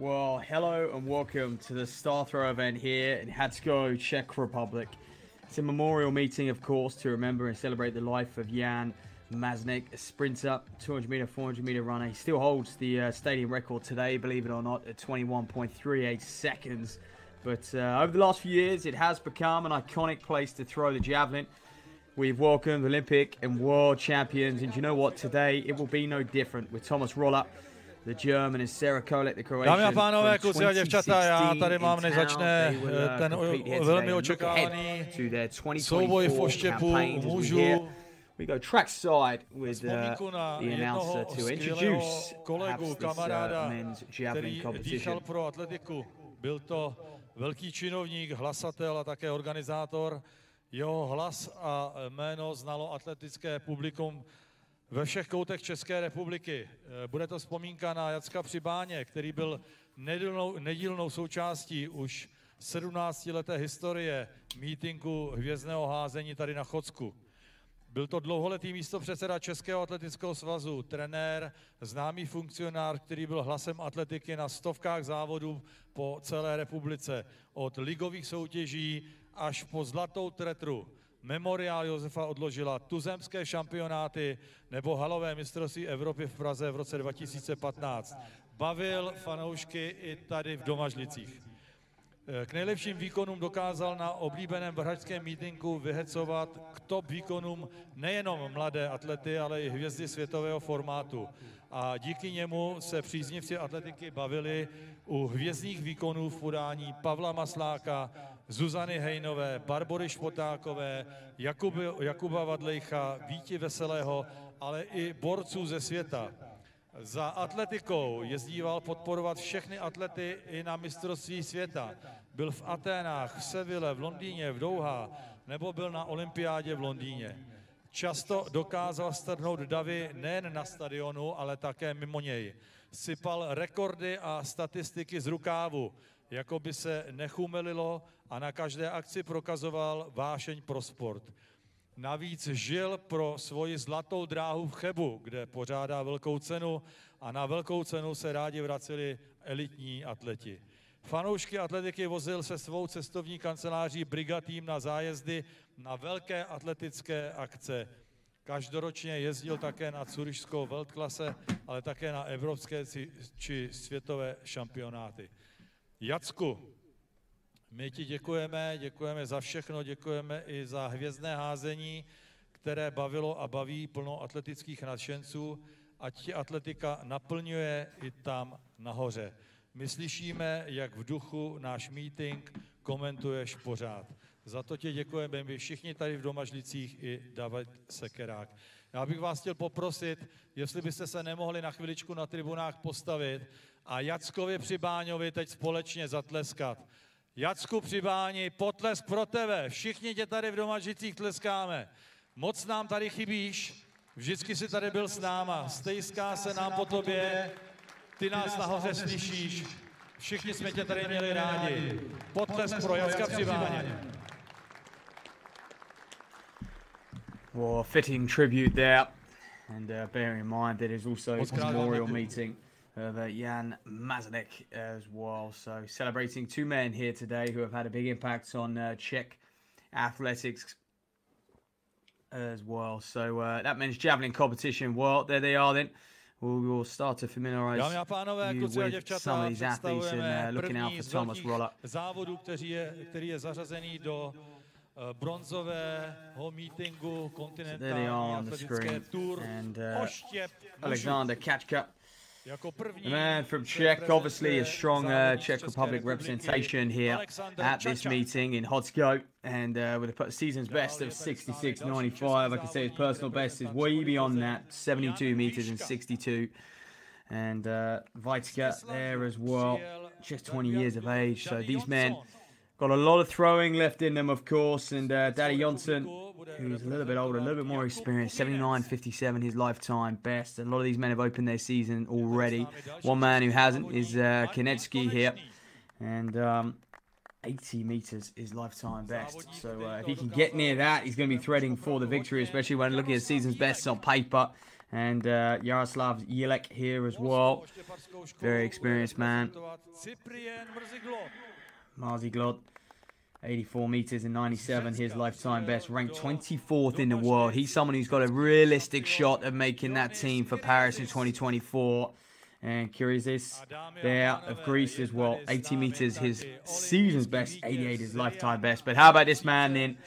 Well, hello and welcome to the Star Throw event here in Házení, Czech Republic. It's a memorial meeting, of course, to remember and celebrate the life of Jan Maznek, a sprinter, 200-meter, 400-meter runner. He still holds the stadium record today, believe it or not, at 21.38 seconds. But over the last few years, it has become an iconic place to throw the javelin. We've welcomed Olympic and world champions, and you know what? Today, it will be no different with Thomas Roller, the German, and Sarah Kolek, the Croatian. Dámy a pánové, kluci a děvčata, já tady mám, než začne ten velmi očekávaný souboj v oštěpu mužů. We go trackside with the announcer to introduce kolegu, kamaráda, men's javelin který competition. dýchal pro atletiku. Byl to velký činovník, hlasatel a také organizátor. Jeho hlas a jméno znalo atletické publikum ve všech koutech České republiky. Bude to vzpomínka na Jacka při báně, který byl nedílnou součástí už 17leté historie mítinku Hvězdného házení tady na Chodsku. Byl to dlouholetý místopředseda Českého atletického svazu, trenér, známý funkcionář, který byl hlasem atletiky na stovkách závodů po celé republice. Od ligových soutěží až po zlatou tretru. Memoriál Josefa Odložila, tuzemské šampionáty nebo halové mistrovství Evropy v Praze v roce 2015. Bavil fanoušky i tady v Domažlicích. K nejlepším výkonům dokázal na oblíbeném vrhačském mítinku vyhecovat k top výkonům nejenom mladé atlety, ale i hvězdy světového formátu. A díky němu se příznivci atletiky bavili u hvězdných výkonů v podání Pavla Masláka, Zuzany Hejnové, Barbory Špotákové, Jakuba Vadlejcha, Víti Veselého, ale i borců ze světa. Za atletikou jezdíval podporovat všechny atlety i na mistrovství světa. Byl v Aténách, v Seville, v Londýně, v Douhá, nebo byl na olympiádě v Londýně. Často dokázal strhnout davy nejen na stadionu, ale také mimo něj. Sypal rekordy a statistiky z rukávu, jako by se nechumelilo, a na každé akci prokazoval vášeň pro sport. Navíc žil pro svoji zlatou dráhu v Chebu, kde pořádá velkou cenu, a na velkou cenu se rádi vraceli elitní atleti. Fanoušky atletiky vozil se svou cestovní kanceláří Brigatým na zájezdy na velké atletické akce. Každoročně jezdil také na curišskou Weltklasse, ale také na evropské či světové šampionáty. Jacku, my ti děkujeme za všechno, děkujeme i za Hvězdné házení, které bavilo a baví plno atletických nadšenců, ať ti atletika naplňuje i tam nahoře. My slyšíme, jak v duchu náš meeting komentuješ pořád. Za to ti děkujeme my všichni tady v Domažlicích i David Sekerák. Já bych vás chtěl poprosit, jestli byste se nemohli na chviličku na tribunách postavit a Jackovi při Báňovi teď společně zatleskat. Jacku při Báni, potlesk pro tebe. Všichni tě tady v Domažlicích tleskáme. Moc nám tady chybíš, vždycky jsi tady byl s náma. Stejská se nám po tobě, ty nás nahoře slyšíš. Všichni jsme tě tady měli rádi. Potlesk pro Jacka při Báně. Well, a fitting tribute there, and bear in mind that there's also a memorial meeting of Jan Maznek as well. So celebrating two men here today who have had a big impact on Czech athletics as well. So that men's javelin competition, well, there they are then. We will start to familiarize you with some of these athletes and looking out for Thomas Roller. Závodu, který je zařazený do bronzového meetingu Continental atletické tour. And Alexander Kachka, the man from Czech, obviously a strong Czech Republic representation here at this meeting in Házení, and with a season's best of 66.95. I can say his personal best is way beyond that, 72 meters and 62. And Vaitka there as well, just 20 years of age. So these men got a lot of throwing left in them, of course, and Daddy Jonsson, who's a little bit older, a little bit more experienced, 79.57, his lifetime best. A lot of these men have opened their season already. One man who hasn't is Konecki here, and 80 meters is lifetime best. So if he can get near that, he's going to be threading for the victory, especially when looking at season's best on paper. And Yaroslav Jelek here as well. Very experienced man. Marziglot, 84 meters and 97, his lifetime best, ranked 24th in the world. He's someone who's got a realistic shot of making that team for Paris in 2024. And Kyriazis there of Greece as well, 80 meters, his season's best, 88 his lifetime best. But how about this man then?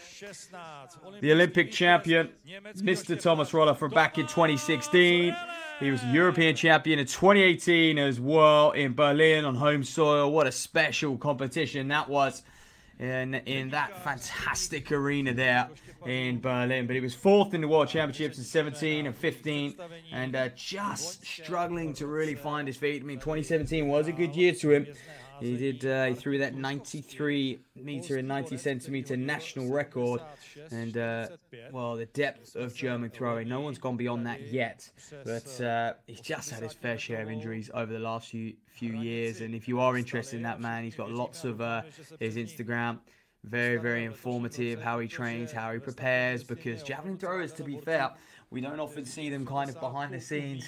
The Olympic champion, Mr. Thomas Roller from back in 2016. He was European champion in 2018 as well in Berlin on home soil. What a special competition that was in that fantastic arena there in Berlin. But he was 4th in the World Championships in 17 and 15 and just struggling to really find his feet. I mean, 2017 was a good year to him. He did. He threw that 93 meter and 90 centimeter national record, and well, the depth of German throwing. No one's gone beyond that yet, but he's just had his fair share of injuries over the last few years. And if you are interested in that man, he's got lots of his Instagram. Very, very informative, how he trains, how he prepares, because javelin throwers, to be fair, we don't often see them kind of behind the scenes,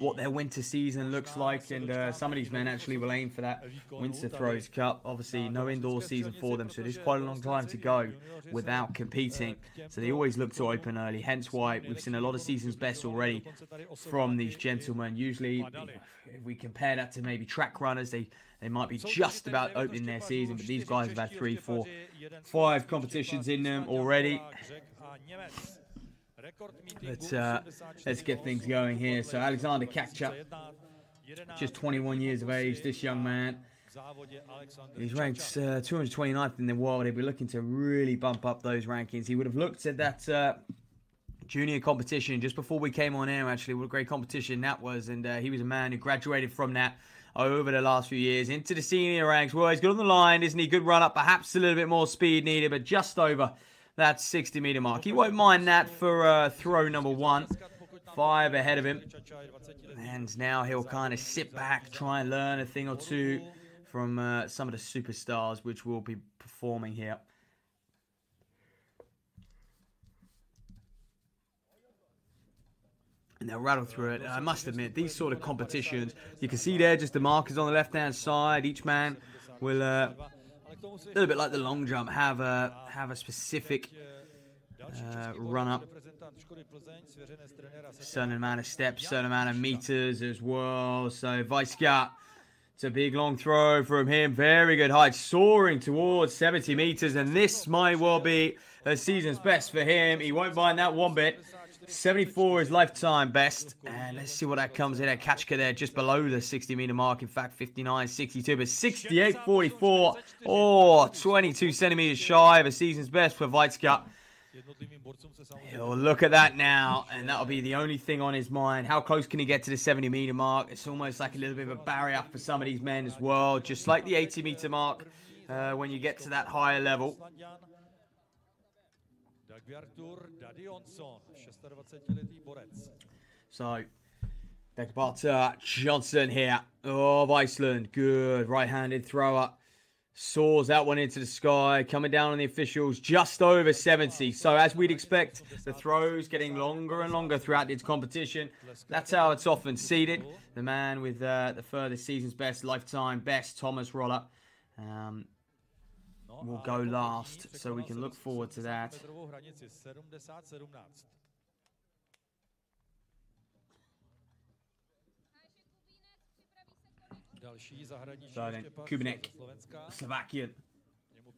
what their winter season looks like, and some of these men actually will aim for that Winter Throws Cup. Obviously, no indoor season for them, so it is quite a long time to go without competing, so they always look to open early, hence why we've seen a lot of season's best already from these gentlemen. Usually, if we compare that to maybe track runners, they might be just about opening their season, but these guys have had 3, 4, 5 competitions in them already. Let's get things going here. So Alexander Kakchuk, just 21 years of age, this young man. He's ranked 229th in the world. He'll be looking to really bump up those rankings. He would have looked at that junior competition just before we came on air, actually. What a great competition that was. And he was a man who graduated from that over the last few years into the senior ranks. Well, he's good on the line, isn't he? Good run up, perhaps a little bit more speed needed, but just over that 60-meter mark. He won't mind that for throw number 1. 5 ahead of him. And now he'll kind of sit back, try and learn a thing or two from some of the superstars which will be performing here. And they'll rattle through it. I must admit, these sort of competitions, you can see there just the markers on the left-hand side. Each man will, a little bit like the long jump, have a specific run-up. Certain amount of steps, certain amount of meters as well. So Weisgart, it's a big long throw from him. Very good height, soaring towards 70 meters. And this might well be a season's best for him. He won't mind that one bit. 74 is lifetime best, and let's see what that comes in at. Kachka there just below the 60-meter mark. In fact, 59.62, but 68.44, or 22 centimeters shy of a season's best for Weizgart. He'll look at that now, and that'll be the only thing on his mind. How close can he get to the 70-meter mark? It's almost like a little bit of a barrier for some of these men as well, just like the 80-meter mark when you get to that higher level. So, Dagbart Johnson here of Iceland. Good right-handed thrower. Soars that one into the sky. Coming down on the officials just over 70. So, as we'd expect, the throws getting longer and longer throughout this competition. That's how it's often seeded. The man with the furthest season's best, lifetime best, Thomas Roller, will go last, so we can look forward to that. So then, Kubinek, Slovakian.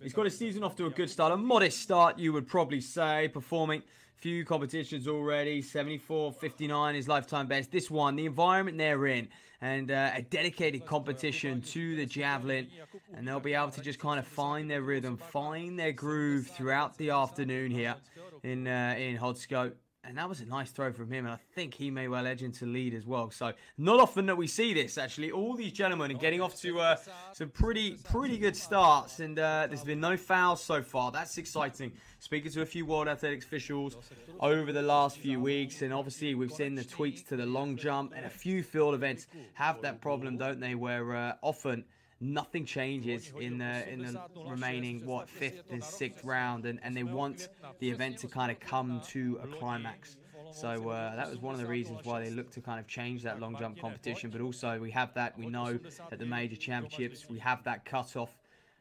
He's got his season off to a good start, a modest start, you would probably say, performing few competitions already. 74.59 his lifetime best. This one, the environment they're in, and a dedicated competition to the javelin, and they'll be able to just kind of find their rhythm, find their groove throughout the afternoon here in Hodsko. And that was a nice throw from him, and I think he may well edge into lead as well. So not often that we see this, actually. All these gentlemen are getting off to some pretty good starts, and there's been no fouls so far. That's exciting. Speaking to a few World Athletics officials over the last few weeks, and obviously we've seen the tweaks to the long jump, and a few field events have that problem, don't they, where often nothing changes in the remaining, 5th and 6th round, and they want the event to kind of come to a climax. So that was one of the reasons why they looked to kind of change that long jump competition. But also we have that, we know at the major championships, we have that cut-off.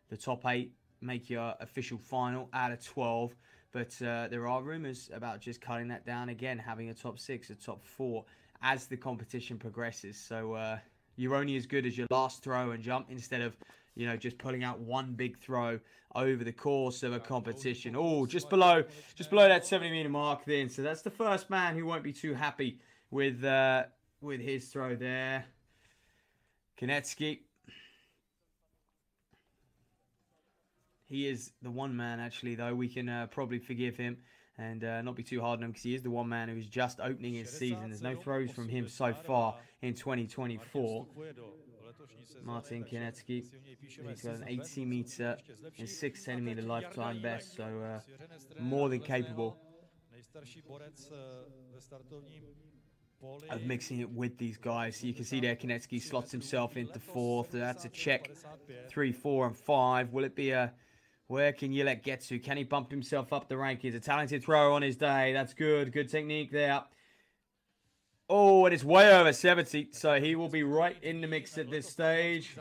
The top 8 make your official final out of 12. But there are rumours about just cutting that down again, having a top 6, a top 4 as the competition progresses. So you're only as good as your last throw and jump instead of, you know, just pulling out one big throw over the course of a competition. Oh, just below that 70-meter mark then. So that's the first man who won't be too happy with his throw there. Konecki. He is the one man, actually, though. We can probably forgive him and not be too hard on him because he is the one man who's just opening his season. There's no throws from him so far in 2024. Martin Konecki. He's got an 80-meter and 6-centimeter lifetime best, so more than capable of mixing it with these guys. So you can see there Konecki slots himself into 4th. That's a check. 3, 4, and 5. Will it be a... Where can Yilek get to? Can he bump himself up the rankings? A talented throw on his day. That's good. Good technique there. Oh, and it's way over 70. So he will be right in the mix at this stage.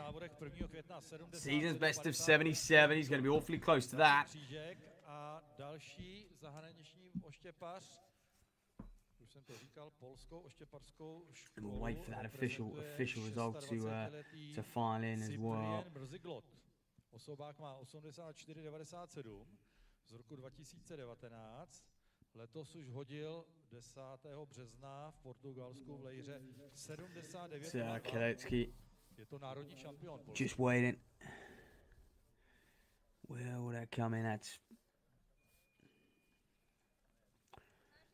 Season's best of 77. He's going to be awfully close to that. And we'll wait for that official result to file in as well. Osobák má 84,97 z roku 2019. Letos už hodil 10. března v Portugalsku v Lejře 79. Je to národní šampion. Just waiting. Where will that come in at?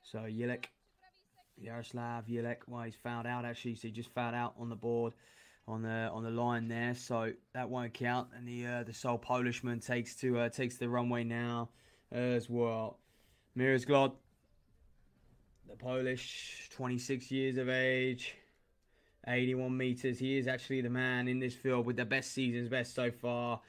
So Yilek, Jaroslav Yilek, well, he's fouled out actually, so he just fouled out on the board. On the line there, so that won't count. And the sole Polishman takes the runway now as well. Miroslav, the Polish, 26 years of age, 81 meters. He is actually the man in this field with the best season's best so far.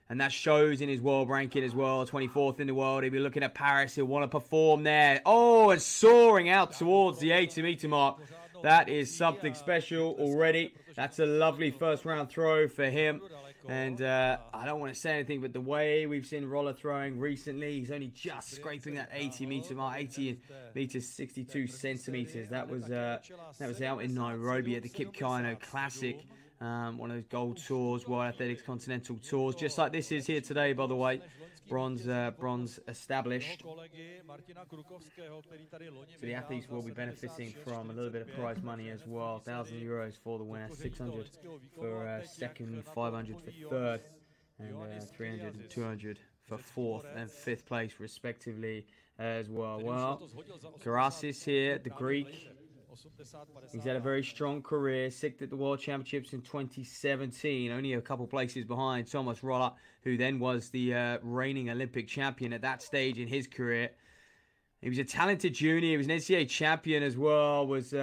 And that shows in his world ranking as well. 24th in the world. He'll be looking at Paris. He'll want to perform there. Oh, and soaring out towards the 80-meter mark. That is something special already. That's a lovely first round throw for him. And I don't want to say anything, but the way we've seen Roller throwing recently, he's only just scraping that 80-meter mark, 80 meters, 62 centimeters. That was out in Nairobi at the Kip Keino Classic. One of those gold tours, World Athletics Continental tours, just like this is here today, by the way. Bronze established. So the athletes will be benefiting from a little bit of prize money as well. 1,000 euros for the winner, 600 for second, 500 for third, and 300 and 200 for 4th and 5th place respectively as well. Well, Karasis here, the Greek. He's had a very strong career, 6th at the World Championships in 2017, only a couple places behind Thomas Roller, who then was the reigning Olympic champion at that stage in his career. He was a talented junior, he was an NCAA champion as well, was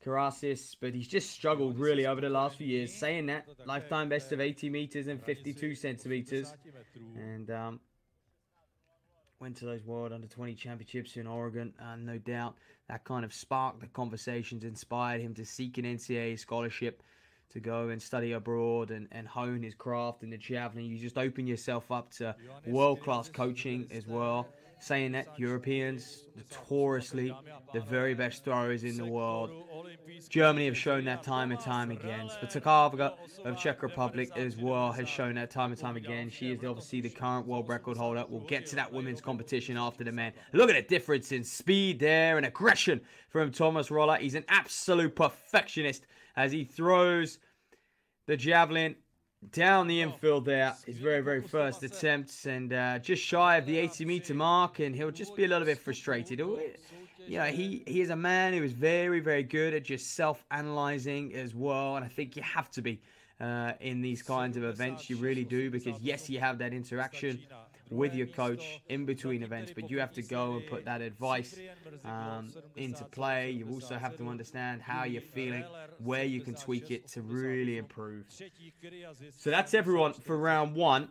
Karasis, but he's just struggled really over the last few years. Saying that, lifetime best of 80 meters and 52 centimeters, and went to those World Under-20 Championships in Oregon, and no doubt that kind of sparked the conversations, inspired him to seek an NCAA scholarship to go and study abroad and hone his craft in the javelin. You just open yourself up to world-class coaching as well. Saying that, Europeans, notoriously the very best throwers in the world. Germany have shown that time and time again. Spitaka of Czech Republic as well has shown that time and time again. She is obviously the current world record holder. We'll get to that women's competition after the men. Look at the difference in speed there and aggression from Thomas Roller. He's an absolute perfectionist as he throws the javelin down the infield there, his very, very first attempts, and just shy of the 80-meter mark, and he'll just be a little bit frustrated. You know, he is a man who is very, very good at just self-analyzing as well, and I think you have to be in these kinds of events. You really do, because yes, you have that interaction with your coach in between events, but you have to go and put that advice into play. You also have to understand how you're feeling, where you can tweak it to really improve. So that's everyone for round one.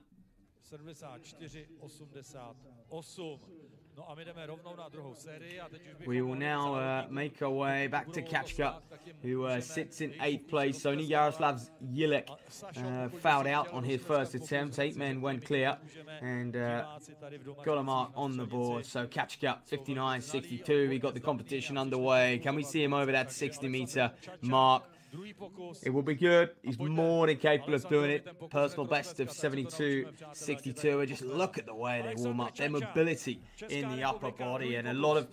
We will now make our way back to Kachka, who sits in 8th place. Only Jaroslav Jilek fouled out on his first attempt. 8 men went clear and got a mark on the board. So Kachka, 59.62. He got the competition underway. Can we see him over that 60-meter mark? It will be good. He's more than capable of doing it. Personal best of 72.62. And just look at the way they warm up. Their mobility in the upper body, and a lot of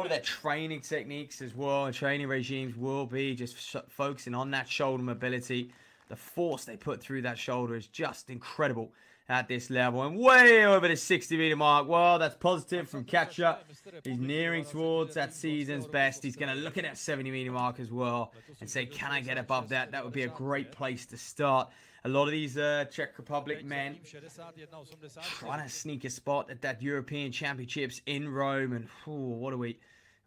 their training techniques as well, and training regimes will be just focusing on that shoulder mobility. The force they put through that shoulder is just incredible at this level, and way over the 60-meter mark. Well, that's positive from Kachka. He's nearing towards that season's best. He's going to look at that 70-meter mark as well and say, can I get above that? That would be a great place to start. A lot of these Czech Republic men trying to sneak a spot at that European Championships in Rome, and what are we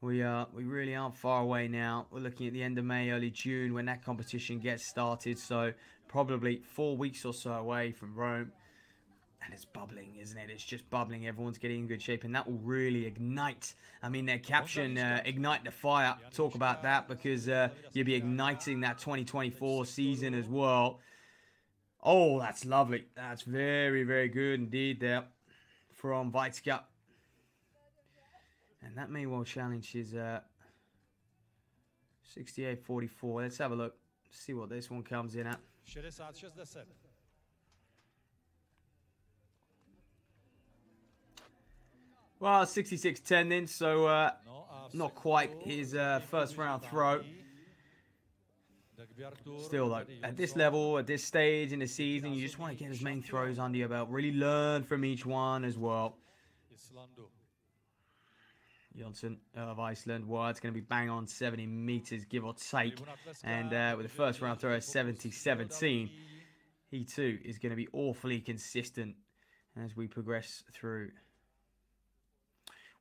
really aren't far away now. We're looking at the end of May, early June when that competition gets started, so probably 4 weeks or so away from Rome. And it's bubbling, isn't it? It's just bubbling. Everyone's getting in good shape, and that will really ignite. I mean, their caption, ignite the fire. Talk about that, because you'll be igniting that 2024 season as well. Oh, that's lovely. That's very, very good indeed there from Weizka. And that may well challenge his 68.44. Let's have a look. See what this one comes in at. Well, 66.10 then, so not quite his first round throw. Still, though, at this level, at this stage in the season, you just want to get as many throws under your belt. Really learn from each one as well. Jonsson of Iceland, well, it's going to be bang on 70 meters, give or take. And with the first round throw at 70.17, he too is going to be awfully consistent as we progress through.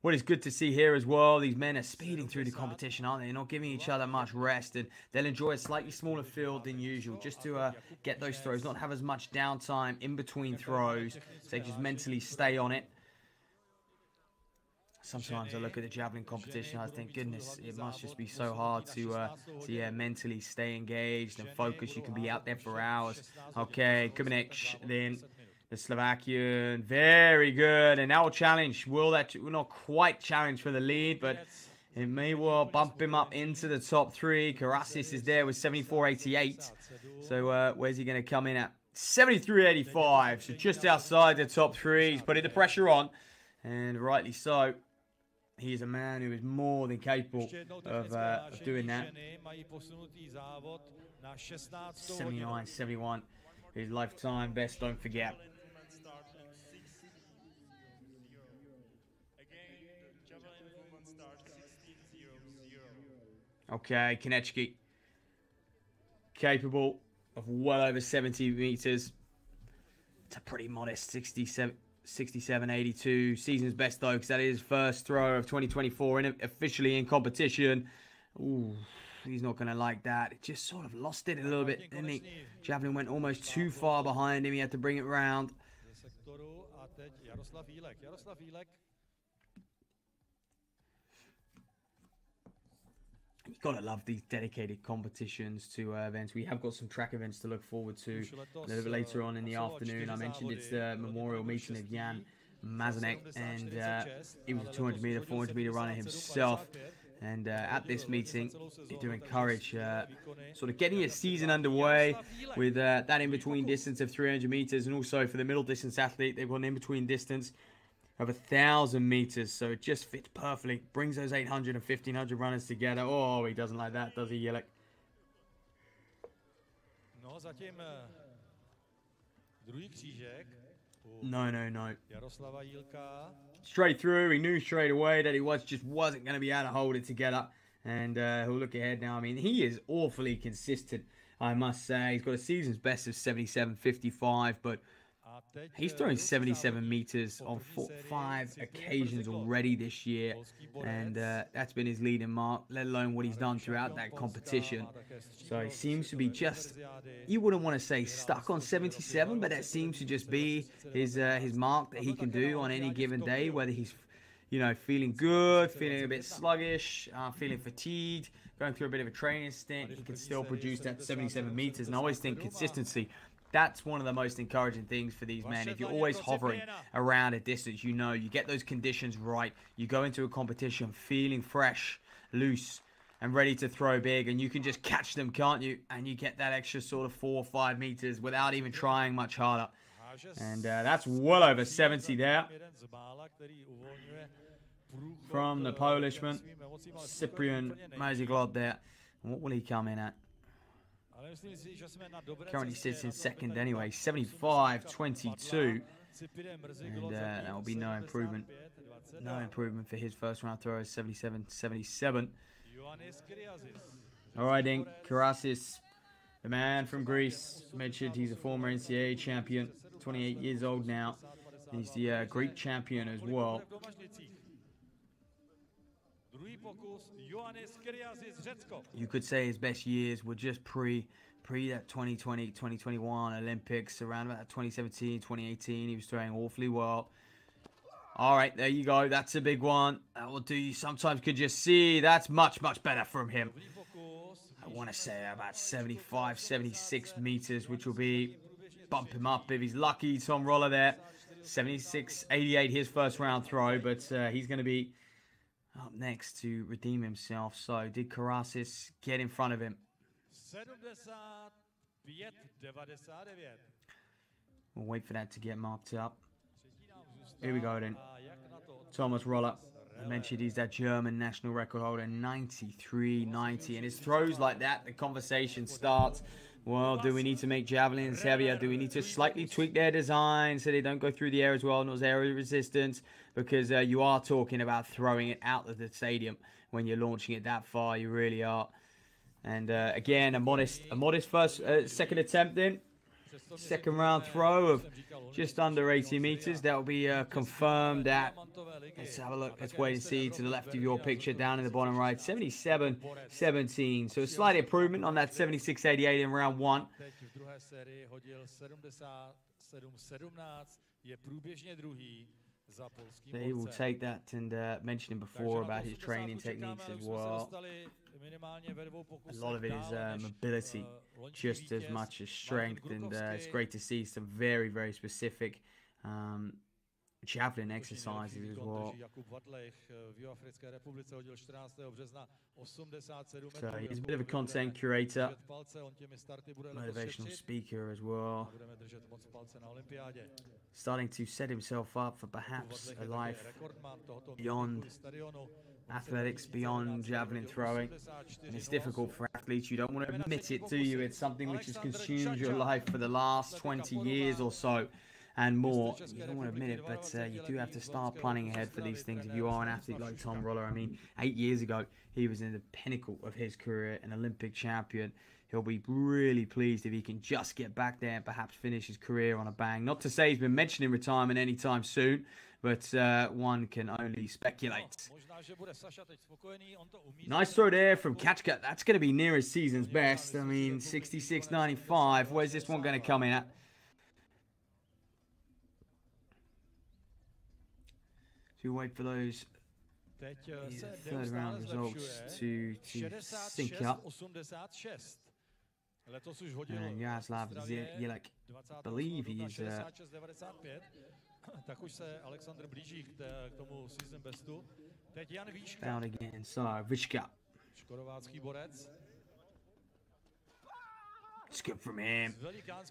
What is good to see here as well, these men are speeding through the competition, aren't they? They're not giving each other much rest, and they'll enjoy a slightly smaller field than usual just to get those throws, not have as much downtime in between throws, so they just mentally stay on it. Sometimes I look at the javelin competition, I think, goodness, it must just be so hard to mentally stay engaged and focus. You can be out there for hours. Okay, Kubinek then. The Slovakian, very good, and that will challenge. Will not quite challenge for the lead, but it may well bump him up into the top 3. Karasis is there with 74.88. So where's he going to come in at? 73.85. So just outside the top 3. He's putting the pressure on, and rightly so. He is a man who is more than capable of doing that. 79.71. His lifetime best, don't forget. Okay, Konechki, capable of well over 70 meters. It's a pretty modest 67.82. Season's best, though, because that is first throw of 2024 officially in competition. Ooh, he's not going to like that. It just sort of lost it a little bit, didn't he? Javelin went almost too far behind him. He had to bring it round. You've got to love these dedicated competitions to events. We have got some track events to look forward to a little bit later on in the afternoon. I mentioned it's the memorial meeting of Jan Mazanek, and he was a 200 meter, 400 meter runner himself. And at this meeting, they do encourage sort of getting a season underway with that in-between distance of 300 meters. And also for the middle distance athlete, they've got an in-between distance of 1,000 meters. So it just fits perfectly. Brings those 800 and 1,500 runners together. Oh, he doesn't like that, does he, Jilek? No. Straight through. He knew straight away that he wasn't going to be able to hold it together. And he'll look ahead now. I mean, he is awfully consistent, I must say. He's got a season's best of 77.55, but he's thrown 77 meters on 5 occasions already this year, and that's been his leading mark, let alone what he's done throughout that competition. So he seems to be just, you wouldn't want to say stuck on 77, but that seems to just be his mark that he can do on any given day, whether he's you know, feeling good, feeling a bit sluggish, feeling fatigued, going through a bit of a training stint, he can still produce that 77 meters. And I always think consistency, that's one of the most encouraging things for these men. If you're always hovering around a distance, you know, you get those conditions right. You go into a competition feeling fresh, loose, and ready to throw big, and you can just catch them, can't you? And you get that extra sort of 4 or 5 meters without even trying much harder. And that's well over 70 there from the Polishman, Cyprian Maziglod there. And what will he come in at? Currently sits in second anyway, 75.22. And that will be no improvement. No improvement for his first round throw, 77.77. Alright then, Karasis, the man from Greece. Mentioned he's a former NCAA champion, 28 years old now. He's the Greek champion as well. You could say his best years were just pre that 2020, 2021 Olympics, around about 2017, 2018. He was throwing awfully well. All right, there you go. That's a big one. That will do. You sometimes could just see that's much, much better from him. I want to say about 75, 76 meters, which will be bump him up if he's lucky. Tom Roller there. 76.88 his first round throw, but he's going to be up next to redeem himself. So did Karasis get in front of him? We'll wait for that to get marked up. Here we go then. Thomas Roller. I mentioned he's that German national record holder, 93.90. And his throws like that, the conversation starts. Well, do we need to make javelins heavier? Do we need to slightly tweak their design so they don't go through the air as well, not as air resistance? Because you are talking about throwing it out of the stadium when you're launching it that far. You really are. And again, a modest second attempt in. Second round throw of just under 80 meters. That will be confirmed at, let's have a look, let's wait and see, to the left of your picture down in the bottom right, 77.17. So a slight improvement on that 76.88 in round one. So he will take that, and mentioned him before about his training techniques as well. A lot of it is mobility, just as much as strength, and it's great to see some very, very specific javelin exercises as well. So he's a bit of a content curator, motivational speaker as well, starting to set himself up for perhaps a life beyond athletics, beyond javelin throwing. And it's difficult for athletes. You don't want to admit it, do you? It's something which has consumed your life for the last 20 years or so and more. You don't want to admit it, but you do have to start planning ahead for these things if you are an athlete like Tom Roller. I mean, 8 years ago, he was in the pinnacle of his career, an Olympic champion. He'll be really pleased if he can just get back there and perhaps finish his career on a bang. Not to say he's been mentioning retirement anytime soon, but one can only speculate. Nice throw there from Kachka. That's going to be near his season's best. I mean, 66.95. Where's this one going to come in at? So wait for those third round results to sync up. And Jaroslav Jelek, I believe he is down again. So Vichka. It's good from him.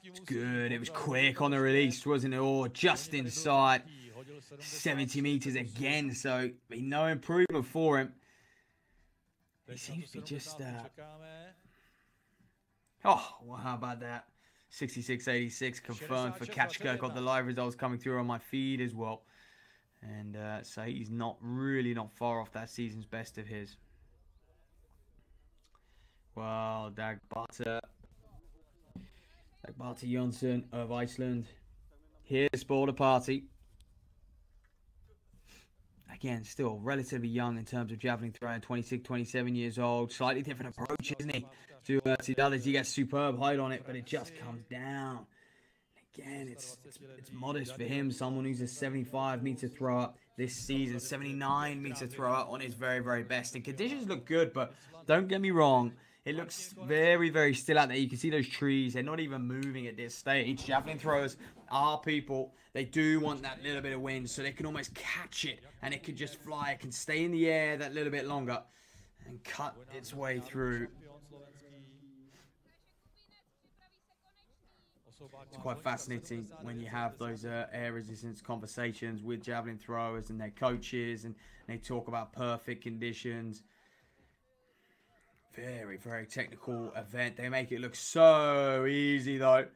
It's good. It was quick on the release, wasn't it? Or just inside 70 meters again. So no improvement for him. He seems to be just. Oh, well, how about that? 66.86 confirmed for Kachka. Got the live results coming through on my feed as well. And so he's not far off that season's best of his. Well, Dagbata Jonsson of Iceland. Here to spoil the party. Again, still relatively young in terms of javelin throwing, 26, 27 years old. Slightly different approach, isn't he? To the others, he gets superb height on it, but it just comes down. Again, it's modest for him, someone who's a 75-meter thrower, this season. 79-meter throw out on his very, very best. And conditions look good, but don't get me wrong. It looks very, very still out there. You can see those trees. They're not even moving at this stage. Javelin throwers are people. They do want that little bit of wind, so they can almost catch it, and it can just fly. It can stay in the air that little bit longer and cut its way through. It's quite fascinating when you have those air resistance conversations with javelin throwers and their coaches, and they talk about perfect conditions. Very, very technical event. They make it look so easy, though.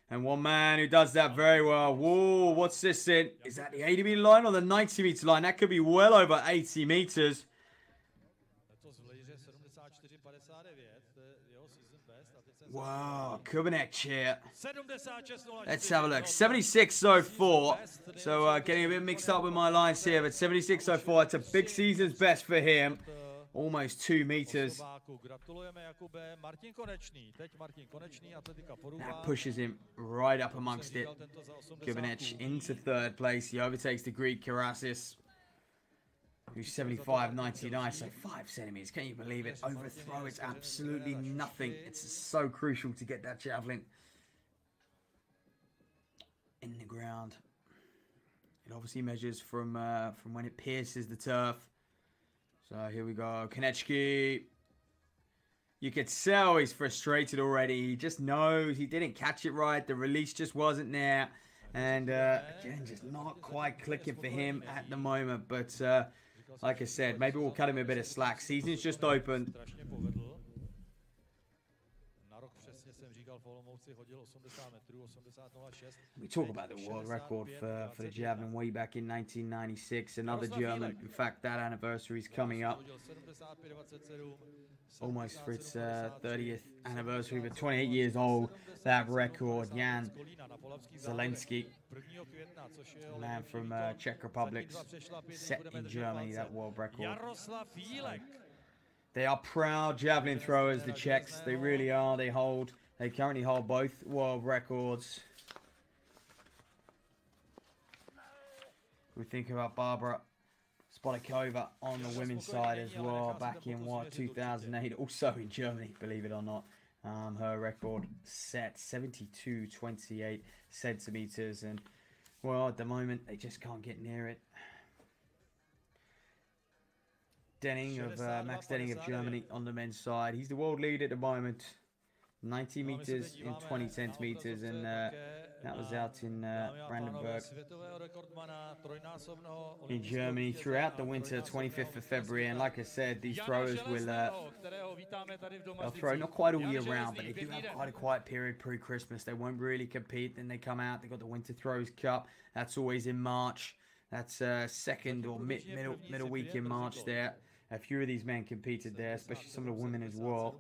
And one man who does that very well. Whoa, what's this in? Is that the 80-meter line or the 90-meter line? That could be well over 80 meters. Wow, Kubanek here. Let's have a look. 76.04. So getting a bit mixed up with my lines here, but 76.04. It's a big season's best for him. Almost 2 meters. That pushes him right up amongst it. Kubanek into third place. He overtakes the Greek Karasis, who's 75.99, so 5 centimeters. Can you believe it? Overthrow is absolutely nothing. It's so crucial to get that javelin in the ground. It obviously measures from when it pierces the turf. So here we go. Konechny. You could tell he's frustrated already. He just knows he didn't catch it right. The release just wasn't there. And again, just not quite clicking for him at the moment. But like I said, maybe we'll cut him a bit of slack. Season's just opened. We talk about the world record for the javelin way back in 1996. Another German. In fact, that anniversary is coming up. Almost for its 30th anniversary, but 28 years old. That record, Jan Zelensky, a man from Czech Republic, set in Germany that world record. So, they are proud javelin throwers, the Czechs. They really are. They currently hold both world records. We think about Barbara Spotakova on the women's side as well, back in 2008, also in Germany, believe it or not. Her record set 72.28 centimeters, and well, at the moment they just can't get near it. Max Denning of Germany on the men's side. He's the world lead at the moment. 90 meters in 20 centimeters, and that was out in Brandenburg in Germany throughout the winter, 25th of February. And like I said, these throwers will they'll throw not quite all year round, but they do have quite a quiet period pre-Christmas. They won't really compete. Then they come out. They got the Winter Throws Cup. That's always in March. That's second or middle week in March there. A few of these men competed there, especially some of the women as well.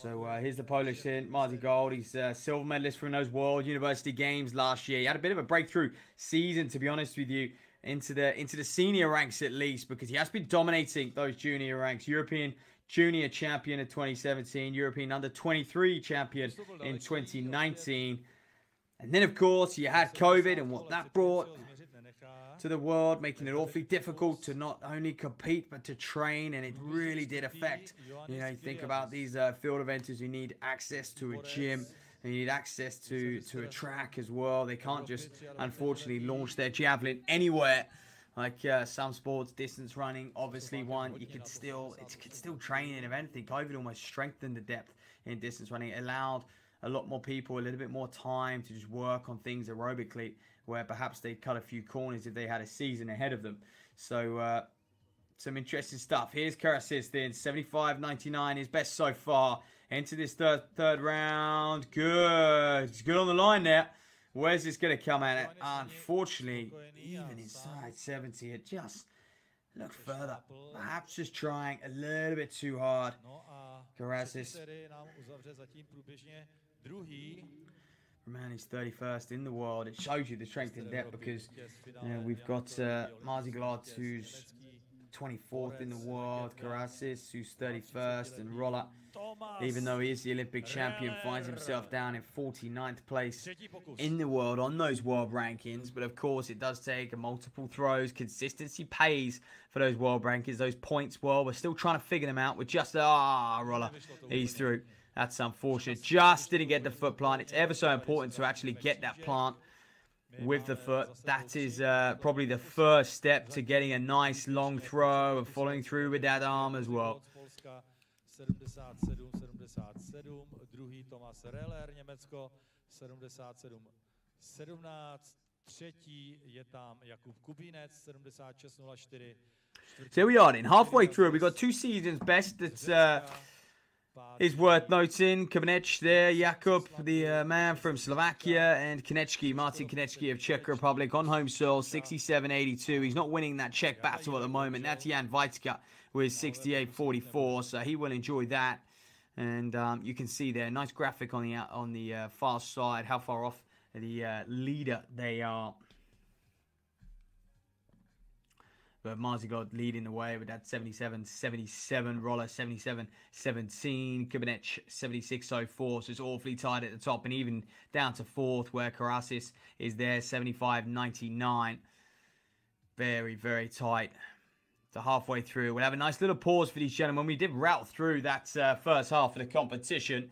So here's the Polish hint, Marty Gold. He's silver medalist from those World University Games last year. He had a bit of a breakthrough season, to be honest with you, into the senior ranks at least, because he has been dominating those junior ranks. European Junior Champion in 2017, European Under-23 Champion in 2019. And then, of course, you had COVID and what that brought to the world, making it awfully difficult to not only compete but to train, and it really did affect, you think about these field eventers who need access to a gym, they need access to a track as well. They can't just unfortunately launch their javelin anywhere like some sports. Distance running, obviously one, you could still train in. If anything, COVID almost strengthened the depth in distance running. It allowed a lot more people a little bit more time to just work on things aerobically, where perhaps they'd cut a few corners if they had a season ahead of them. So some interesting stuff. Here's Karasis then, 75.99, his best so far. Into this third round. Good. It's good on the line there. Where's this going to come at? Unfortunately, even inside 70, it just looked further. Perhaps just trying a little bit too hard. Karasis. Man, he's 31st in the world. It shows you the strength and depth, because we've got Marty Glot, who's 24th in the world. Karasis, who's 31st, and Roller, even though he is the Olympic champion, finds himself down in 49th place in the world on those world rankings. But of course, it does take a multiple throws. Consistency pays for those world rankings, those points. Well, we're still trying to figure them out. We're just, Roller, he's through. That's unfortunate. Just didn't get the foot plant. It's ever so important to actually get that plant with the foot. That is probably the first step to getting a nice long throw and following through with that arm as well. 77, 77, druhý Thomas Reller, Německo, 77, 17, třetí je tam Jakub Kubínec, 76.04. So here we are then, halfway through. We've got two seasons best that's is worth noting. Kubinec there, Jakub, the man from Slovakia, and Martin Konečky of Czech Republic on home soil, 67.82. He's not winning that Czech battle at the moment. That's Jan Vajtka with 68.44, so he will enjoy that. And you can see there, nice graphic on the far side, how far off the leader they are. But Marzigod leading the way with that 77-77, Roller 77-17, Kubinec 76.04, so it's awfully tight at the top, and even down to fourth where Karasis is there, 75.99. Very, very tight. So halfway through, we'll have a nice little pause for these gentlemen. We did route through that first half of the competition,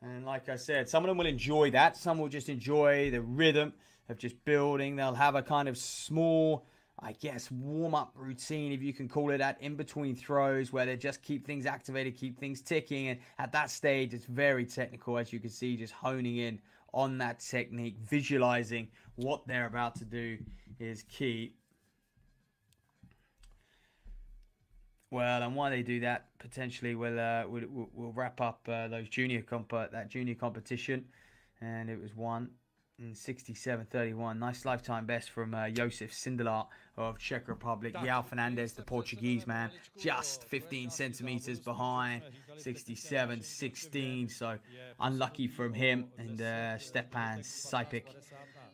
and like I said, some of them will enjoy that. Some will just enjoy the rhythm of just building. They'll have a kind of small, I guess, warm-up routine, if you can call it that, in between throws, where they just keep things activated, keep things ticking. And at that stage, it's very technical, as you can see, just honing in on that technique, visualizing what they're about to do is key. Well, and while they do that, potentially we'll wrap up that junior competition, and it was won in 67.31. Nice lifetime best from Josef Sindelar of Czech Republic. João Fernandes, the Portuguese man, just 15 centimeters behind, 67.16. So unlucky from him. And Stepan Sipik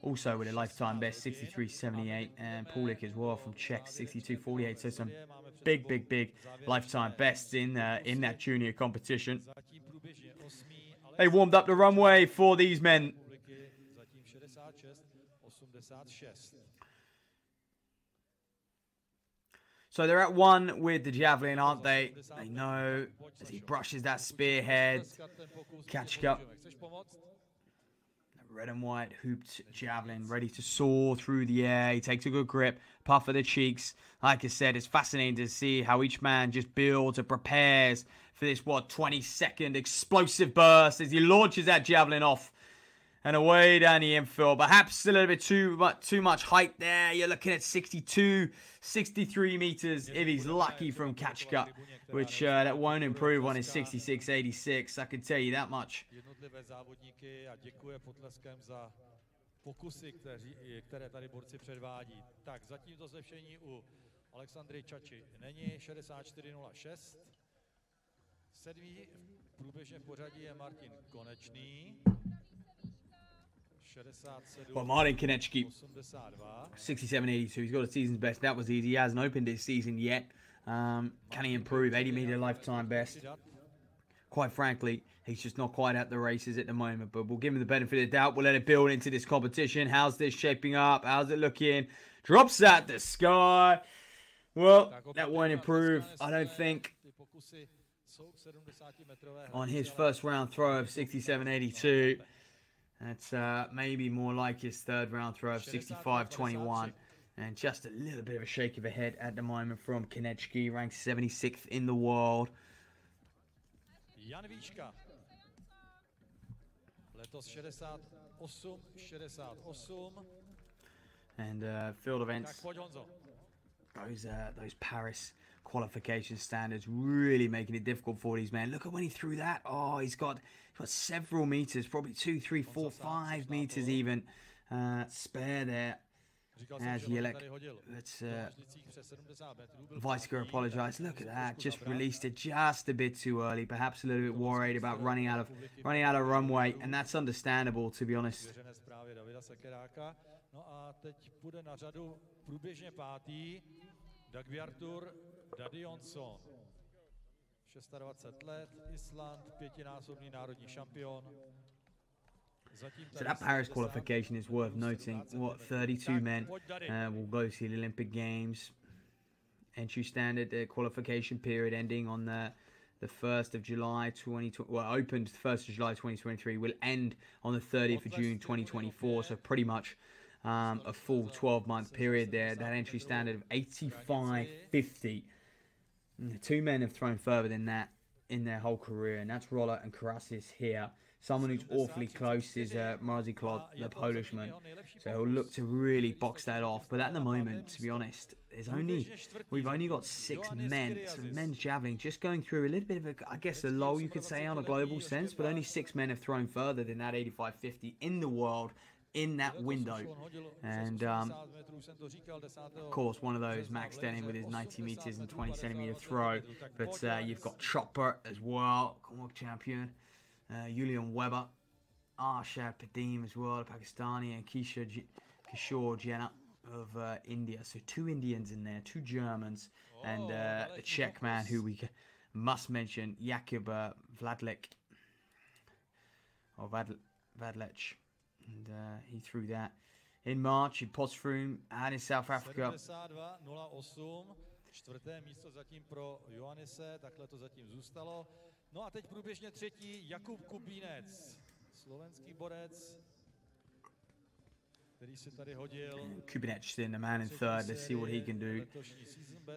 also with a lifetime best, 63.78, and Paulik as well from Czech, 62.48. So some big lifetime bests in that junior competition. They warmed up the runway for these men. So they're at one with the javelin, aren't they? They know as he brushes that spearhead. Kaczka. Red and white hooped javelin, ready to soar through the air. He takes a good grip, puff of the cheeks. Like I said, it's fascinating to see how each man just builds and prepares for this, 20-second explosive burst as he launches that javelin off and away down the infield. Perhaps a little bit too much height there. You're looking at 62, 63 meters if he's lucky from Kaczka, which that won't improve on his 66.86. I can tell you that much. Které tady borci předvádí. Tak zatím to zlepšení u Alexandry Čači není, 64.06. Sedmý průběžně v pořadí je Martin Konečný. Well, Martin Konečky, 67.82. He's got a season's best. That was easy. He hasn't opened his season yet. Can he improve? 80-meter lifetime best. Quite frankly, he's just not quite at the races at the moment. But we'll give him the benefit of the doubt. We'll let it build into this competition. How's this shaping up? How's it looking? Drops at the sky. Well, that won't improve, I don't think, on his first round throw of 67.82. That's maybe more like his third round throw of 65.21. And just a little bit of a shake of a head at the moment from Konečky, ranked 76th in the world. And field events, those Paris qualification standards really making it difficult for these men. Look at when he threw that. Oh, he's got several meters, probably 2, 3, 4, 5 meters even spare there. As Jelek, let's Vajtka apologise. Look at that, just released it just a bit too early. Perhaps a little bit worried about running out of runway, and that's understandable, to be honest. Dagbjartur Dadionson, 26 let, Island, pětinásobný národní šampion. So that Paris qualification is worth noting. What, 32 men will go to the Olympic Games. Entry standard qualification period ending on the 1st of July 2020. Well, opened the 1st of July 2023, will end on the 30th of June 2024. So pretty much a full 12-month period there. That entry standard of 85.50. 2 men have thrown further than that in their whole career, and that's Roller and Karasis here. Someone who's awfully close is Marziclad, the Polishman. So he'll look to really box that off. But at the moment, to be honest, we've only got 6 men. So men's javelin just going through a little bit of a, I guess, a lull, you could say, on a global sense. But only 6 men have thrown further than that 85.50 in the world in that window. And of course, one of those maxed in with his 90 meters and 20 centimeter throw. But you've got Chopper as well, world champion. Julian Weber, Arshad Padeem as well, Pakistani, and Kishore Jena of India. So 2 Indians in there, 2 Germans, and a Czech man who we must mention, Jakub Vladlek, or Vadlech. And he threw that in March in Pottsfroom and in South Africa. 4. místo zatím pro Johannise, takhle to zatím zůstalo. No a teď průběžně 3. Jakub Kubínec, slovenský borec, který se tady hodil. Kubinec in the man in 3rd. Let's see what he can do.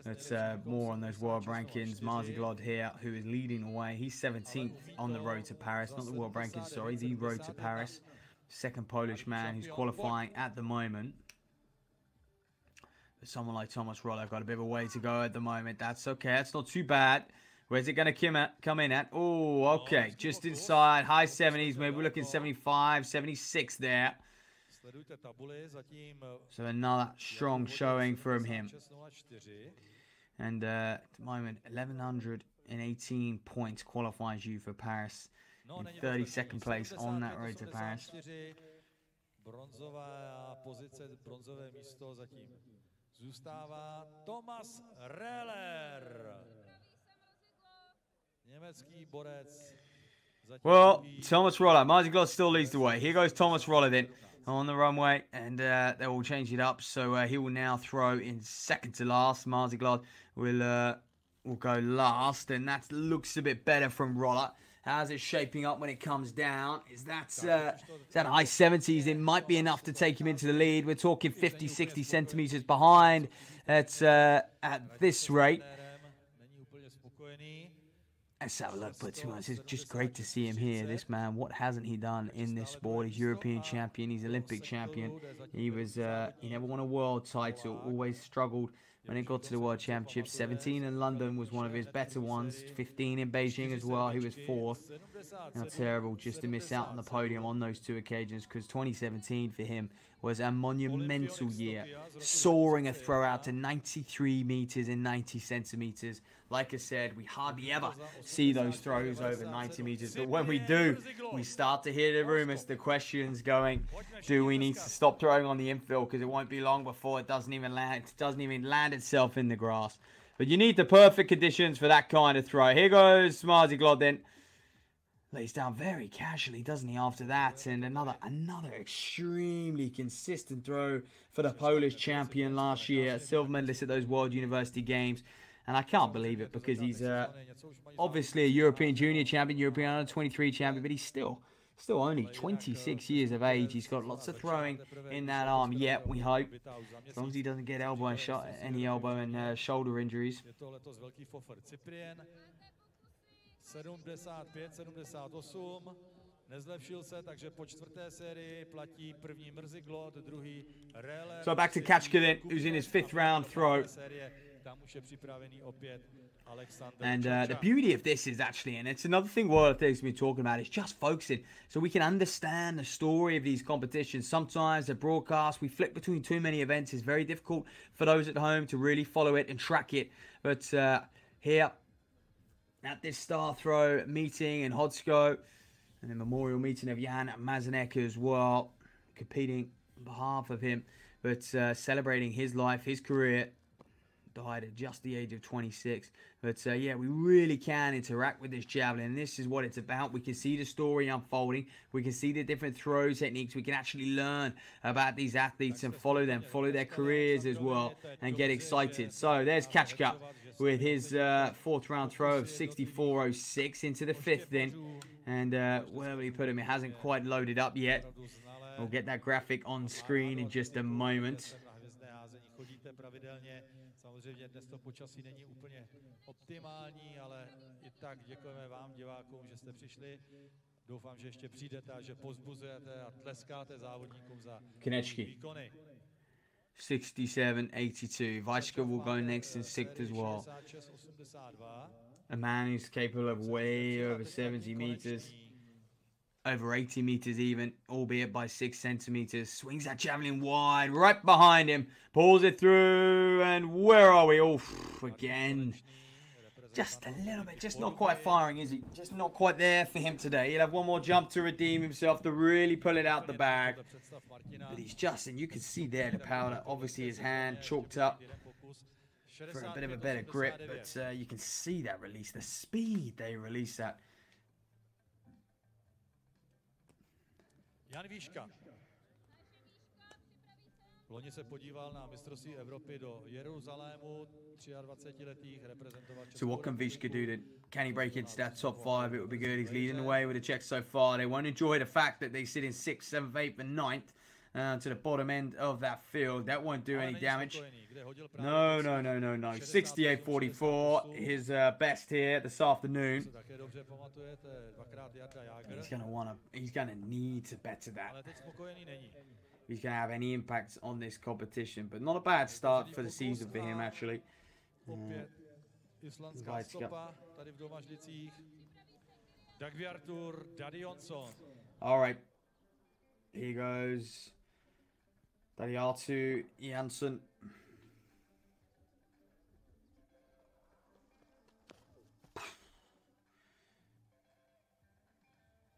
That's more on those world rankings. Marziclad here, who is leading away. He's 17th on the road to Paris, not the world rankings, sorry, the road to Paris. 2nd Polish man who's qualifying at the moment. But someone like Thomas Roller got a bit of a way to go at the moment. That's okay. That's not too bad. Where's it going to come in at? Oh, okay. Just inside. High 70s. Maybe we're looking 75, 76 there. So another strong showing from him. And at the moment, 1,118 points qualifies you for Paris. In 32nd place on that road to Paris. Bronzové místo zatím zůstává Thomas Rehler. Německý borec. Well, Thomas Roller. Marziclad still leads the way. Here goes Thomas Roller then on the runway, and they will change it up. So he will now throw in 2nd to last. Marziclad will go last, and that looks a bit better from Roller. How's it shaping up when it comes down? Is that high 70s? It might be enough to take him into the lead. We're talking 50, 60 centimeters behind at this rate. Let's have a look, but it's just great to see him here. This man, what hasn't he done in this sport? He's European champion. He's Olympic champion. He was he never won a world title. Always struggled when it got to the World Championships. 17 in London was one of his better ones. 15 in Beijing as well. He was 4th. How terrible just to miss out on the podium on those 2 occasions, because 2017 for him was a monumental year. Soaring a throw out to 93 meters and 90 centimeters. Like I said, we hardly ever see those throws over 90 meters. But when we do, we start to hear the rumors, the questions going, do we need to stop throwing on the infield? Because it won't be long before it doesn't even land. It doesn't even land itself in the grass. But you need the perfect conditions for that kind of throw. Here goes Marziclad then. Lays down very casually, doesn't he, after that? And another extremely consistent throw for the Polish champion last year. Silver medalist at those World University Games. And I can't believe it, because he's obviously a European junior champion, European under-23 champion, but he's still only 26 years of age. He's got lots of throwing in that arm yet, we hope. As long as he doesn't get any elbow and shoulder injuries. 75, 78. Nezlepšil se, takže po 4. sérii platí první Marziclad, druhý Rehler. So back to Kachka then, who's in his 5th round throw. And the beauty of this is actually, and it's another thing World Athletics has been talking about, is just focusing so we can understand the story of these competitions. Sometimes the broadcast, we flick between too many events. It's very difficult for those at home to really follow it and track it. But here at this star throw meeting in Hodsko, and the memorial meeting of Jan Mazanek as well, competing on behalf of him, but celebrating his life, his career. died at just the age of 26. But yeah, we really can interact with this javelin. And this is what it's about. We can see the story unfolding. We can see the different throw techniques. We can actually learn about these athletes and follow them, follow their careers as well, and get excited. So there's Kachka with his fourth round throw of 64.06 into the fifth then. And where will he put him? It hasn't quite loaded up yet. We'll get that graphic on screen in just a moment. Samozřejmě dnes to počasí není úplně optimální, ale i tak děkujeme vám, divákům, že jste přišli. Doufám, že ještě přijdete a že povzbuzujete a tleskáte závodníkům za výkony. 67.82. Vajska will go next in sixth as well. A man who's capable of way over 70 meters. Over 80 meters even, albeit by 6 centimeters. Swings that javelin wide, right behind him. Pulls it through, and where are we? Oh, again. Just a little bit, just not quite firing, is he? Just not quite there for him today. He'll have one more jump to redeem himself, to really pull it out the bag. But he's just, and you can see there the powder. Obviously his hand chalked up for a bit of a better grip, but you can see that release, the speed they release that. Jan Výška. Loni se podíval na mistrovství Evropy do Jeruzalému, 23letých reprezentovat. So what can Výška do? Can he break into that top 5? It would be good. He's leading the way with the Czechs so far. They won't enjoy the fact that they sit in 6th, 7th, 8th and 9th to the bottom end of that field. That won't do any damage. No. 68.44, his best here this afternoon. He's gonna need to better that. He's gonna have any impact on this competition, but not a bad start for the season for him actually. All right, here goes Dariatu Jansson.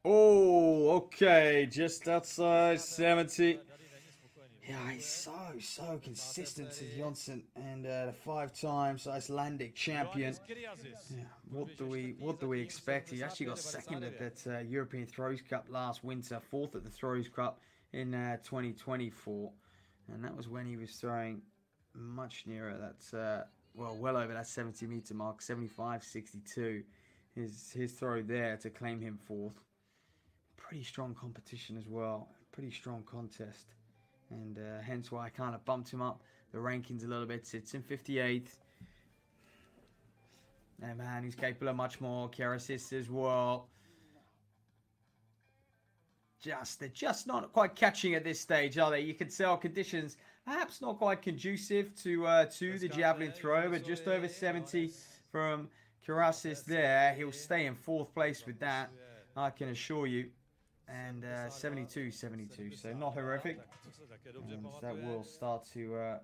Oh, okay, just outside 70. Yeah, he's so consistent to Jansson, and the 5-time Icelandic champion. Yeah, what do we expect? He actually got second at that European Throws Cup last winter, 4th at the Throws Cup in 2024, and that was when he was throwing much nearer that well over that 70-meter mark, 75.62. His throw there to claim him 4th. Pretty strong competition as well, pretty strong contest, and hence why I kind of bumped him up the rankings a little bit. Sits in 58th. And man, he's capable of much more. Karasis as well. They're just not quite catching at this stage, are they? You can tell conditions perhaps not quite conducive to the javelin throw, but just over 70 from Karasis there. He'll stay in 4th place with that, I can assure you. And 72.72, so not horrific. And that will start to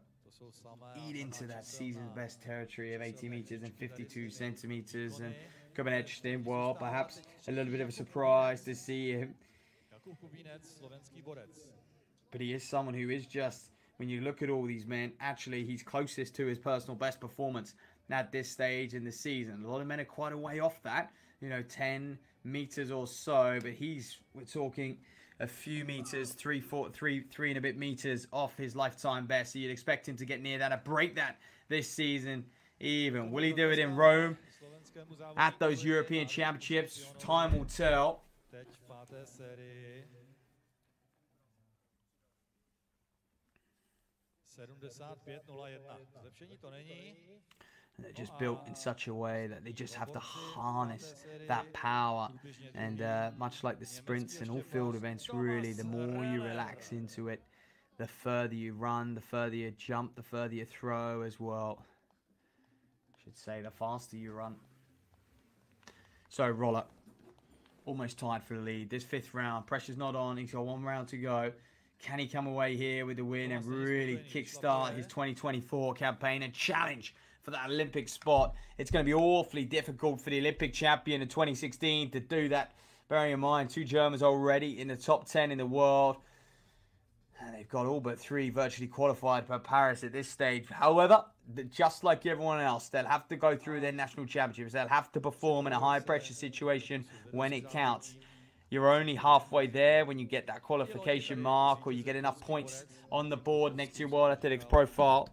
eat into that season's best territory of 80 meters and 52 centimeters. And Komenečny, well, perhaps a little bit of a surprise to see him. But he is someone who is just, when you look at all these men, actually he's closest to his personal best performance at this stage in the season. A lot of men are quite a way off that, you know, 10 meters or so, but we're talking a few meters, three and a bit meters off his lifetime best. So you'd expect him to get near that, to break that this season even. Will he do it in Rome at those European Championships? Time will tell. And they're just built in such a way that they just have to harness that power. And much like the sprints and all field events, really, the more you relax into it, the further you run, the further you jump, the further you throw as well. I should say the faster you run. So Roller, almost tied for the lead. This 5th round, pressure's not on. He's got 1 round to go. Can he come away here with the win and really kickstart his 2024 campaign and challenge for that Olympic spot? It's going to be awfully difficult for the Olympic champion in 2016 to do that. Bearing in mind, 2 Germans already in the top 10 in the world. And they've got all but 3 virtually qualified for Paris at this stage. However, just like everyone else, they'll have to go through their national championships. They'll have to perform in a high-pressure situation when it counts. You're only halfway there when you get that qualification mark or you get enough points on the board next to your World Athletics profile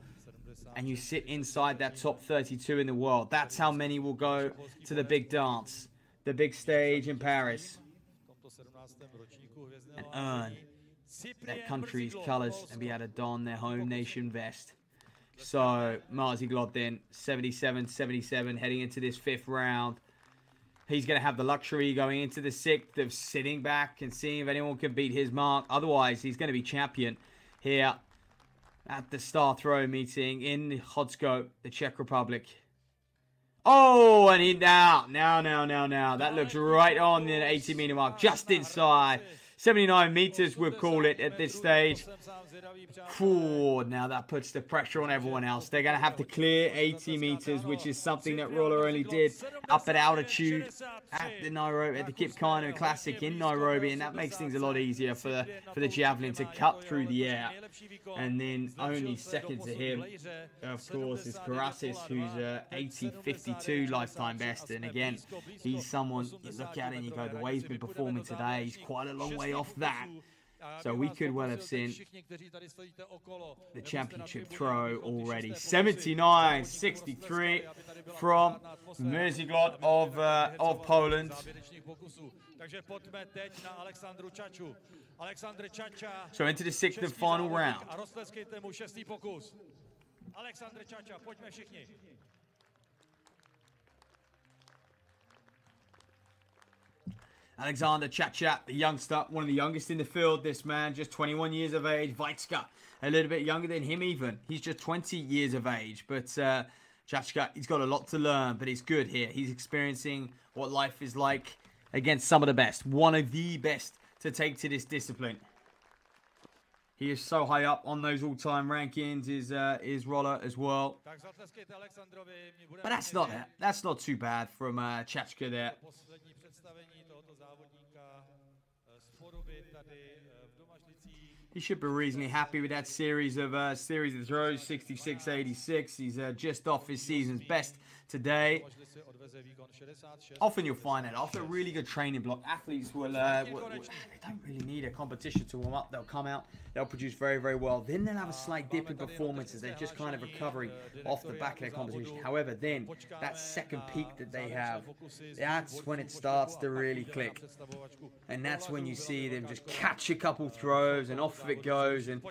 and you sit inside that top 32 in the world. That's how many will go to the big dance, the big stage in Paris, and earn that country's colours and be able to don their home nation vest. So, Marzi Glodin, 77-77, heading into this 5th round. He's going to have the luxury going into the 6th of sitting back and seeing if anyone can beat his mark. Otherwise, he's going to be champion here at the Star Throw meeting in Hodsko, the Czech Republic. Oh, and he now. That looks right on the 80-meter mark, just inside. 79 meters, we'll call it at this stage. Ooh, now that puts the pressure on everyone else. They're going to have to clear 80 meters, which is something that Roller only did up at altitude at the Kip Keino Classic in Nairobi, and that makes things a lot easier for the javelin to cut through the air. And then only second to him, of course, is Karasis, who's 80.52 lifetime best. And again, he's someone you look at and you go, the way he's been performing today, he's quite a long way off that. So we could well have seen the championship throw already. 79-63 from Mrziglot of Poland. So into the 6th and final round. Alexander Chacha, the youngster, one of the youngest in the field, this man, just 21 years of age. Weitska, a little bit younger than him even. He's just 20 years of age. But Chacha, he's got a lot to learn, but he's good here. He's experiencing what life is like against some of the best. One of the best to take to this discipline. He is so high up on those all-time rankings, is Roller as well. But that's not too bad from Chachka there. He should be reasonably happy with that series of throws, 66-86. He's just off his season's best today. Often you'll find that after a really good training block, athletes will they don't really need a competition to warm up. They'll come out, they'll produce very, very well. Then they'll have a slight dip in performances. They're just kind of recovering off the back of their competition. However, then that second peak that they have, that's when it starts to really click. And that's when you see them just catch a couple throws and off it goes. And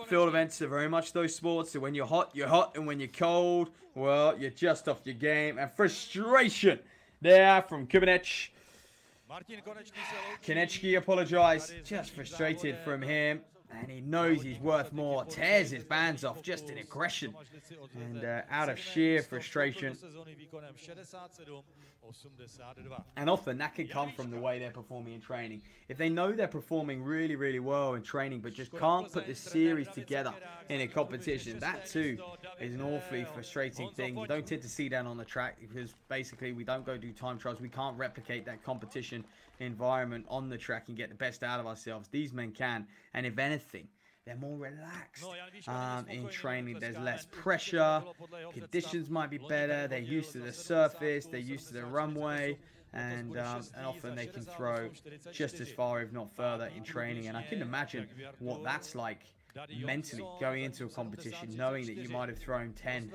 field events are very much those sports. So when you're hot, and when you're cold, well, you're just off your game. And frustration there from Kubinec. Konechny apologized. Just frustrated from him. And he knows he's worth more. Tears his bands off just in aggression. And out of sheer frustration. And often that can come from the way they're performing in training. If they know they're performing really, really well in training, but just can't put this series together in a competition, that too is an awfully frustrating thing. You don't tend to see that on the track because basically we don't go do time trials. We can't replicate that competition environment on the track and get the best out of ourselves. These men can, and if anything, they're more relaxed in training. There's less pressure. Conditions might be better. They're used to the surface. They're used to the runway. And often they can throw just as far, if not further, in training. And I can imagine what that's like mentally going into a competition, knowing that you might have thrown 10,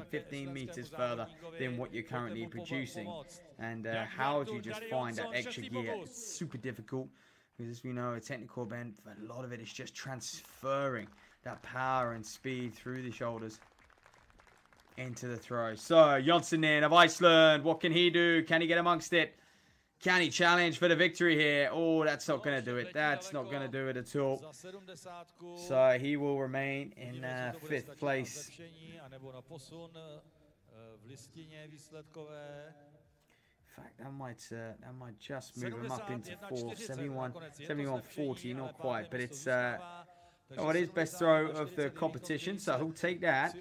15 meters further than what you're currently producing. And how do you just find that extra gear? It's super difficult. Because as we know, a technical event, a lot of it is just transferring that power and speed through the shoulders into the throw. So, Jonsson of Iceland, what can he do? Can he get amongst it? Can he challenge for the victory here? Oh, that's not going to do it. That's not going to do it at all. So, he will remain in 5th place. In fact, that might just move him up into 4th. 71-40, not quite, but it's it is best throw of the competition, so he'll take that.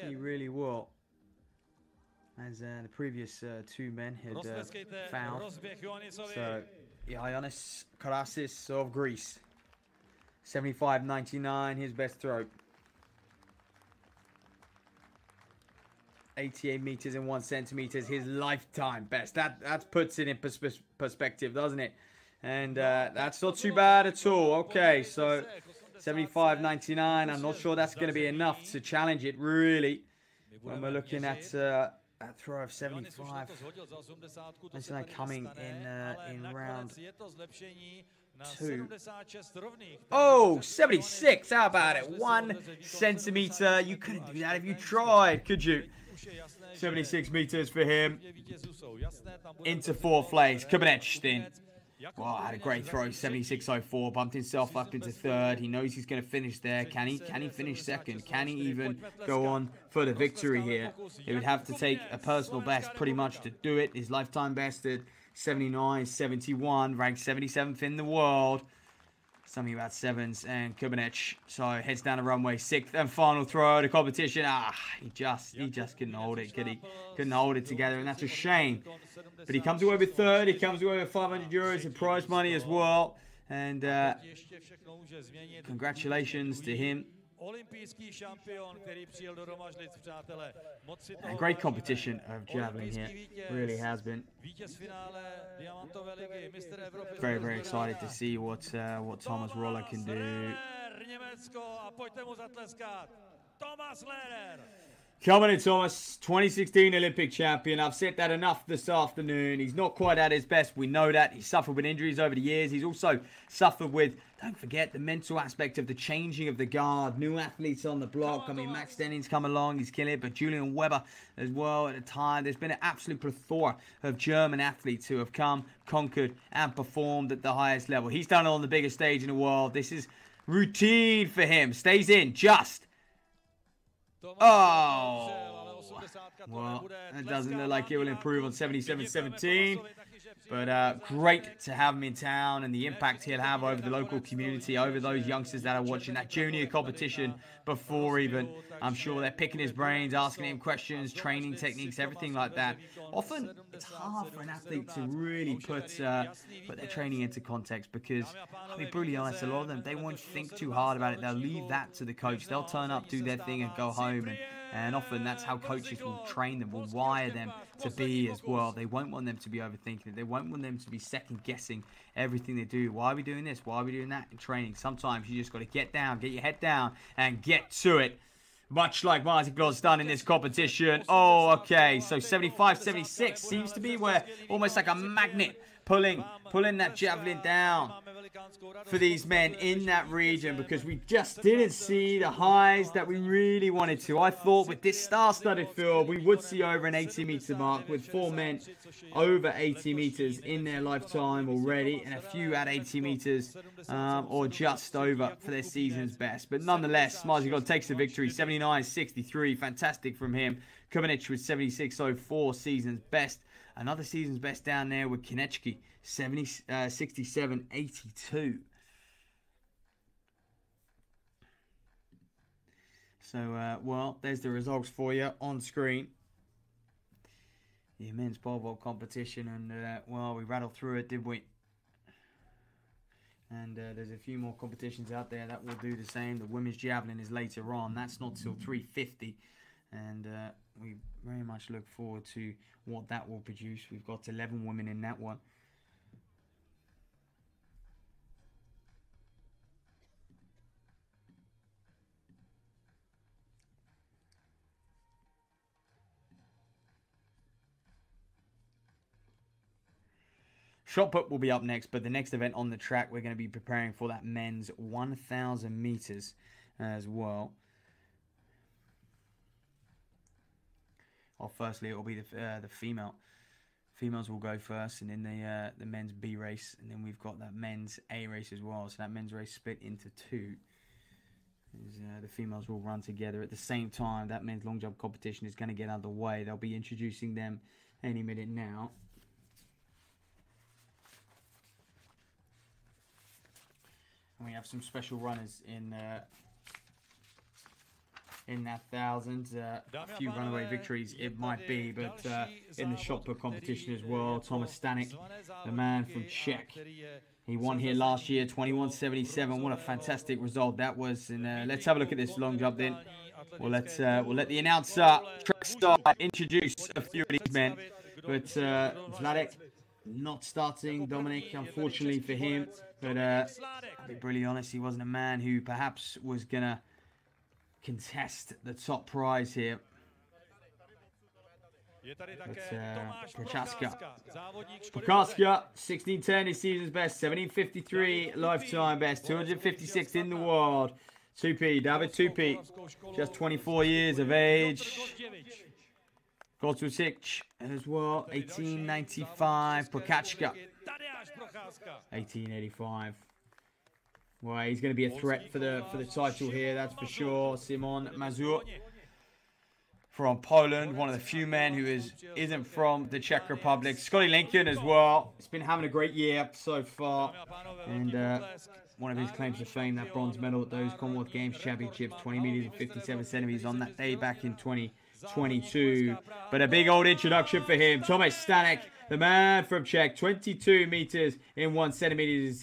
He really will. as the previous two men had fouled. So, Ioannis Karasis of Greece. 75.99, his best throw. 88 meters and 1 centimeter, his lifetime best. That puts it in perspective, doesn't it? And that's not too bad at all. Okay, so 75.99. I'm not sure that's going to be enough to challenge it, really. When we're looking at a throw of 75. That's coming in round 2. Oh, 76. How about it? 1 centimeter. You couldn't do that if you tried, could you? 76 meters for him. Into 4th place. Kubanec. Wow, had a great throw. 76.04. Bumped himself up into 3rd. He knows he's going to finish there. Can he finish 2nd? Can he even go on for the victory here? He would have to take a personal best pretty much to do it. His lifetime best at 79.71. Ranked 77th in the world. Something about 7s, and Kubanec. So heads down the runway, 6th and final throw of the competition. He just couldn't hold it, could he? Couldn't hold it together, and that's a shame. But he comes away with 3rd. He comes away with 500 euros in prize money as well. And congratulations to him. A great competition of javelin here, really has been. Very, very excited to see what Thomas Roller can do. Coming in, Thomas, 2016 Olympic champion. I've said that enough this afternoon. He's not quite at his best. We know that. He's suffered with injuries over the years. He's also suffered with, don't forget, the mental aspect of the changing of the guard. New athletes on the block. I mean, Max Denning's come along. He's killing it. But Julian Weber as well at the time. There's been an absolute plethora of German athletes who have come, conquered, and performed at the highest level. He's done it on the biggest stage in the world. This is routine for him. Stays in just. Oh, well, it doesn't look like it will improve on 77.17, but great to have him in town and the impact he'll have over the local community, over those youngsters that are watching that junior competition before even. I'm sure they're picking his brains, asking him questions, training techniques, everything like that. Often, it's hard for an athlete to really put their training into context because, I'll be brutally honest, a lot of them, they won't think too hard about it. They'll leave that to the coach. They'll turn up, do their thing, and go home. And often that's how coaches will train them, will wire them to be as well. They won't want them to be overthinking it. They won't want them to be second-guessing everything they do. Why are we doing this? Why are we doing that in training? Sometimes you just got to get down, get your head down, and get to it. Much like Martin Glod's done in this competition. Oh, okay. So 75-76 seems to be where almost like a magnet pulling that javelin down for these men in that region, because we just didn't see the highs that we really wanted to. I thought with this star-studded field we would see over an 80-meter mark with 4 men over 80 meters in their lifetime already, and a few at 80 meters or just over for their season's best. But nonetheless, Marziglod takes the victory, 79.63. Fantastic from him. Kubanec with 76.04, season's best. Another season's best down there with Konechki, 67.82. So, well, there's the results for you on screen. The men's pole vault competition, and, well, we rattled through it, did we? And there's a few more competitions out there that will do the same. The women's javelin is later on. That's not till 3:50. And we very much look forward to what that will produce. We've got 11 women in that one. Shot put will be up next, but the next event on the track, we're going to be preparing for that men's 1,000 meters as well. Well, firstly, it will be the female. Females will go first, and then the men's B race, and then we've got that men's A race as well. So that men's race split into 2. The females will run together at the same time. That men's long jump competition is going to get underway. They'll be introducing them any minute now. And we have some special runners in in that 1000. A few runaway victories it might be, but in the shot put competition as well. Thomas Stanek, the man from Czech. He won here last year, 21.77. What a fantastic result that was. And let's have a look at this long jump then. We'll let the announcer, track star, introduce a few of these men. But Vladek not starting. Dominic, unfortunately for him. But I'll be brutally honest, he wasn't a man who perhaps was going to contest the top prize here. Prochaska, 1610 is season's best, 1753 lifetime best, 256 in the world. 2P, David 2P, just 24 years of age. Gotsusic as well, 1895. Prochaska, 1885. Well, he's going to be a threat for the title here, that's for sure. Simon Mazur from Poland, one of the few men who isn't from the Czech Republic. Scotty Lincoln as well. He's been having a great year so far. And one of his claims to fame, that bronze medal at those Commonwealth Games Championships, 20 meters and 57 centimeters on that day back in 2022. But a big old introduction for him. Thomas Stanek, the man from Czech, 22 meters in 1 centimeter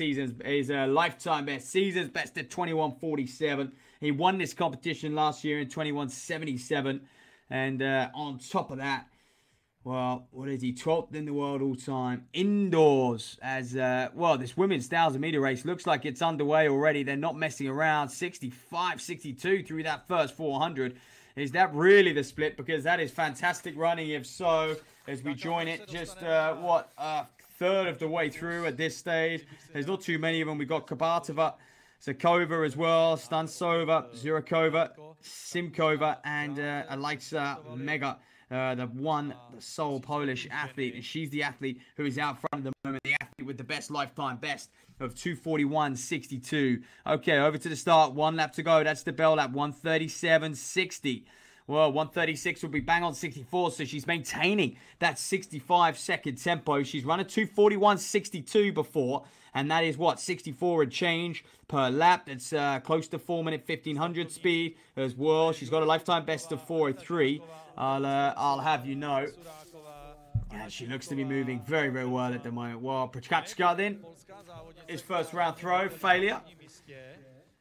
is a lifetime best. Season's best at 21.47. He won this competition last year in 21.77. And on top of that, well, what is he? 12th in the world all time. Indoors as, well, this women's 1,000 meter race looks like it's underway already. They're not messing around. 65-62 through that first 400. Is that really the split? Because that is fantastic running. If so, as we join it, just, what, a third of the way through at this stage. There's not too many of them. We've got Kabatova, Zakova as well, Stansova, Zurikova, Simkova, and Alexa Mega, the sole Polish athlete. And she's the athlete who is out front at the moment, the athlete with the best lifetime best of 2:41.62. Okay, over to the start. 1 lap to go. That's the bell lap, 1:37.60. Well, 1:36 will be bang on 64, so she's maintaining that 65-second tempo. She's run a 2:41.62 before, and that is what, 64 and change per lap. It's close to 4-minute 1500 speed as well. She's got a lifetime best of 4:03. I'll have you know. Yeah, she looks to be moving very, very well at the moment. Well, Prochaska then, his first round throw, failure.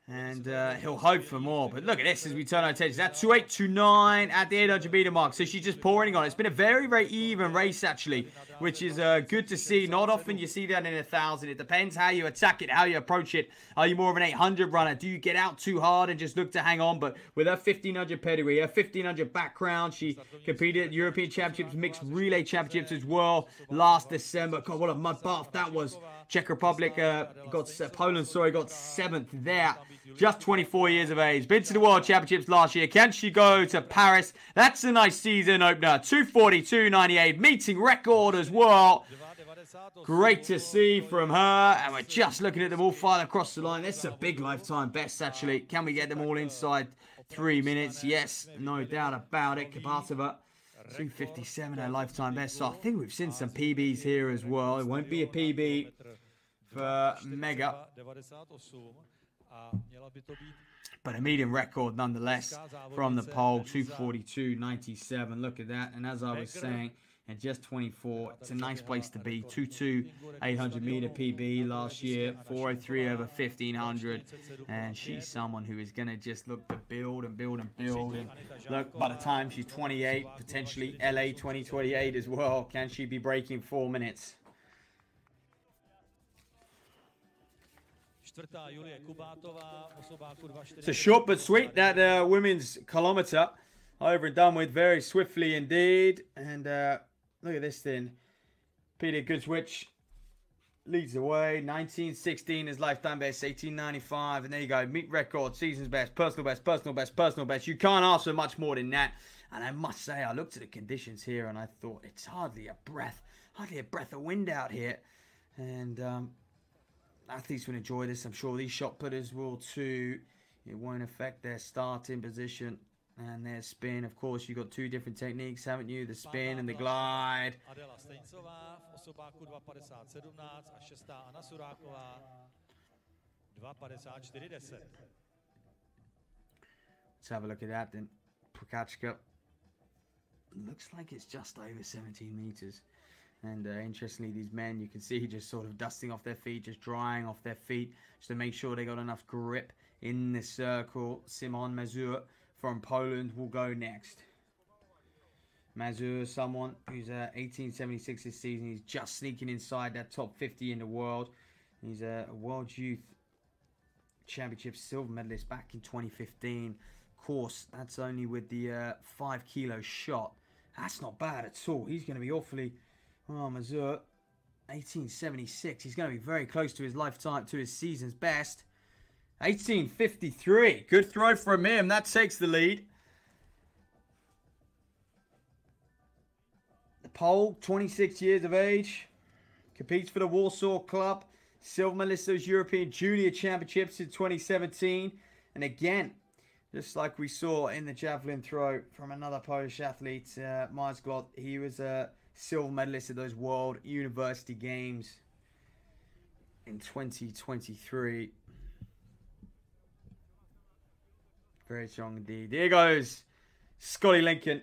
And he'll hope for more. But look at this as we turn our attention. That's 2:829 at the 800 meter mark. So she's just pouring on. It's been a very, very even race, actually, which is good to see. Not often you see that in 1,000. It depends how you attack it, how you approach it. Are you more of an 800 runner? Do you get out too hard and just look to hang on? But with her 1,500 pedigree, her 1,500 background, she competed at European Championships, mixed relay championships as well last December. God, what a mud bath that was. Czech Republic Poland, sorry, got 7th there. Just 24 years of age. Been to the World Championships last year. Can she go to Paris? That's a nice season opener. 2:42.98. Meeting record as well. Great to see from her. And we're just looking at them all file across the line. That's a big lifetime best, actually. Can we get them all inside 3 minutes? Yes, no doubt about it. Kabatova, 2:57, her lifetime best. So I think we've seen some PBs here as well. It won't be a PB for Mega, but a medium record nonetheless from the pole, 2:42.97. Look at that. And as I was saying, and just 24, it's a nice place to be. 2:2 800 meter PB last year, 4:03 over 1,500, and she's someone who is going to just look to build and build and build. And look, by the time she's 28, potentially LA 2028 as well, can she be breaking 4 minutes? It's a short but sweet, that women's kilometer. Over and done with very swiftly indeed. And look at this then. Peter Goodswitch leads the way. 1916 is lifetime best. 1895. And there you go. Meet record, season's best, personal best, personal best, personal best. You can't ask for much more than that. And I must say, I looked at the conditions here and I thought it's hardly a breath of wind out here. And athletes will enjoy this. I'm sure these shot putters will too. It won't affect their starting position and their spin. Of course, you've got 2 different techniques, haven't you? The spin and the glide. Let's have a look at that then. Prokachka. Looks like it's just over 17 meters. And interestingly, these men, you can see just sort of dusting off their feet, just drying off their feet, just to make sure they got enough grip in the circle. Szymon Mazur from Poland will go next. Mazur, someone who's 1876 this season. He's just sneaking inside that top 50 in the world. He's a World Youth Championship silver medalist back in 2015. Of course, that's only with the 5 kilo shot. That's not bad at all. He's going to be awfully... Oh, Mazur, 1876. He's going to be very close to his lifetime, to his season's best. 1853. Good throw from him. That takes the lead. The Pole, 26 years of age. Competes for the Warsaw Club. Silver medalist of those European Junior Championships in 2017. And again, just like we saw in the javelin throw from another Polish athlete, Marsglot, he was a silver medalist at those World University Games in 2023. Very strong indeed. There goes Scotty Lincoln,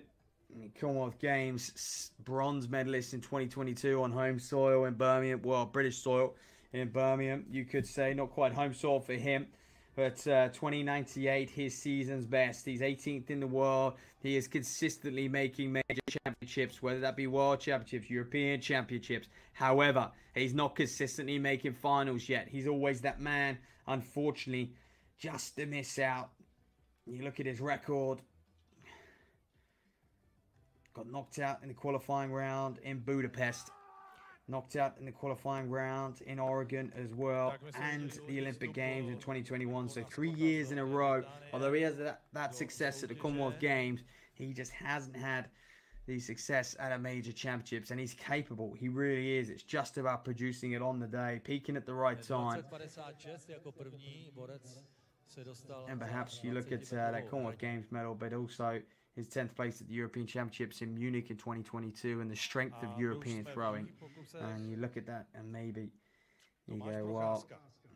Commonwealth Games bronze medalist in 2022 on home soil in Birmingham. Well, British soil in Birmingham, you could say. Not quite home soil for him. But 2098, his season's best. He's 18th in the world. He is consistently making major championships, whether that be World Championships, European Championships. However, he's not consistently making finals yet. He's always that man, unfortunately, just to miss out. You look at his record. Got knocked out in the qualifying round in Budapest. Knocked out in the qualifying round in Oregon as well, and the Olympic Games in 2021. So 3 years in a row. Although he has that success at the Commonwealth Games, he just hasn't had the success at a major championships. And he's capable. He really is. It's just about producing it on the day, peaking at the right time. And perhaps you look at that Commonwealth Games medal, but also his 10th place at the European Championships in Munich in 2022, and the strength of European throwing. And you look at that, and maybe you go, well,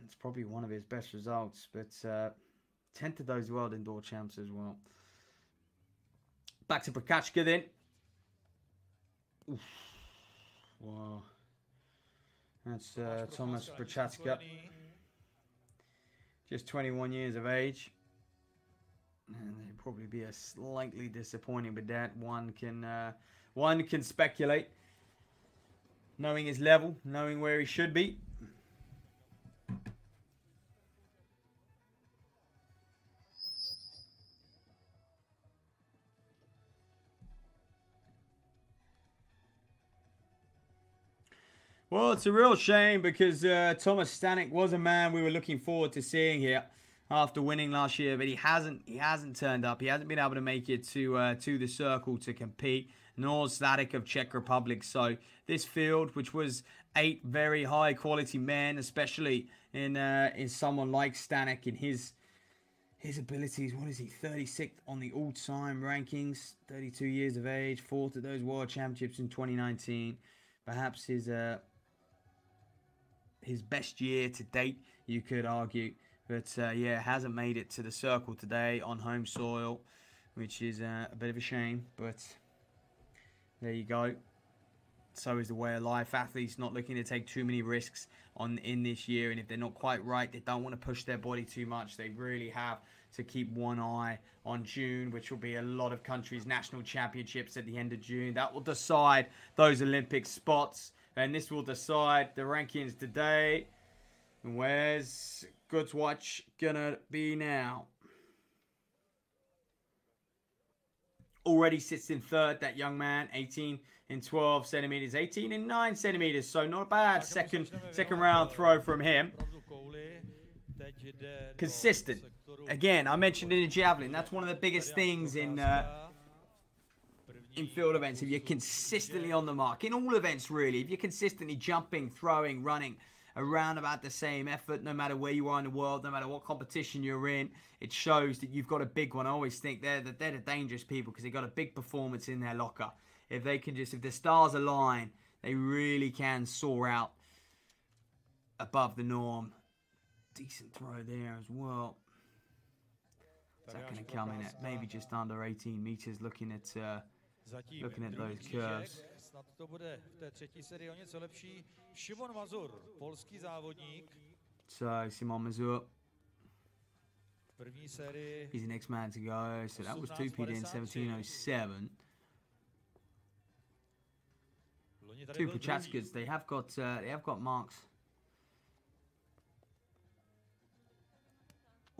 it's probably one of his best results. But 10th of those World Indoor Champs as well. Back to Prokachka then. Oof. Wow. That's Thomas Prokachka. Just 21 years of age. And they'd probably be a slightly disappointing, but that one can speculate, knowing his level, knowing where he should be. Well, it's a real shame because Thomas Stanek was a man we were looking forward to seeing here after winning last year, but he hasn't turned up. He hasn't been able to make it to the circle to compete, nor Stanek of Czech Republic. So this field, which was 8 very high quality men, especially in someone like Stanek, in his abilities, what is he, 36th on the all-time rankings, 32 years of age, 4th at those World Championships in 2019. Perhaps his best year to date, you could argue. But yeah, hasn't made it to the circle today on home soil, which is a bit of a shame. But there you go. So is the way of life. Athletes not looking to take too many risks in this year. And if they're not quite right, they don't want to push their body too much. They really have to keep one eye on June, which will be a lot of countries' national championships at the end of June. That will decide those Olympic spots. And this will decide the rankings today. And where's Goods Watch gonna be now? Already sits in 3rd, that young man, 18 in 12 centimeters, 18 in 9 centimeters. So not a bad second round throw from him. Consistent. Again, I mentioned in the javelin, that's one of the biggest things in field events. If you're consistently on the mark, in all events really, if you're consistently jumping, throwing, running around about the same effort, no matter where you are in the world, no matter what competition you're in, it shows that you've got a big one. I always think they're the dangerous people because they've got a big performance in their locker. If they can if the stars align, they really can soar out above the norm. Decent throw there as well. Is that going to come in at maybe just under 18 meters? Looking at those curves. Snad to bude v té třetí sérii o něco lepší. Šimon Mazur, polský závodník. So Simon Mazur. První sérii. He's the next man to go. So that was 2P'd in 1707. Two Prochatskas. They have got marks.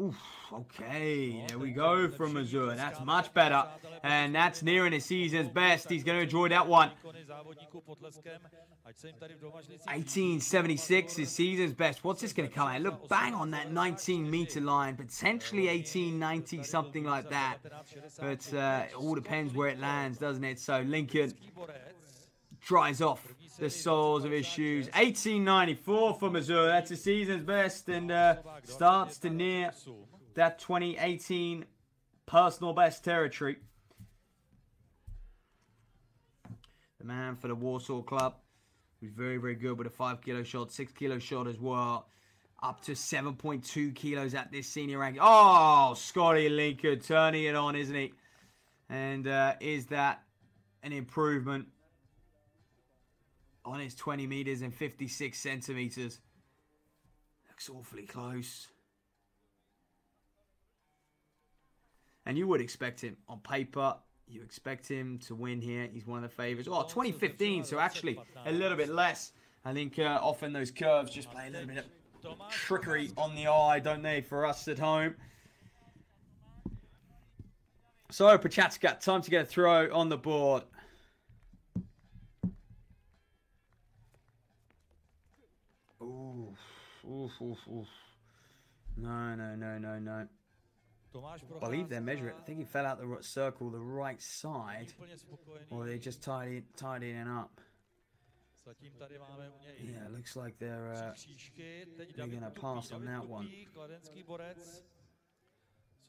Oof, okay, there we go from Mazur. That's much better. And that's nearing his season's best. He's going to enjoy that one. 1876 is season's best. What's this going to come out? Look, bang on that 19-meter line. Potentially 1890, something like that. But it all depends where it lands, doesn't it? So Lincoln dries off the soles of his shoes. 1894 for Mazur. That's the season's best, and starts to near that 2018 personal best territory. The man for the Warsaw Club, who's very, very good with a 5-kilo shot, 6-kilo shot as well. Up to 7.2 kilos at this senior rank. Oh, Scotty Lincoln turning it on, isn't he? And is that an improvement on his 20 meters and 56 centimeters? Looks awfully close. And you would expect him on paper. You expect him to win here. He's one of the favorites. Oh, 2015, so actually a little bit less. I think often those curves just play a little bit of trickery on the eye, don't they, for us at home. So, Prochatska, time to get a throw on the board. Oof. No. I believe they're measuring. I think he fell out the circle the right side, or they just tied it up. Yeah, it looks like they're going to pass on that one.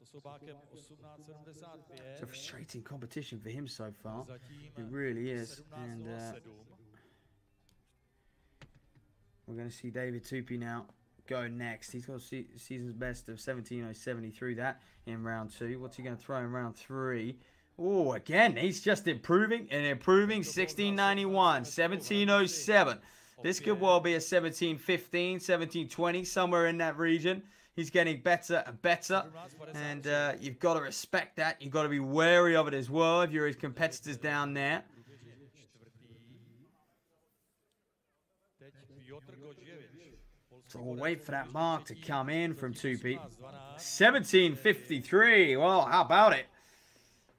It's a frustrating competition for him so far. It really is. And we're going to see David Tupy now go next. He's got a season's best of 17.070 through that in round 2. What's he going to throw in round 3? Oh, again, he's just improving and improving. 1691, 17.07. This could well be a 17.15, 17.20, somewhere in that region. He's getting better and better, and you've got to respect that. You've got to be wary of it as well if you're his competitors down there. So we'll wait for that mark to come in from Tupy. 17.53. Well, how about it?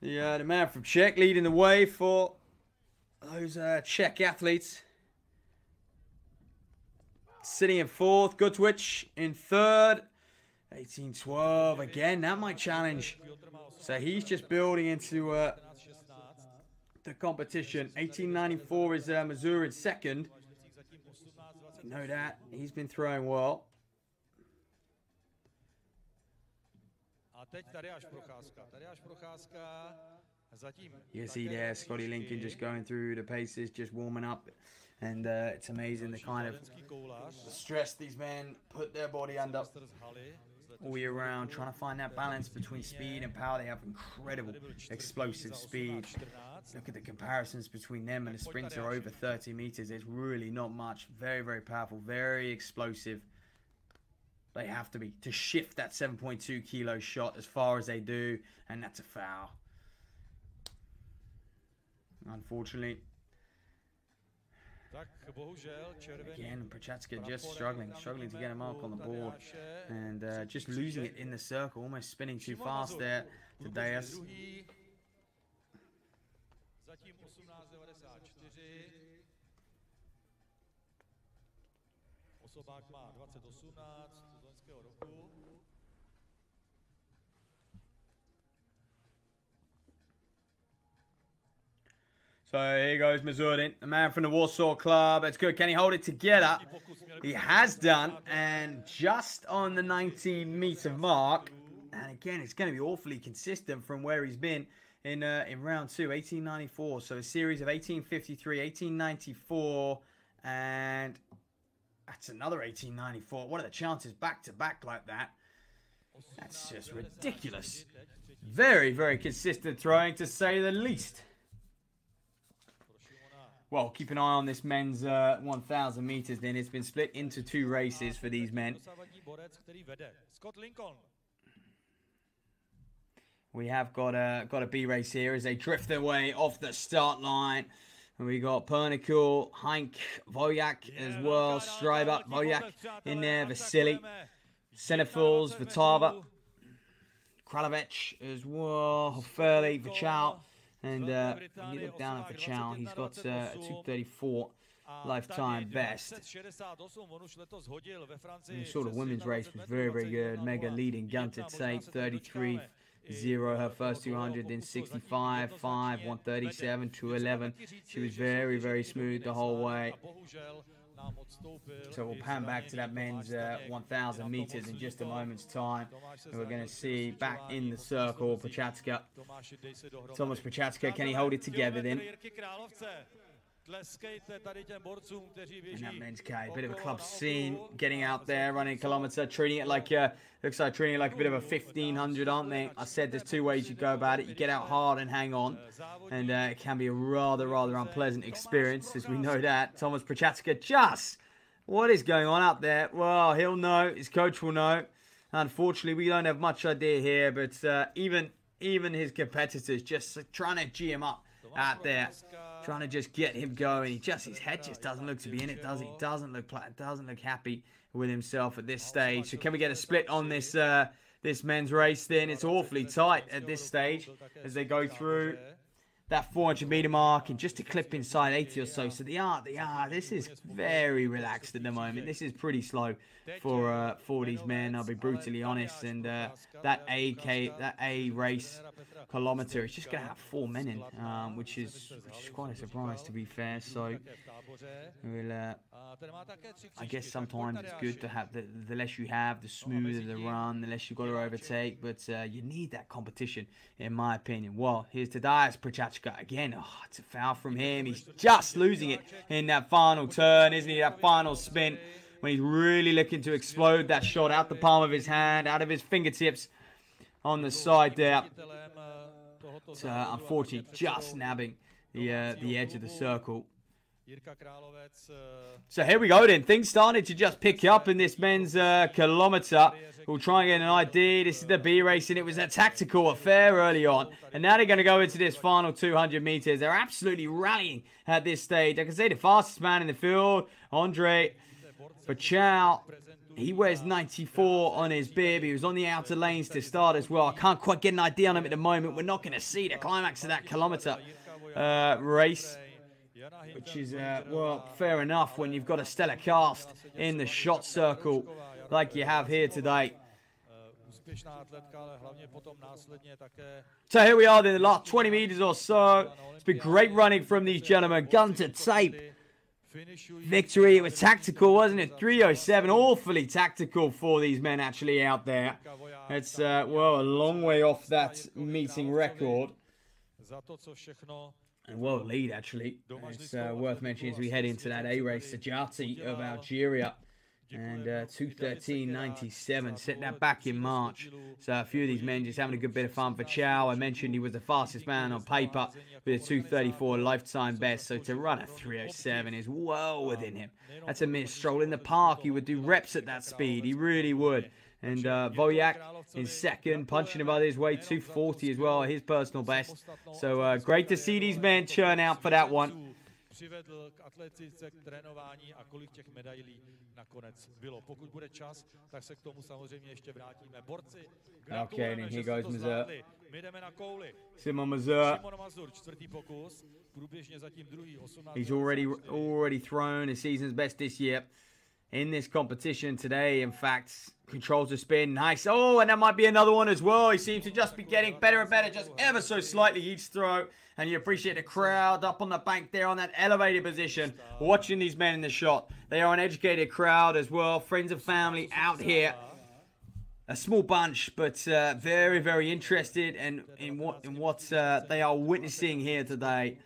The man from Czech leading the way for those Czech athletes. Sitting in 4th. Gutwich in 3rd. 18.12. Again, that might challenge. So he's just building into the competition. 18.94 is Mazur in 2nd. You know that. He's been throwing well. You see there, Scotty Lincoln just going through the paces, just warming up. And it's amazing the kind of stress these men put their body under all year round, trying to find that balance between speed and power. They have incredible explosive speed. Look at the comparisons between them and a sprinter over 30 meters. It's really not much. Very, very powerful, very explosive. They have to be to shift that 7.2 kilo shot as far as they do, and that's a foul. Unfortunately. Again, Prochatska just struggling to get a mark on the board, and just losing it in the circle, almost spinning too fast there to Deas. So here goes Mazurdin, the man from the Warsaw Club. That's good. Can he hold it together? He has done, and just on the 19-meter mark. And again, it's going to be awfully consistent from where he's been in round 2, 1894. So a series of 1853, 1894, and that's another 1894. What are the chances back to back like that? That's just ridiculous. Very, very consistent throwing, to say the least. Well, keep an eye on this men's 1,000 meters then. It's been split into 2 races for these men. We have got a B race here as they drift their way off the start line. And we got Pernikel, Heinck, Vojak as well, Stryber, Vojak in there, Vasily, Senefils, Votava, Kralovec as well, Hofferli, Vachal. And when you look down at Vachal, he's got a 2:34 lifetime best. And the sort of women's race was very, very good. Mega leading Gunter Tate, 33-0 her first 200, then 65, 5, 137, 211. She was very, very smooth the whole way. So we'll pan back to that men's 1,000 meters in just a moment's time. And we're going to see back in the circle Procházka. Thomas Procházka, can he hold it together then? In that men's K, bit of a club scene, getting out there, running a kilometre, treating it like looks like treating it like a bit of a 1,500, aren't they? I said there's 2 ways you go about it. You get out hard and hang on, and it can be a rather unpleasant experience, as we know that. Thomas Procházka, just what is going on out there? Well, he'll know, his coach will know. Unfortunately, we don't have much idea here, but even his competitors just trying to G him up out there, trying to just get him going. His head just doesn't look to be in it, does he? Doesn't look happy with himself at this stage. So can we get a split on this this men's race then? It's awfully tight at this stage as they go through that 400 meter mark and just a clip inside 80 or so. So they are. This is very relaxed at the moment. This is pretty slow for these men. I'll be brutally honest. And that A race kilometer is just going to have 4 men in, which is quite a surprise, to be fair. So we'll, I guess sometimes it's good to have the less you have, the smoother the run, the less you've got to overtake. But you need that competition, in my opinion. Well, here's Tadeusz Procházka again. Oh, it's a foul from him. He's just losing it in that final turn, isn't he? That final spin when he's really looking to explode that shot out the palm of his hand, out of his fingertips on the side there. So, unfortunately, just nabbing the edge of the circle. So here we go then. Things started to just pick up in this men's kilometre. We'll try and get an idea. This is the B race, and it was a tactical affair early on. And now they're going to go into this final 200 metres. They're absolutely rallying at this stage. I can say the fastest man in the field, Andre Vachal. He wears 94 on his bib. He was on the outer lanes to start as well. I can't quite get an idea on him at the moment. We're not going to see the climax of that kilometre race, which is, well, fair enough when you've got a stellar cast in the shot circle like you have here today. So here we are in the last 20 metres or so. It's been great running from these gentlemen. Gunter Tape. Victory. It was tactical, wasn't it? 3:07. Awfully tactical for these men actually out there. It's, well, a long way off that meeting record. And world lead, actually. It's worth mentioning as we head into that A race. Sajati of Algeria. And 2:13.97. Set that back in March. So a few of these men just having a good bit of fun. For Chow, I mentioned he was the fastest man on paper with a 2:34 lifetime best. So to run a 3:07 is well within him. That's a mere stroll in the park. He would do reps at that speed. He really would. And Vojak in second, punching above his weight, 2:40 as well, his personal best. So great to see these men churn out for that one. Přivedl k atletice, k trénování a kolik těch medailí nakonec bylo. Pokud bude čas, tak se k tomu samozřejmě ještě vrátíme. Borci, gratulujeme, že jste to zvládli. My jdeme na kouli. Simon Mazur, čtvrtý pokus, průběžně zatím druhý, 18. He's already thrown his season's best this year in this competition today. In fact, controls the spin. Nice. Oh, and that might be another one as well. He seems to just be getting better and better, just ever so slightly each throw. And you appreciate the crowd up on the bank there on that elevated position, watching these men in the shot. They are an educated crowd as well. Friends and family out here. A small bunch, but very, very interested in what they are witnessing here today.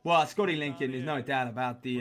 Well, Scotty Lincoln, there's no doubt about the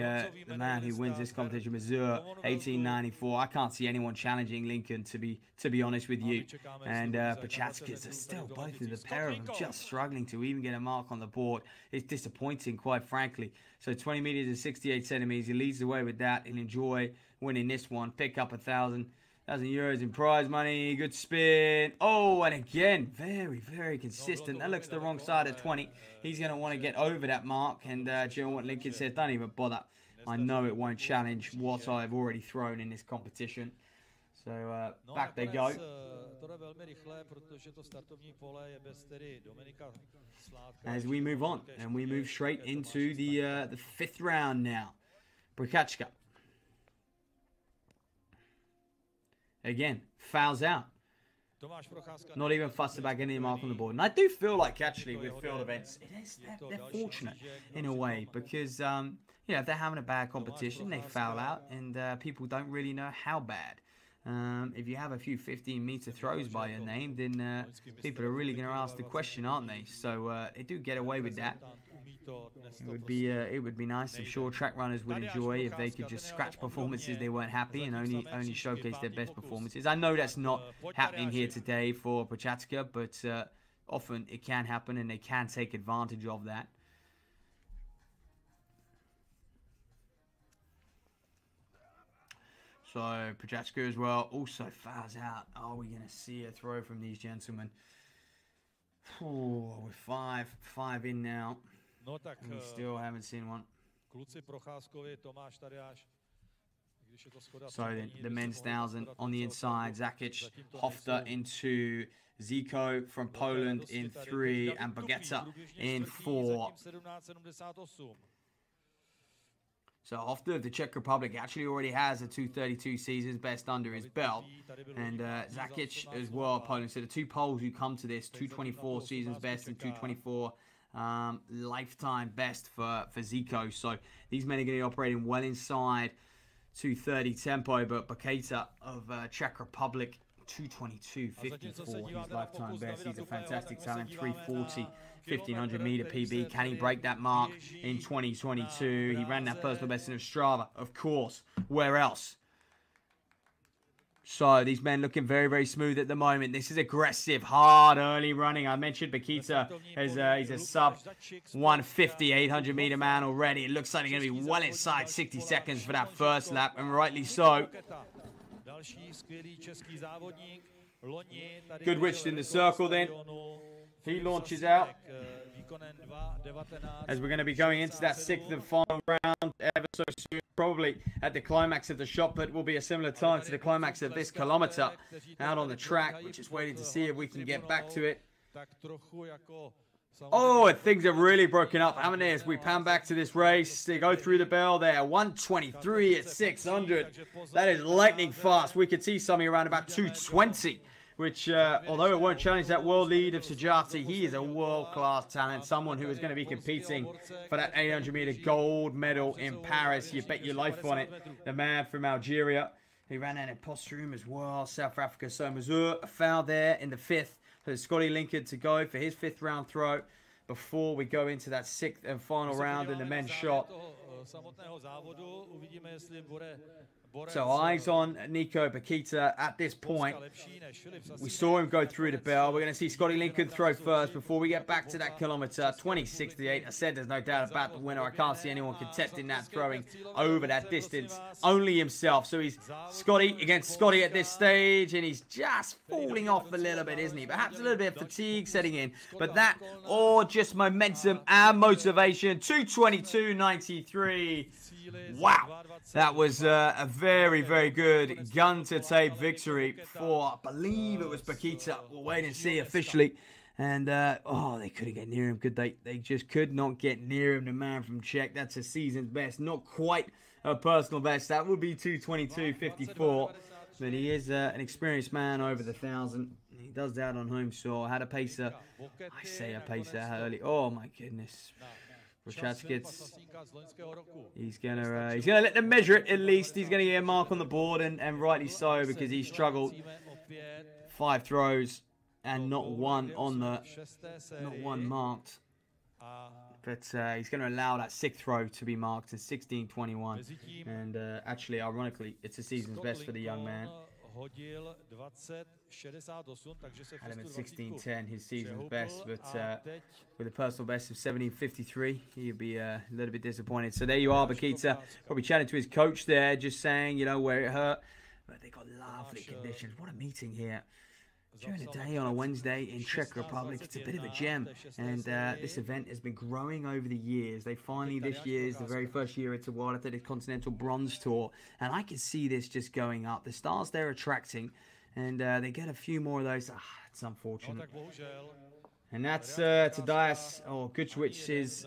man who wins this competition, Missouri, 1894. I can't see anyone challenging Lincoln, to be honest with you. And Prochaska's are still, both of the pair of them, just struggling to even get a mark on the board. It's disappointing, quite frankly. So 20 meters and 68 centimeters. He leads the way with that. He'll enjoy winning this one. Pick up €1,000 in prize money. Good spin. Oh, and again, very, very consistent. That looks the wrong side of 20. He's going to want to get over that mark. And do you know what Lincoln said? Don't even bother. I know it won't challenge what I've already thrown in this competition. So back they go. As we move on, and we move straight into the fifth round now. Prochaska. Again, fouls out. Not even fussed about getting a mark on the board. And I do feel like, actually, with field events, they're fortunate in a way. Because, if they're having a bad competition, they foul out. And people don't really know how bad. If you have a few 15-meter throws by your name, then people are really going to ask the question, aren't they? So they do get away with that. It would be nice. I'm sure track runners would enjoy if they could just scratch performances they weren't happy and only showcase their best performances. I know that's not happening here today for Prochaska, but often it can happen and they can take advantage of that. So Prochaska as well also fouls out. Are we going to see a throw from these gentlemen? Oh, we're five in now. We still haven't seen one. So then the men's 1,000 on the inside. Zakic, Hofter into Zico from Poland in 3 and Bagetta in 4. So Hofter of the Czech Republic actually already has a 2:32 seasons best under his belt. And Zakic as well, Poland. So the two Poles who come to this, 2:24 seasons best and 2:24 lifetime best for Zico. So these men are going to be operating well inside 2:30 tempo. But Baketa of Czech Republic, 2:22.54, his lifetime best. He's a fantastic talent. 3:40, 1,500 meter PB. Can he break that mark in 2022? He ran that personal best in Strava, of course. Where else? So these men looking very, very smooth at the moment. This is aggressive, hard, early running. I mentioned Baketa he's a sub 150, 800 meter man already. It looks like they're going to be well inside 60 seconds for that first lap, and rightly so. Goodrich in the circle then. He launches out. As we're going to be going into that 6th and final round ever so soon. Probably at the climax of the shot put will be a similar time to the climax of this kilometer out on the track. We're just waiting to see if we can get back to it. Oh, and things have really broken up, haven't they, as we pan back to this race. They go through the bell there. 1:23 at 600. That is lightning fast. We could see something around about 2:20, which, although it won't challenge that world lead of Sajati, he is a world-class talent. Someone who is going to be competing for that 800-meter gold medal in Paris. You bet your life on it. The man from Algeria. He ran out in Posthume as well. South Africa. So Missouri, a foul there in the 5th. For Scotty Lincoln to go for his 5th round throw before we go into that 6th and final round in the men's shot. So eyes on Nico Baketa at this point. We saw him go through the bell. We're going to see Scotty Lincoln throw first before we get back to that kilometer. 20:68. I said there's no doubt about the winner. I can't see anyone contesting that, throwing over that distance. Only himself. So he's Scotty against Scotty at this stage, and he's just falling off a little bit, isn't he? Perhaps a little bit of fatigue setting in, but that or just momentum and motivation. 2:22.93. Wow, that was a very, very good gun-to-tape victory for, I believe it was Baketa. We'll wait and see officially. And, oh, they couldn't get near him, could they? They just could not get near him, the man from Czech. That's a season's best, not quite a personal best. That would be 2:22.54. But he is an experienced man over the 1,000. He does that on home soil. Had a pacer. I say a pacer early. Oh, my goodness. He's gonna let them measure it at least. He's gonna get a mark on the board, and rightly so, because he struggled. 5 throws and not one marked. But he's going to allow that sixth throw to be marked in 16:21. And actually, ironically, it's the season's best for the young man. Had him at 16:10, his season's best, but with a personal best of 17:53, he'd be a little bit disappointed. So there you are, Bakita, probably chatting to his coach there, just saying, you know, where it hurt. But they got lovely conditions. What a meeting here. During the day on a Wednesday in Czech Republic, it's a bit of a gem, and this event has been growing over the years. They finally, this year is the very first year it's a World Athletics Continental Bronze Tour, and I can see this just going up. The stars they're attracting, and they get a few more of those. It's unfortunate. And that's Tadeusz or Gucwicz's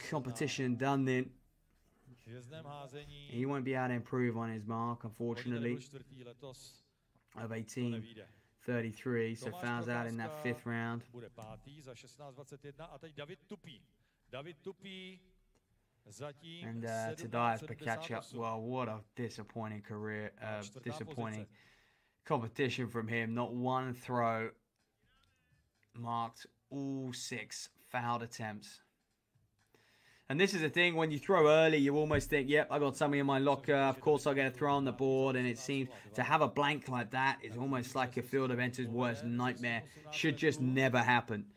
competition done then. He won't be able to improve on his mark, unfortunately, of 18:33, so fouls out in that fifth round. And Tadeusz Pogačar, well, what a disappointing career, disappointing competition from him. Not one throw marked, all 6 fouled attempts. And this is the thing, when you throw early, you almost think, yep, I got something in my locker, of course I'll get a throw on the board, and it seems to have a blank like that is almost like a field eventer's worst nightmare. Should just never happen.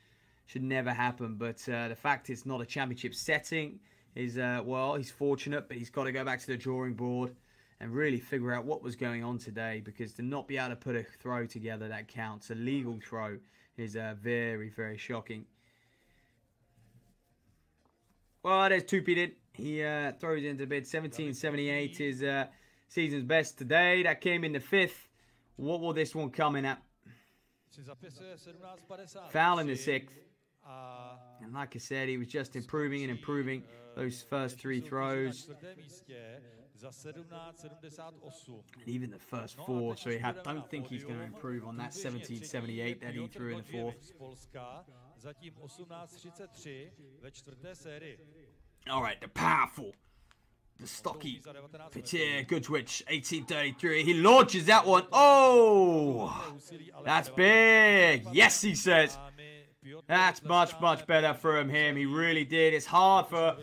Should never happen, but the fact it's not a championship setting is, well, he's fortunate, but he's got to go back to the drawing board and really figure out what was going on today, because to not be able to put a throw together that counts, a legal throw, is very, very shocking. Well, there's Tupi. He throws into bid. 17:78 is season's best today. That came in the 5th. What will this one come in at? Foul in the 6th. And like I said, he was just improving and improving those first 3 throws. And even the first 4. So I don't think he's going to improve on that 17:78 that he threw in the 4th. All right, the powerful, the stocky Petr Gucwicz, 18:33. He launches that one. Oh, that's big. Yes, he says. That's much, much better from him. He really did. It's hard for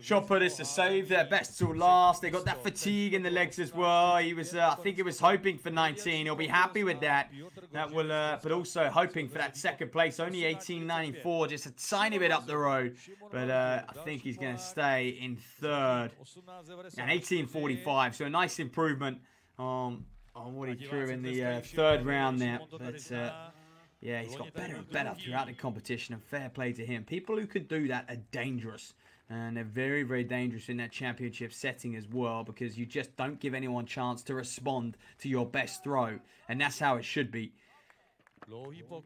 shot putters to save their best till last. They got that fatigue in the legs as well. He was, I think he was hoping for 19. He'll be happy with that. That will, but also hoping for that second place. Only 18:94, just a tiny bit up the road. But I think he's going to stay in 3rd. And 18:45, so a nice improvement on what he threw in the 3rd round there. But yeah, he's got better and better throughout the competition, and fair play to him. People who can do that are dangerous, and they're very, very dangerous in that championship setting as well, because you just don't give anyone a chance to respond to your best throw, and that's how it should be.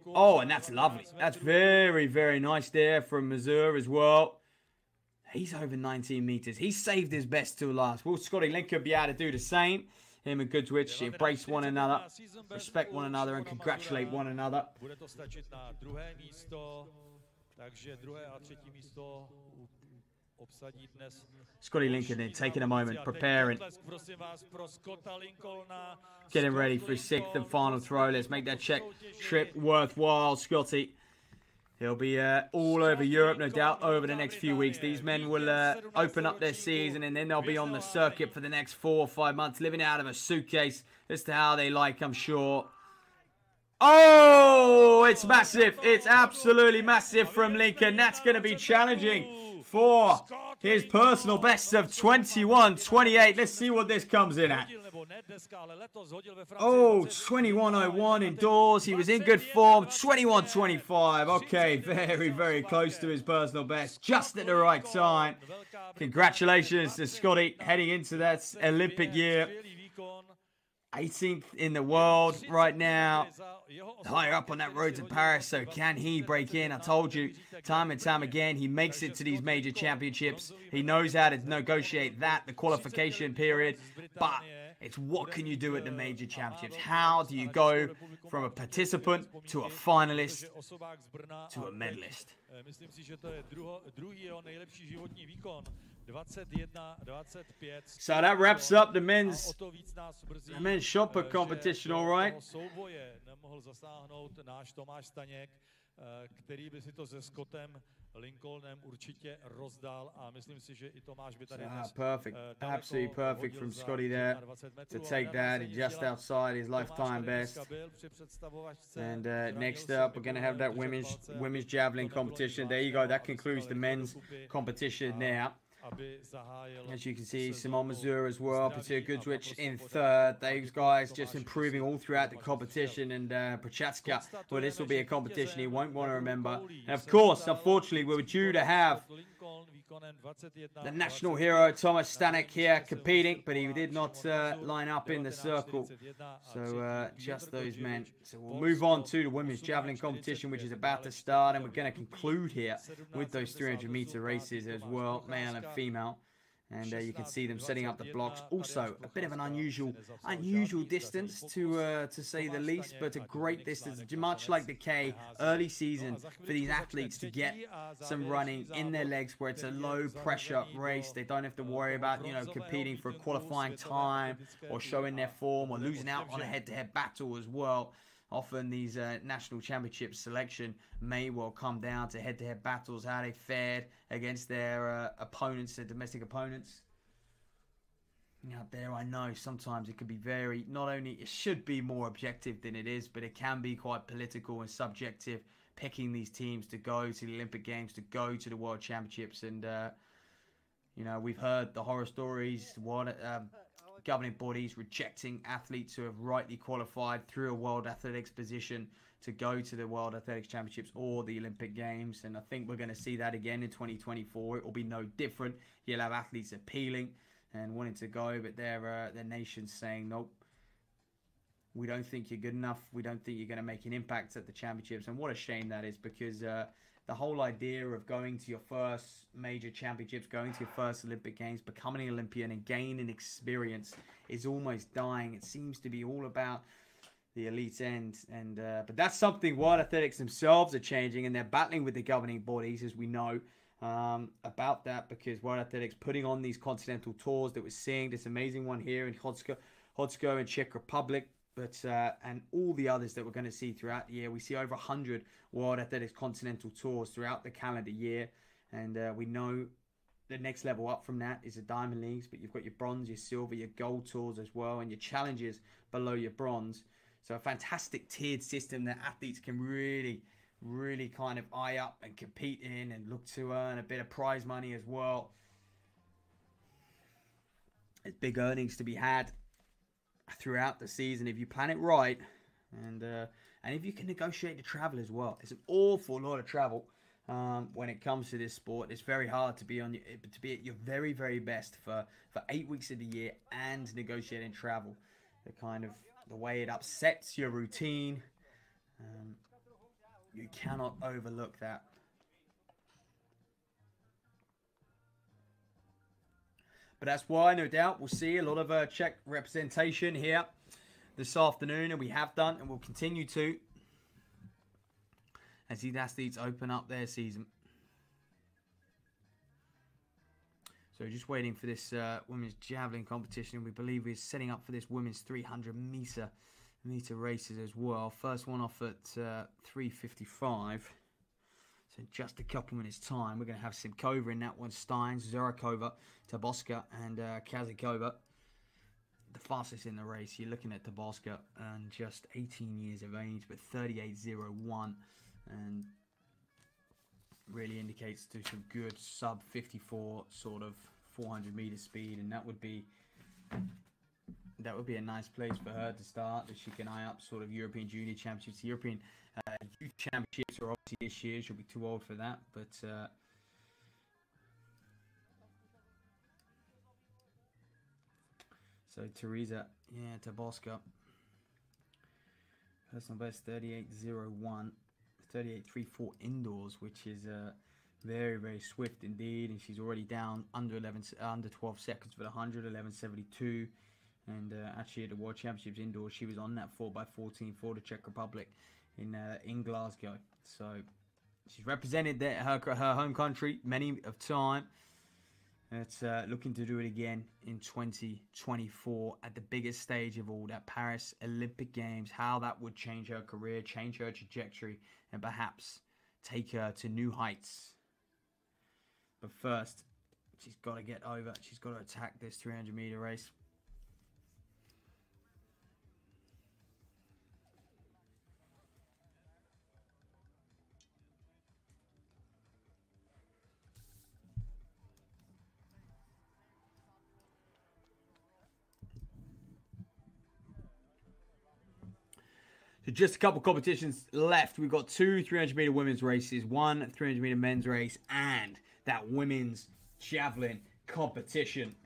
Oh, and that's lovely. That's very, very nice there from Mazur as well. He's over 19 meters. He saved his best till last. Will Scotty Lincoln be able to do the same? Him and Gucwicz embrace one another, respect one another, and congratulate one another. Scotty Lincoln then taking a moment, preparing, getting ready for his 6th and final throw. Let's make that Czech trip worthwhile, Scotty. He'll be all over Europe, no doubt, over the next few weeks. These men will open up their season, and then they'll be on the circuit for the next 4 or 5 months, living out of a suitcase as to how they like, I'm sure. Oh, it's massive. It's absolutely massive from Lincoln. That's going to be challenging for his personal best of 21:28. Let's see what this comes in at. Oh, 21:01 indoors. He was in good form. 21:25. Okay, very, very close to his personal best. Just at the right time. Congratulations to Scotty heading into that Olympic year. 18th in the world right now. Higher up on that road to Paris. So can he break in? I told you time and time again, he makes it to these major championships. He knows how to negotiate that, the qualification period. But it's what can you do at the major championships? How do you go from a participant to a finalist to a medalist? So that wraps up the men's shot put competition, all right. který by si to se Scottem Lincolnem určitě rozdal a myslím si, že i Tomáš by tady perfect, absolutely perfect from Scotty there to take that just outside his lifetime best. And next up, we're going to have that women's javelin competition. There you go. That concludes the men's competition now. As you can see, Simon Mazur as well, Peter Goodrich in third. Those guys just improving all throughout the competition. And Prochaska, well, this will be a competition he won't want to remember. And of course, unfortunately, we were due to have the national hero Thomas Stanek here competing, but he did not line up in the circle. So just those men. So we'll move on to the women's javelin competition, which is about to start, and we're going to conclude here with those 300-meter races as well, male and female. And you can see them setting up the blocks. Also, a bit of an unusual distance to say the least, but a great distance, much like the K early season for these athletes to get some running in their legs where it's a low pressure race. They don't have to worry about, you know, competing for a qualifying time or showing their form or losing out on a head-to-head battle as well. Often these national championship selection may well come down to head-to-head battles, how they fared against their opponents, their domestic opponents. Out there, I know sometimes it can be very, not only, it should be more objective than it is, but it can be quite political and subjective, picking these teams to go to the Olympic Games, to go to the World Championships. And, you know, we've heard the horror stories, governing bodies rejecting athletes who have rightly qualified through a World Athletics position to go to the World Athletics Championships or the Olympic Games. And I think we're going to see that again in 2024. It will be no different. You'll have athletes appealing and wanting to go, but their nation's saying, nope, we don't think you're good enough. We don't think you're going to make an impact at the championships. And what a shame that is, because the whole idea of going to your first major championships, going to your first Olympic Games, becoming an Olympian and gaining experience is almost dying. It seems to be all about the elite end. And but that's something World Athletics themselves are changing, and they're battling with the governing bodies, as we know, about that, because World Athletics putting on these continental tours that we're seeing, this amazing one here in Hodsko in Czech Republic, but and all the others that we're going to see throughout the year. We see over 100 World Athletics Continental Tours throughout the calendar year, and we know the next level up from that is the Diamond Leagues, but you've got your bronze, your silver, your gold tours as well, and your challenges below your bronze. So a fantastic tiered system that athletes can really kind of eye up and compete in and look to earn a bit of prize money as well. There's big earnings to be had throughout the season if you plan it right, and if you can negotiate the travel as well. It's an awful lot of travel when it comes to this sport. It's very hard to be at your very best for 8 weeks of the year and negotiating travel. The way it upsets your routine, you cannot overlook that. But that's why, no doubt, we'll see a lot of Czech representation here this afternoon, and we have done, and we'll continue to, as these athletes open up their season. So just waiting for this women's javelin competition. We believe we're setting up for this women's 300 meter races as well. First one off at 3:55. So in just a couple minutes time, we're going to have Simkova in that one, Steins, Zurakova, Taboska, and Kazakova. The fastest in the race, you're looking at Taboska, and just 18 years of age, but 38.01, and really indicates to some good sub 54 sort of 400 meter speed, and that would be a nice place for her to start, that she can eye up sort of European Junior Championships. European Youth Championships are obviously this year. She'll be too old for that, but so Teresa, Taboska, personal best 38.01, 38.34 indoors, which is very swift indeed, and she's already down under 12 seconds for the 100, 11.72. And actually at the World Championships indoors, she was on that 4x14 for the Czech Republic in Glasgow. So she's represented her home country many of time. It's looking to do it again in 2024 at the biggest stage of all, that Paris Olympic Games. How that would change her career, change her trajectory, and perhaps take her to new heights. But first, she's got to get over. She's got to attack this 300-meter race. So just a couple competitions left. We've got 2 300-meter women's races, 1 300-meter men's race, and that women's javelin competition.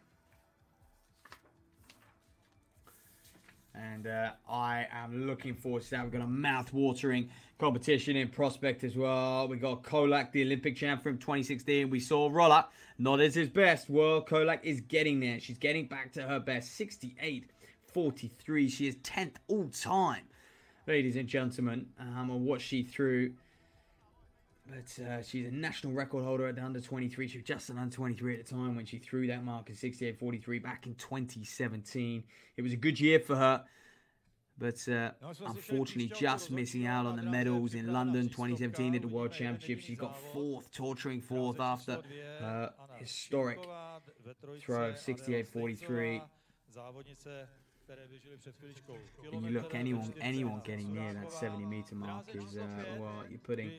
And I am looking forward to that. We've got a mouth-watering competition in prospect as well. We got Kolak, the Olympic champ from 2016. We saw Roller, not as his best. Well, Kolak is getting there. She's getting back to her best, 68.43. She is 10th all-time. Ladies and gentlemen, on what she threw. But she's a national record holder at the under 23. She was just an under 23 at the time when she threw that mark of 68.43 back in 2017. It was a good year for her. But unfortunately, just missing out on the medals in London 2017 at the World Championships. She got 4th, torturing 4th after her historic throw of 68.43. And you look, anyone getting near that 70-meter mark is, well, you're putting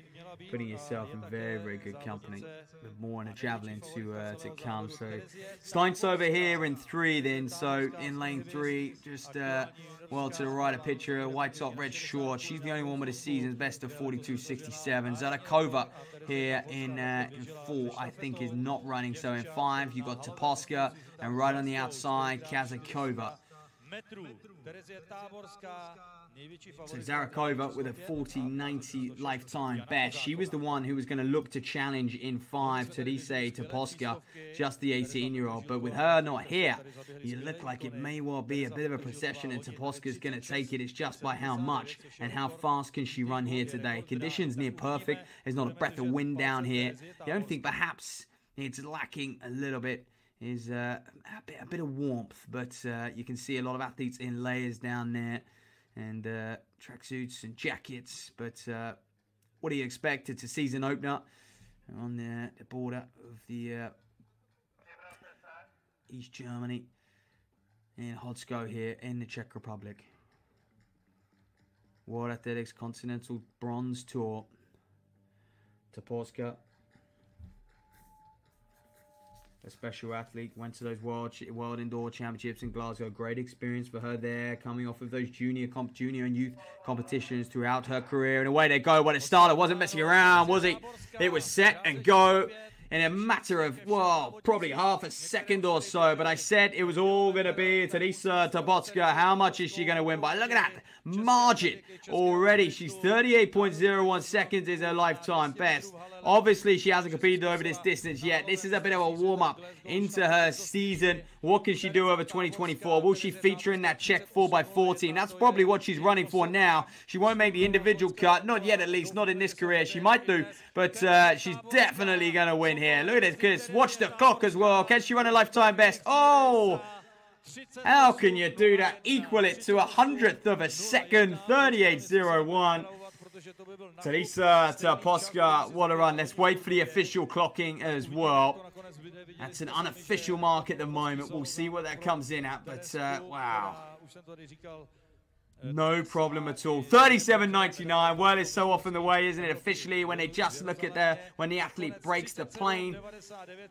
yourself in very, very good company. With more in a javelin to come. So Stein's over here in 3 then. So in lane 3, just well to the right of picture, white top, red short. She's the only one with a season's best of 42.67. Zadakova here in 4, I think, is not running. So in 5, you got Toposka, and right on the outside, Kazakova. So Zarakova with a 40.90 lifetime best. She was the one who was going to look to challenge in 5 Terese Toposka, just the 18-year-old. But with her not here, you look like it may well be a bit of a procession, and Toposka's going to take it. It's just by how much and how fast can she run here today. Conditions near perfect. There's not a breath of wind down here. The only thing perhaps it's lacking a little bit is a bit of warmth, but you can see a lot of athletes in layers down there, and tracksuits and jackets. But what do you expect? It's a season opener on the border of the East Germany in Hodsko here in the Czech Republic. World Athletics Continental Bronze Tour. Toposka, a special athlete, went to those World Indoor Championships in Glasgow. Great experience for her there, coming off of those junior and youth competitions throughout her career. And away they go. When it started, wasn't messing around, was he? It was set and go in a matter of, well, probably half a second or so. But I said it was all going to be Teresa Toposka. How much is she going to win by? Look at that margin already. She's 38.01 seconds is her lifetime best. Obviously, she hasn't competed over this distance yet. This is a bit of a warm-up into her season. What can she do over 2024? Will she feature in that Czech 4x14? That's probably what she's running for now. She won't make the individual cut. Not yet, at least. Not in this career. She might do, but she's definitely going to win here. Look at this. Watch the clock as well. Can she run a lifetime best? Oh! How can you do that? Equal it to 100th of a second. 38.01. Teresa Toposka, what a run. Let's wait for the official clocking as well. That's an unofficial mark at the moment. We'll see what that comes in at, but wow. No problem at all. 37.99. Well, it's so often the way, isn't it? Officially, when they just look at when the athlete breaks the plane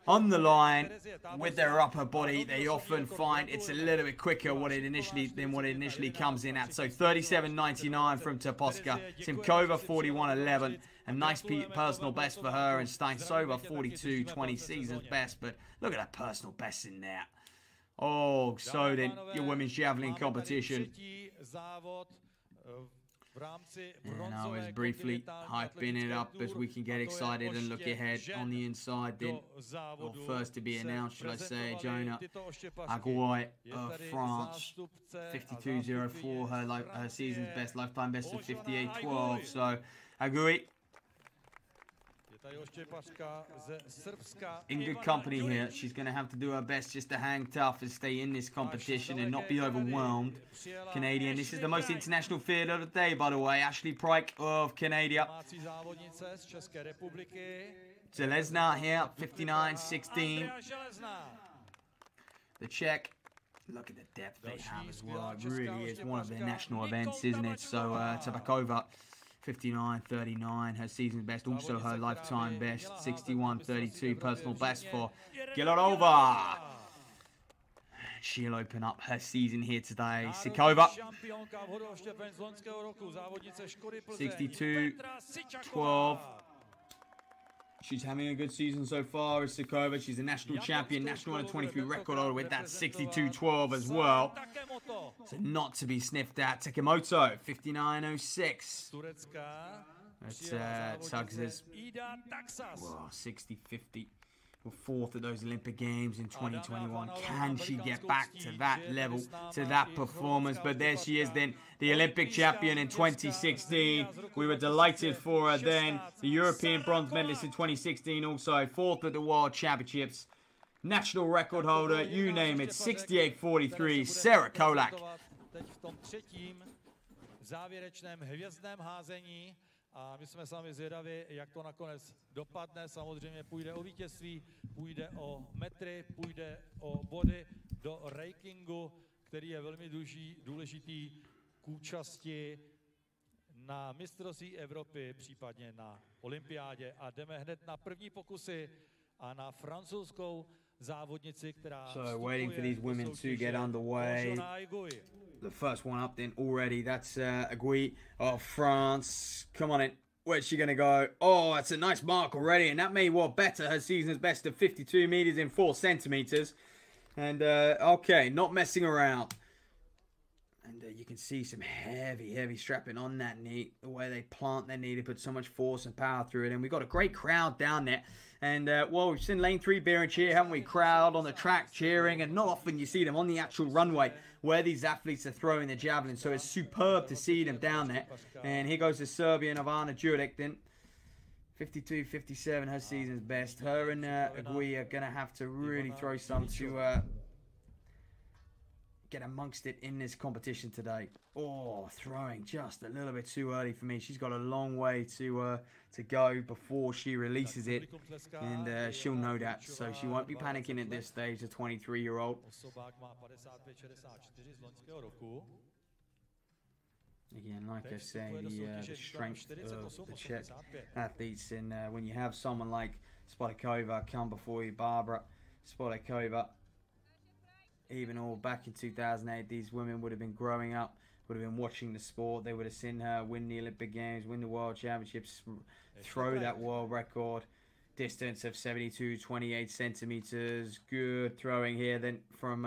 on the line with their upper body, they often find it's a little bit quicker than what it initially comes in at. So 37.99 from Toposka. Simkova 41.11. A nice personal best for her, and Steinsova 42.20 season's best. But look at that personal best in there. Oh, so then your women's javelin competition. And I was briefly hyping it up as we can get excited and look ahead on the inside. Then, well, first to be announced, should I say, Jonah Aguay of France, 52.04, her season's best, lifetime best of 58.12. So, Aguay In good company here. She's going to have to do her best just to hang tough and stay in this competition and not be overwhelmed. Canadian. This is the most international field of the day, by the way. Ashley Pryke of Canada. Železná here, 59-16. The Czech. Look at the depth they have as well. It really is one of their national events, isn't it? So, Tabakova, 59-39, her season's best. Also her lifetime best, 61-32, personal best for Gilarova. She'll open up her season here today. Sikova, 62-12. She's having a good season so far as Sikova. She's a national champion, national under 23 record holder with that 62-12 as well. So not to be sniffed at. Takemoto, 59-06. That's Tugs's 60-50. Fourth at those Olympic Games in 2021. Can she get back to that level, to that performance? But there she is then, the Olympic champion in 2016. We were delighted for her then. The European bronze medalist in 2016 also. Fourth at the World Championships. National record holder, you name it, 68-43, Sarah Kolak. A my jsme sami zvědaví, jak to nakonec dopadne. Samozřejmě půjde o vítězství, půjde o metry, půjde o body do rankingu, který je velmi důležitý k účasti na mistrovství Evropy, případně na olympiádě. A jdeme hned na první pokusy a na francouzskou závodnici, která So waiting for these women to get underway. The first one up then already. That's Agui of France. Come on in. Where's she going to go? Oh, that's a nice mark already. And that made what better. Her season's best of 52 meters in 4 centimeters. And, okay, not messing around. And you can see some heavy strapping on that knee. The way they plant their knee to put so much force and power through it. And we've got a great crowd down there. And, well, we've seen lane 3 beer and cheer, haven't we? Crowd on the track cheering. And not often you see them on the actual runway where these athletes are throwing the javelin. So it's superb to see them down there. And here goes the Serbian Ivana Đurić then. 52-57, her season's best. Her and Agui are going to have to really throw some to get amongst it in this competition today. Oh, throwing just a little bit too early for me. She's got a long way to go before she releases it, and she'll know that, so she won't be panicking at this stage, the 23-year-old. Again, like I say, the strength of the Czech athletes, and when you have someone like Spodakova come before you, Barbara Spodakova, even all back in 2008, these women would have been growing up, would have been watching the sport. They would have seen her win the Olympic Games, win the World Championships, throw that world record distance of 72-28 centimeters. Good throwing here then from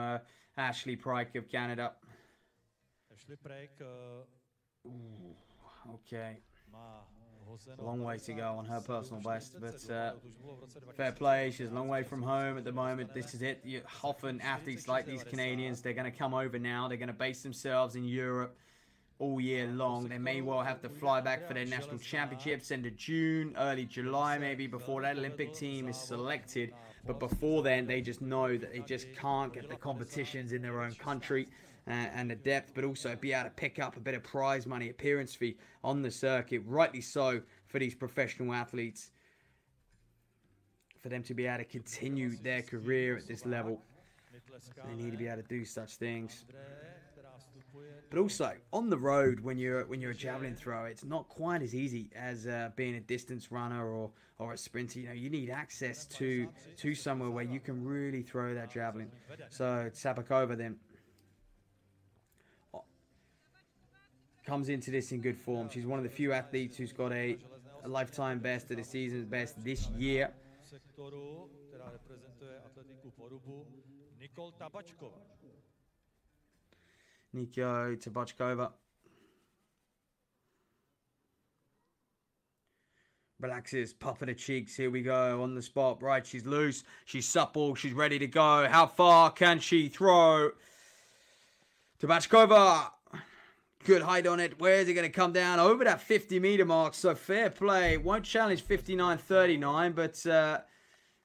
Ashley Pryke of Canada. Ashley Pryke. Ooh, okay. A long way to go on her personal best, but fair play. She's a long way from home at the moment. This is it. Often athletes like these Canadians, they're going to come over now. They're going to base themselves in Europe all year long. They may well have to fly back for their national championships end of June, early July maybe, before that Olympic team is selected. But before then, they just know that they just can't get the competitions in their own country and the depth, but also be able to pick up a bit of prize money, appearance fee on the circuit. Rightly so for these professional athletes, for them to be able to continue their career at this level. They need to be able to do such things. But also on the road, when you're a javelin thrower, it's not quite as easy as being a distance runner or a sprinter. You know, you need access to somewhere where you can really throw that javelin. So Sapakova then comes into this in good form. She's one of the few athletes who's got a lifetime best or the season's best this year. Nico Tabachkova. Relaxes, puffing her cheeks. Here we go, on the spot. Right, she's loose. She's supple. She's ready to go. How far can she throw? Tabachkova. Good height on it. Where is it going to come down? Over that 50-meter mark. So fair play. Won't challenge 59.39, but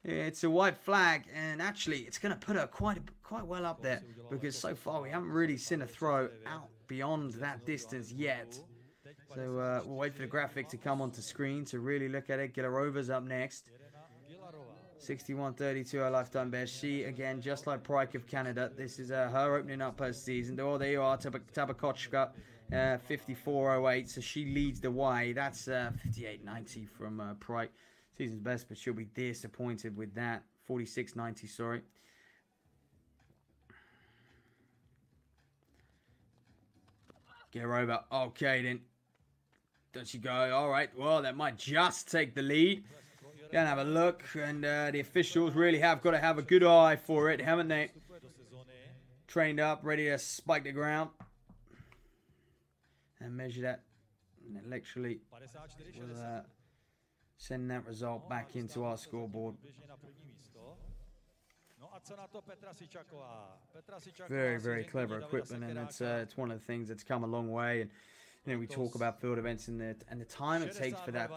it's a white flag. And actually, it's going to put her quite well up there. Because so far, we haven't really seen a throw out beyond that distance yet. So we'll wait for the graphic to come onto screen to really look at it. Gilarova's up next. 61.32 her lifetime best. She, again, just like Pryke of Canada, this is her opening up her season. Oh, there you are, Tabakochka, 54.08, so she leads the way. That's 58.90 from Pryke. Season's best, but she'll be disappointed with that. 46.90, sorry. Gilarova, okay then. Does she go? All right, well, that might just take the lead. Gonna have a look, and the officials really have got to have a good eye for it, haven't they? Trained up, ready to spike the ground and measure that, and it literally will send that result back into our scoreboard. Very, very clever equipment, and it's one of the things that's come a long way. And you know, we talk about field events and the time it takes for that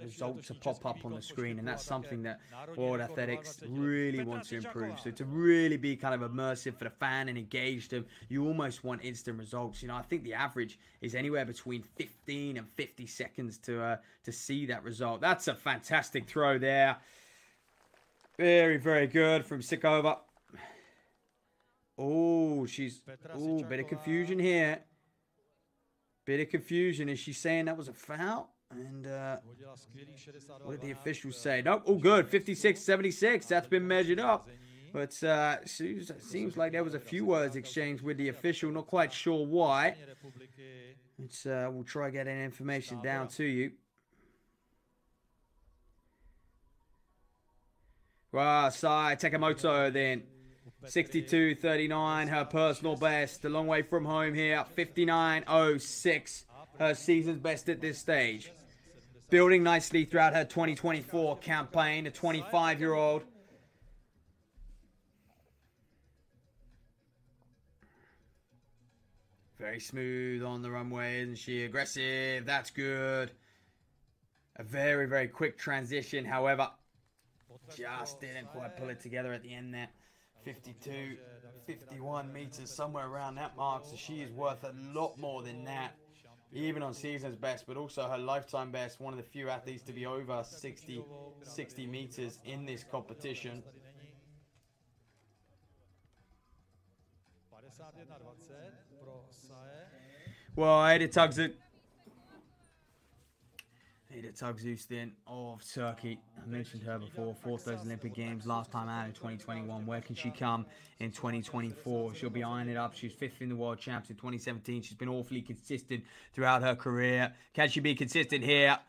result to pop up on the screen, and that's something that World Athletics really want to improve. So to really be kind of immersive for the fan and engage them, you almost want instant results. You know, I think the average is anywhere between 15 and 50 seconds to see that result. That's a fantastic throw there. Very, very good from Sikova. Oh, bit of confusion here. Bit of confusion. Is she saying that was a foul? And what did the officials say? Nope, all good. 56.76. That's been measured up. But seems like there was a few words exchanged with the official. Not quite sure why. We'll try getting information down to you. Well, Sai Takamoto then. 62.39, her personal best. A long way from home here. 59.06, her season's best at this stage. Building nicely throughout her 2024 campaign. A 25-year-old. Very smooth on the runway, isn't she? Aggressive. That's good. A very, very quick transition, however. Just didn't quite pull it together at the end there. 52, 51 meters, somewhere around that mark. So she is worth a lot more than that, even on season's best, but also her lifetime best. One of the few athletes to be over 60 meters in this competition. Well, Ada Tugzustin of Turkey. I mentioned her before, fourth those Olympic Games, last time out in 2021. Where can she come in 2024? She'll be eyeing it up. She was fifth in the World Champs in 2017. She's been awfully consistent throughout her career. Can she be consistent here?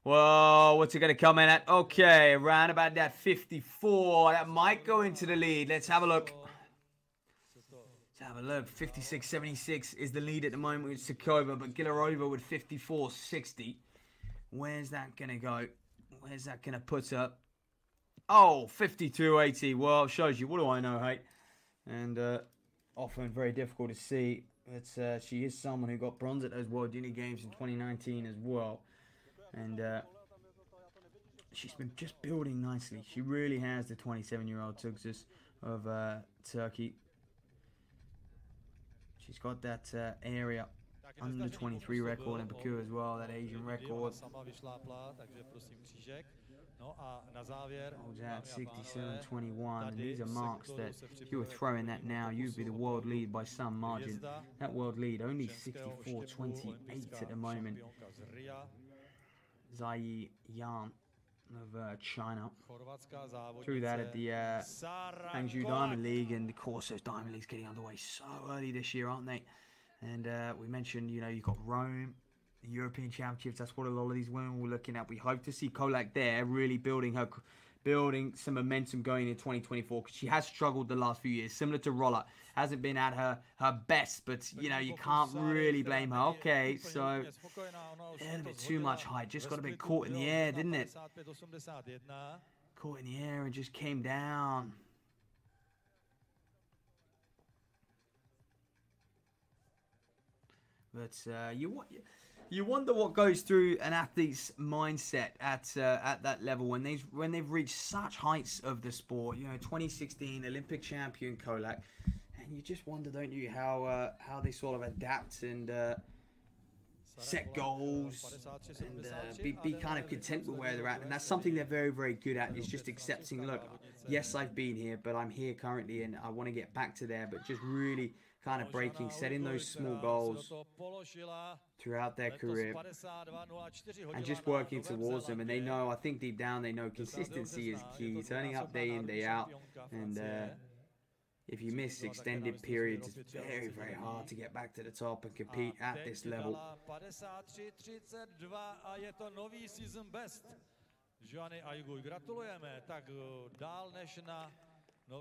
Well, what's it going to come in at? Okay, around about that 54. That might go into the lead. Let's have a look. 56.76 is the lead at the moment with Sikova, but Gilarova with 54.60. Where's that going to go? Where's that going to put her? Oh, 52.80. Well, shows you. What do I know, hey? And often very difficult to see. But she is someone who got bronze at those World Junior Games in 2019 as well. And she's been just building nicely. She really has, the 27-year-old Tugzus of Turkey. She's got that area under 23 record in Baku as well, that Asian record. That 67.21, and these are marks that if you were throwing that now, you'd be the world lead by some margin. That world lead only 64.28 at the moment. Zai Yan of China threw that at the Hangzhou Diamond League, and of course those Diamond Leagues getting underway so early this year, aren't they? And we mentioned, you know, you've got Rome, the European Championships. That's what a lot of these women were looking at. We hope to see Kolak there really building some momentum going in 2024, because she has struggled the last few years, similar to Rolla. Hasn't been at her best, but you know, you can't really blame her. Okay, so a little bit too much height, just got a bit caught in the air, didn't it? Caught in the air and just came down. But you wonder what goes through an athlete's mindset at that level when they've reached such heights of the sport. You know, 2016 Olympic champion Kolak, and you just wonder, don't you, how they sort of adapt and set goals and be kind of content with where they're at. And that's something they're very, very good at, is just accepting, look, yes, I've been here, but I'm here currently and I want to get back to there. But just really kind of breaking, setting those small goals throughout their career and just working towards them. And they know, I think deep down, they know consistency is key, turning up day in, day out. And if you miss extended periods, it's very, very hard to get back to the top and compete at this level.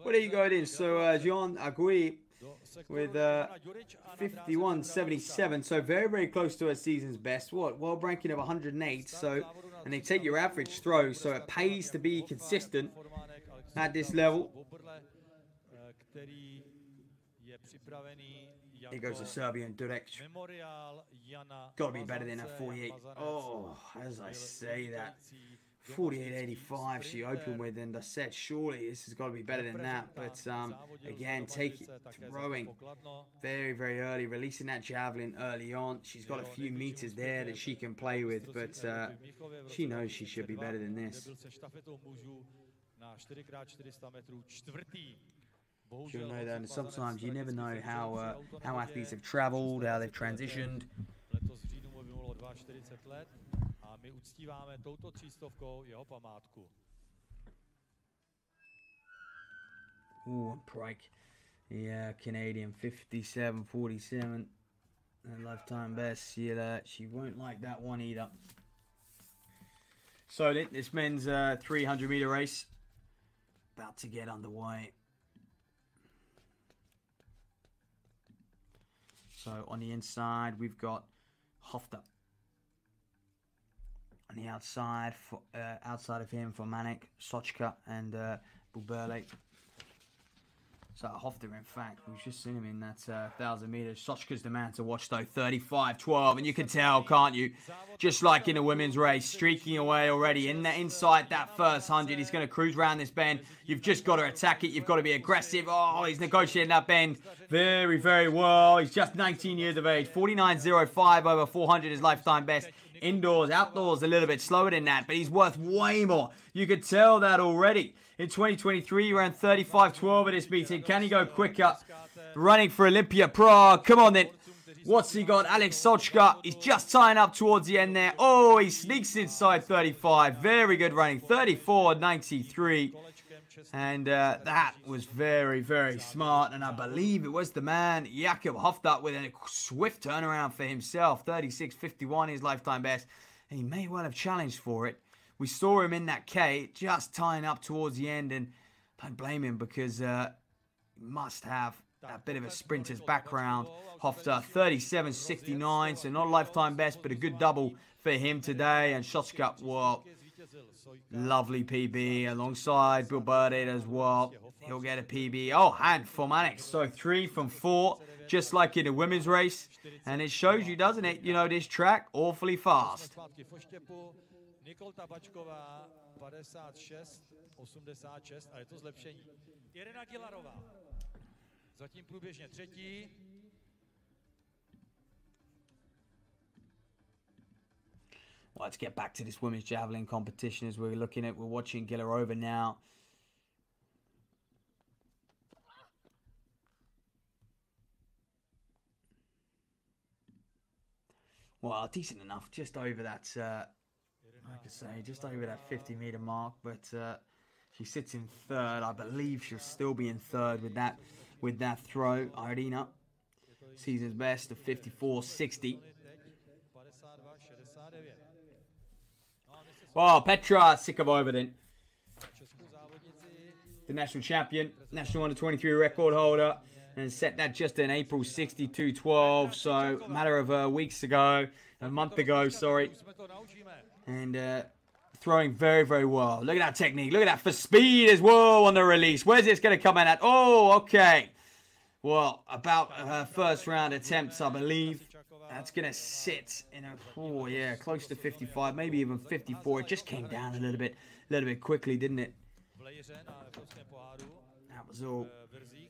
What are you going in? So Jean Agui with 51.77, so very, very close to her season's best. World ranking of 108. So, and they take your average throw, so it pays to be consistent at this level. Here goes the Serbian Durek. Got to be better than a 48. Oh, as I say that. 48.85 she opened with, and I said surely this has got to be better than that. But again, throwing very, very early, releasing that javelin early on. She's got a few meters there that she can play with, but she knows she should be better than this. She'll know that, and sometimes you never know how athletes have traveled, how they've transitioned. Ooh, Pryke. Yeah, Canadian 57.47. Her lifetime best. She won't like that one either. So this men's 300-meter race about to get underway. So on the inside, we've got Hofta. On the outside, outside of him, for Manek, Sochka, and Buberle. So Hofta, in fact, we've just seen him in that 1,000 meters. Sochka's the man to watch, though, 35.12, and you can tell, can't you? Just like in a women's race, streaking away already inside that first 100. He's going to cruise around this bend. You've just got to attack it. You've got to be aggressive. Oh, he's negotiating that bend very, very well. He's just 19 years of age. 49.05 over 400, his lifetime best. Indoors, outdoors, a little bit slower than that, but he's worth way more. You could tell that already. In 2023, he ran 35.12 at this meeting. Can he go quicker? Running for Olympia Prague. Come on then. What's he got? Alex Sochka. He's just tying up towards the end there. Oh, he sneaks inside 35. Very good running. 34.93. And that was very, very smart. And I believe it was the man, Jakob Hofta, with a swift turnaround for himself. 36.51, his lifetime best. And he may well have challenged for it. We saw him in that K, just tying up towards the end. And don't blame him, because he must have a bit of a sprinter's background. Hofta, 37.69. So not a lifetime best, but a good double for him today. And Sochka, well, lovely PB alongside Bill Burdett as well. He'll get a PB. Oh, and for Manek. So 3 from 4, just like in a women's race. And it shows you, doesn't it? You know, this track, awfully fast. Well, let's get back to this women's javelin competition as we're watching Gilarova now. Well, decent enough, just over that, like I say, just over that 50-meter mark, but she sits in third. I believe she'll still be in third with that throw. Irina, season's best of 54.60. Well, Petra Sikavova then. The national champion, national under-23 record holder, and set that just in April 62.12, so a matter of a month ago, sorry. And throwing very, very well. Look at that technique. Look at that for speed as well on the release. Where's this going to come in at? Oh, okay. Well, about her first round attempts, I believe. That's going to sit in a, oh yeah, close to 55, maybe even 54. It just came down a little bit quickly, didn't it? That was all.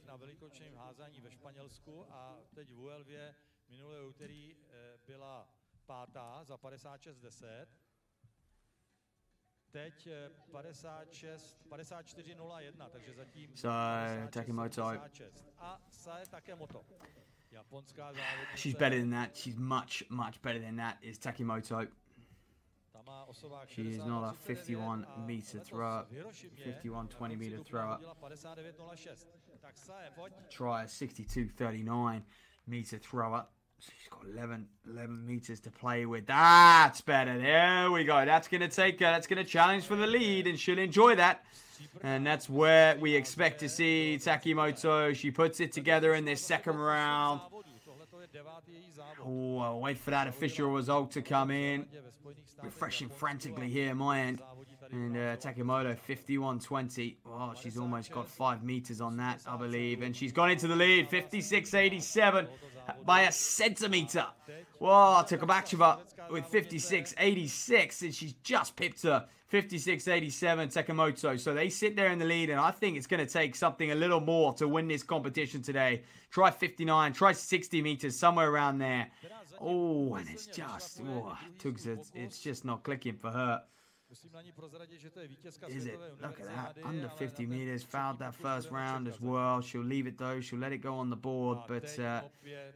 Na velikonočním házení ve Španělsku a teď v Uelvě minulé úterý byla pátá za 56.10. Teď 54.01, takže zatím Takimoto. A Sae Takemoto. She's better than that. She's much better than that is Takimoto. She is not a 51 meter thrower, 51 20 meter thrower. Try a 62.39 meter thrower. She's got 11 meters to play with. That's better. There we go. That's going to take her. That's going to challenge for the lead, and she'll enjoy that. And that's where we expect to see Takimoto. She puts it together in this second round. Oh, I'll wait for that official result to come in. Refreshing frantically here, my end. And Takimoto, 51.20. Oh, she's almost got 5 meters on that, I believe. And she's gone into the lead, 56.87 by a centimeter. Whoa, Takabacheva with 56.86, and she's just pipped her. 56.87, Takimoto. So they sit there in the lead, and I think it's going to take something a little more to win this competition today. Try 59, try 60 meters, somewhere around there. Oh, and it's just, oh, it's just not clicking for her. Is it? Look at that. Under 50 meters. Fouled that first round as well. She'll leave it though. She'll let it go on the board. But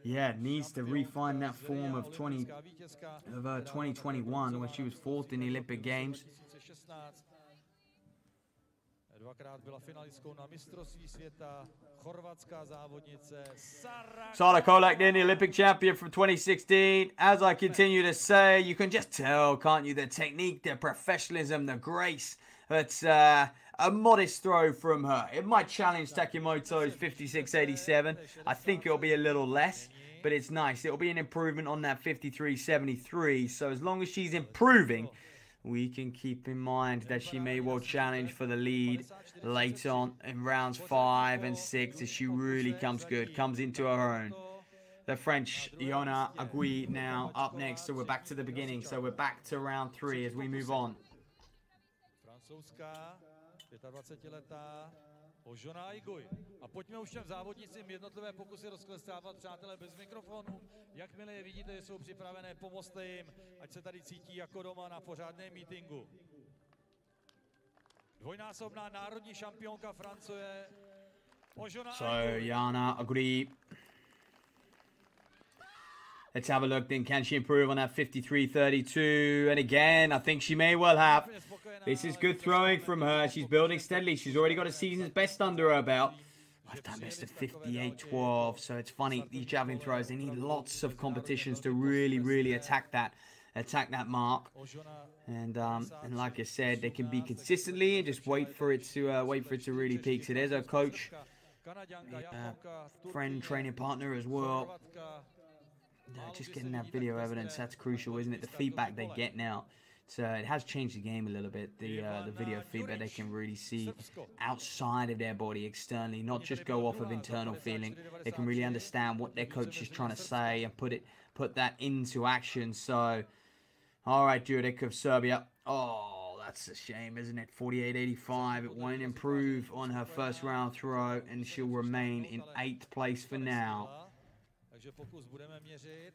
yeah, needs to refine that form of 2021 where she was 4th in the Olympic Games. Sara Kolak, then the Olympic champion from 2016. As I continue to say, you can just tell, can't you? The technique, the professionalism, the grace. It's a modest throw from her. It might challenge Takimoto's 56.87. I think it'll be a little less, but it's nice. It'll be an improvement on that 53.73. So as long as she's improving, we can keep in mind that she may well challenge for the lead later on in rounds 5 and 6 as she really comes into her own. The French, Iona Agui, now up next. So we're back to the beginning. So we're back to round 3 as we move on. Ožona Iguj. A pojďme už těm závodnicím jednotlivé pokusy rozklestávat, přátelé, bez mikrofonu. Jakmile je vidíte, jsou připravené, pomozte jim, ať se tady cítí jako doma na pořádném meetingu. Dvojnásobná národní šampionka Francie, Ožona Iguj. So, Jana Agui. Let's have a look then. Can she improve on that 53.32? And again, I think she may well have. This is good throwing from her. She's building steadily. She's already got a season's best under her belt. Lifetime best of 58.12. So it's funny, these javelin throws, they need lots of competitions to really attack that mark. And like I said, they can be consistently and just wait for it to really peak. So there's our coach, friend, training partner as well. Just getting that video evidence, that's crucial, isn't it? The feedback they get now. So it has changed the game a little bit. The video feedback they can really see outside of their body, externally, not just go off of internal feeling. They can really understand what their coach is trying to say and put that into action. So, all right, Jurek of Serbia. Oh, that's a shame, isn't it? 48.85. It won't improve on her first round throw, and she'll remain in 8th place for now. Takže pokus budeme měřit.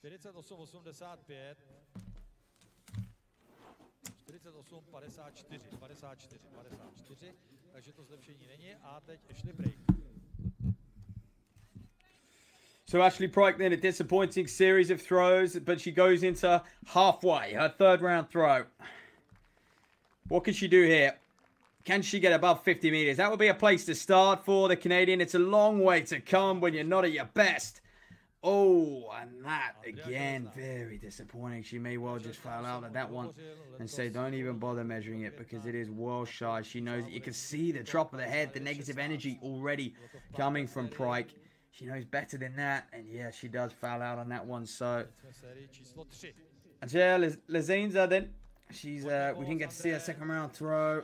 ...48.85... 48.54... takže to zlepšení není a teď Ashley Break. So Ashley Pryke then, a disappointing series of throws, but she goes into halfway, her 3rd round throw. What can she do here? Can she get above 50 meters? That would be a place to start for the Canadian. It's a long way to come when you're not at your best. Oh, and that, again, very disappointing. She may well just foul out at that one and say, don't even bother measuring it because it is well shy. She knows it. You can see the drop of the head, the negative energy already coming from Pryke. She knows better than that. And, yeah, she does foul out on that one. So, Angela Lezinza then. She's we didn't get to see her 2nd round throw.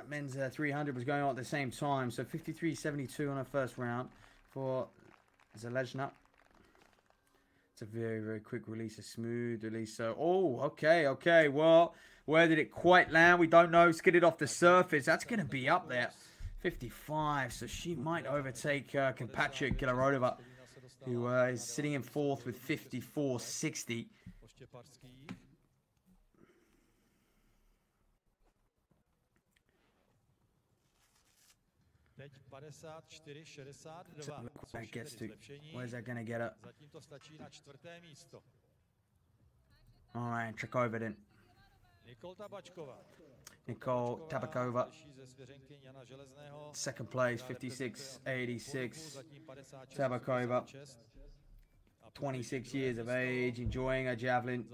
men's 300 was going on at the same time. So 53.72 on her first round for Zalezhna. It's a very, very quick release, a smooth release. So, oh, okay. Well, where did it quite land? We don't know. Skidded off the surface. That's going to be up there. 55. So she might overtake Kapacha Gilarodova, who is sitting in fourth with 54.60. That gets to. Where's that going to get her? All right, Chakova then. Nicole Tabakova. Second place, 56.86. Tabakova. 26 years of age, enjoying her javelin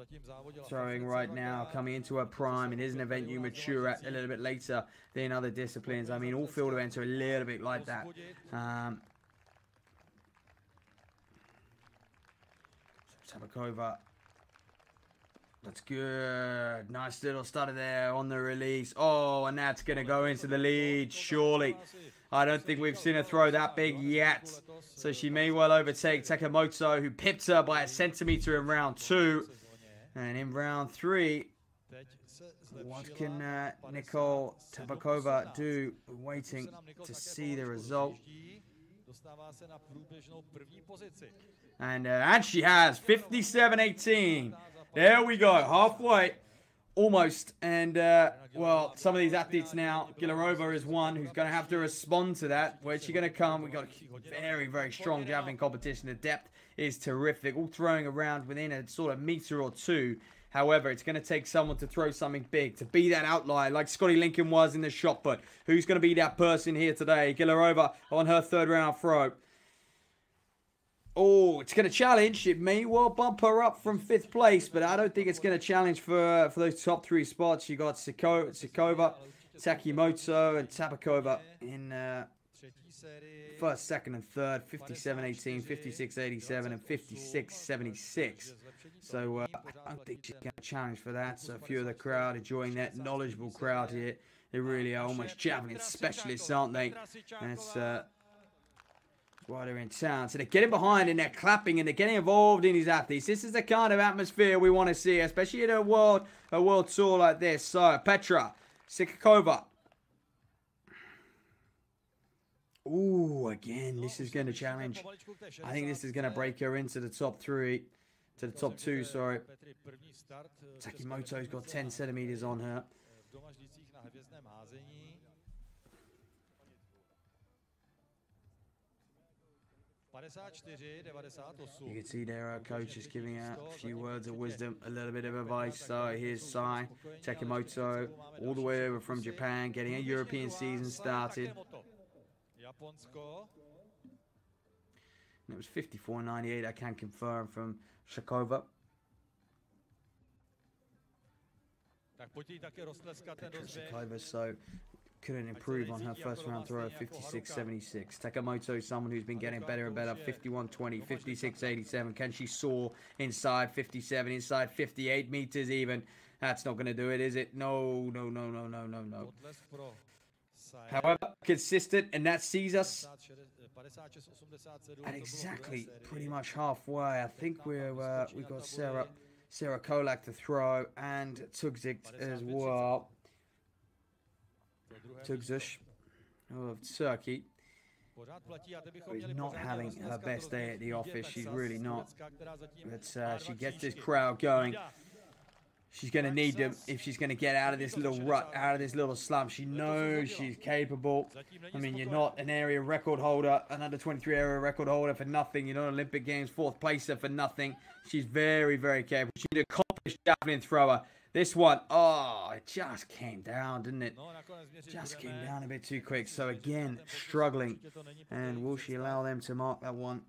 throwing right now, coming into her prime. It is an event you mature at a little bit later than other disciplines. I mean, all field events are a little bit like that. Tabakova. That's good. Nice little stutter there on the release. Oh, and that's going to go into the lead, surely. I don't think we've seen her throw that big yet. So she may well overtake Takamoto, who pipped her by a centimeter in round 2. And in round 3, what can Nicole Tabakova do? We're waiting to see the result. And she has 57.18. There we go, halfway, almost. And, well, some of these athletes now, Gilarova is one who's going to have to respond to that. Where's she going to come? We've got a very, very strong javelin competition. The depth is terrific, all throwing around within a sort of meter or two. However, it's going to take someone to throw something big, to be that outlier like Scotty Lincoln was in the shot put. Who's going to be that person here today? Gilarova on her third round throw. Oh, it's going to challenge. It may well bump her up from 5th place, but I don't think it's going to challenge for those top 3 spots. You got Sikova, Takimoto, and Tabakova in first, second, and third. 57.18, 56.87, and 56.76. So I don't think she's going to challenge for that. So a few of the crowd enjoying that knowledgeable crowd here. They really are almost javelin specialists, aren't they? And it's why they're in town. So they're getting behind and they're clapping and they're getting involved in these athletes. This is the kind of atmosphere we want to see, especially at a world tour like this. So Petra Sikakova. Ooh, again, this is going to challenge. I think this is going to break her into the top 3, to the top 2, sorry. Takimoto's got 10 centimeters on her. You can see there our coach is giving out a few words of wisdom, a little bit of advice. So here's Sai Takimoto, all the way over from Japan, getting a European season started. And it was 54.98, I can confirm, from Shakova. Shakova, so couldn't improve on her first round throw of 56.76. Takamoto, someone who's been getting better and better. 51.20, 56.87. Can she soar inside 57, inside 58 meters even? That's not going to do it, is it? No. However, consistent, and that sees us at exactly pretty much halfway. I think we've got Sarah Kolak to throw, and Tugzik as well. Tugzush of Turkey, who's not having her best day at the office. She's really not. But she gets this crowd going. She's going to need them if she's going to get out of this little rut, out of this little slump. She knows she's capable. I mean, you're not an area record holder, an under-23 area record holder for nothing. You're not an Olympic Games 4th placer for nothing. She's very, very capable. She's an accomplished javelin thrower. This one, oh, it just came down, didn't it? Just came down a bit too quick. So again, struggling. And will she allow them to mark that one?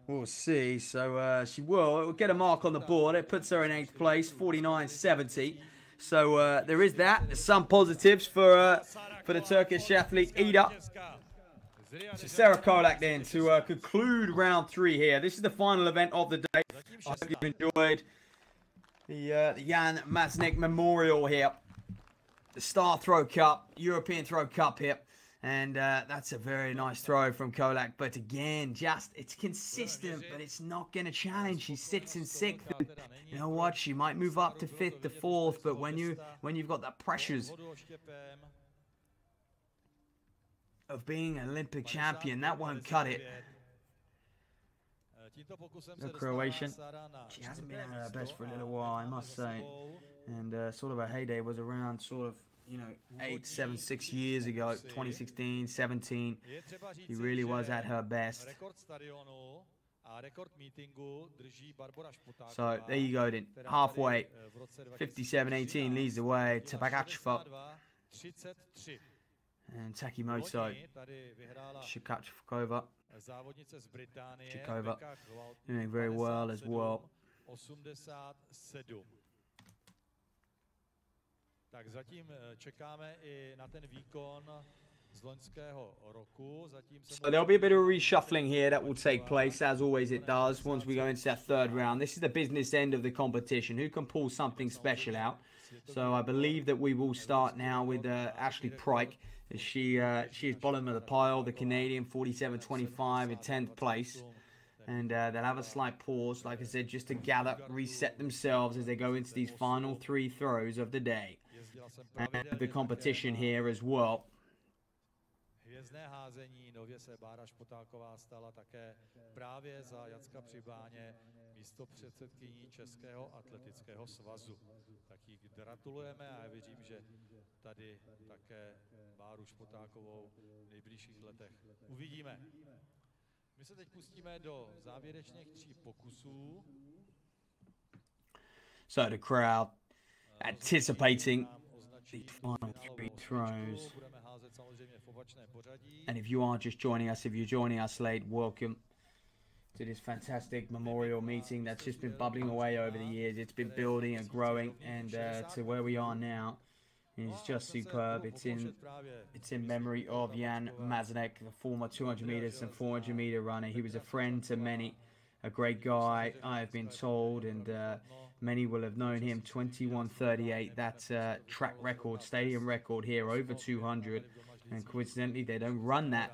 We'll see. So she will get a mark on the board. It puts her in 8th place, 49.70. So there is that. There's some positives for the Turkish athlete Ida. So Sarah Kolak then to conclude round 3 here. This is the final event of the day. I hope you've enjoyed the Jan Maznek Memorial here. The Star Throw Cup, European Throw Cup here. And that's a very nice throw from Kolak. But again, it's consistent, but it's not going to challenge. She sits in 6th. You know what? She might move up to 5th to 4th. But when you've got the pressures of being an Olympic champion, that won't cut it. The Croatian, she hasn't been at her best for a little while, I must say. And sort of her heyday was around sort of, 8, 7, 6 years ago, 2016, 17. She really was at her best. So there you go then, halfway, 57-18 leads the way, Tabagachva and Takimoto Shikachkova doing very well as well. Tak zatím čekáme I na ten výkon z loňského roku. So there'll be a bit of a reshuffling here that will take place, as always it does, once we go into that 3rd round. This is the business end of the competition. Who can pull something special out? So I believe that we will start now with Ashley Pryke. She is bottom of the pile, the Canadian, 47-25 in 10th place. And they'll have a slight pause, like I said, just to gather, reset themselves as they go into these final 3 throws of the day. And the competition here as well. Hvězdné házení, nově se Bára Špotáková stala také právě za Jacka Přibáně místopředsedkyní Českého atletického svazu. Tak jí gratulujeme a já věřím, že tady také Báru Špotákovou v nejbližších letech uvidíme. My se teď pustíme do závěrečných 3 pokusů. So the crowd anticipating the final 3 throws. And if you are just joining us, if you're joining us late, welcome to this fantastic memorial meeting that's just been bubbling away over the years. It's been building and growing, and to where we are now is just superb. It's in memory of Jan Maznek, the former 200 meters and 400 meter runner. He was a friend to many, a great guy, I have been told, and many will have known him. 21:38, that's track record, stadium record here, over 200. And coincidentally, they don't run that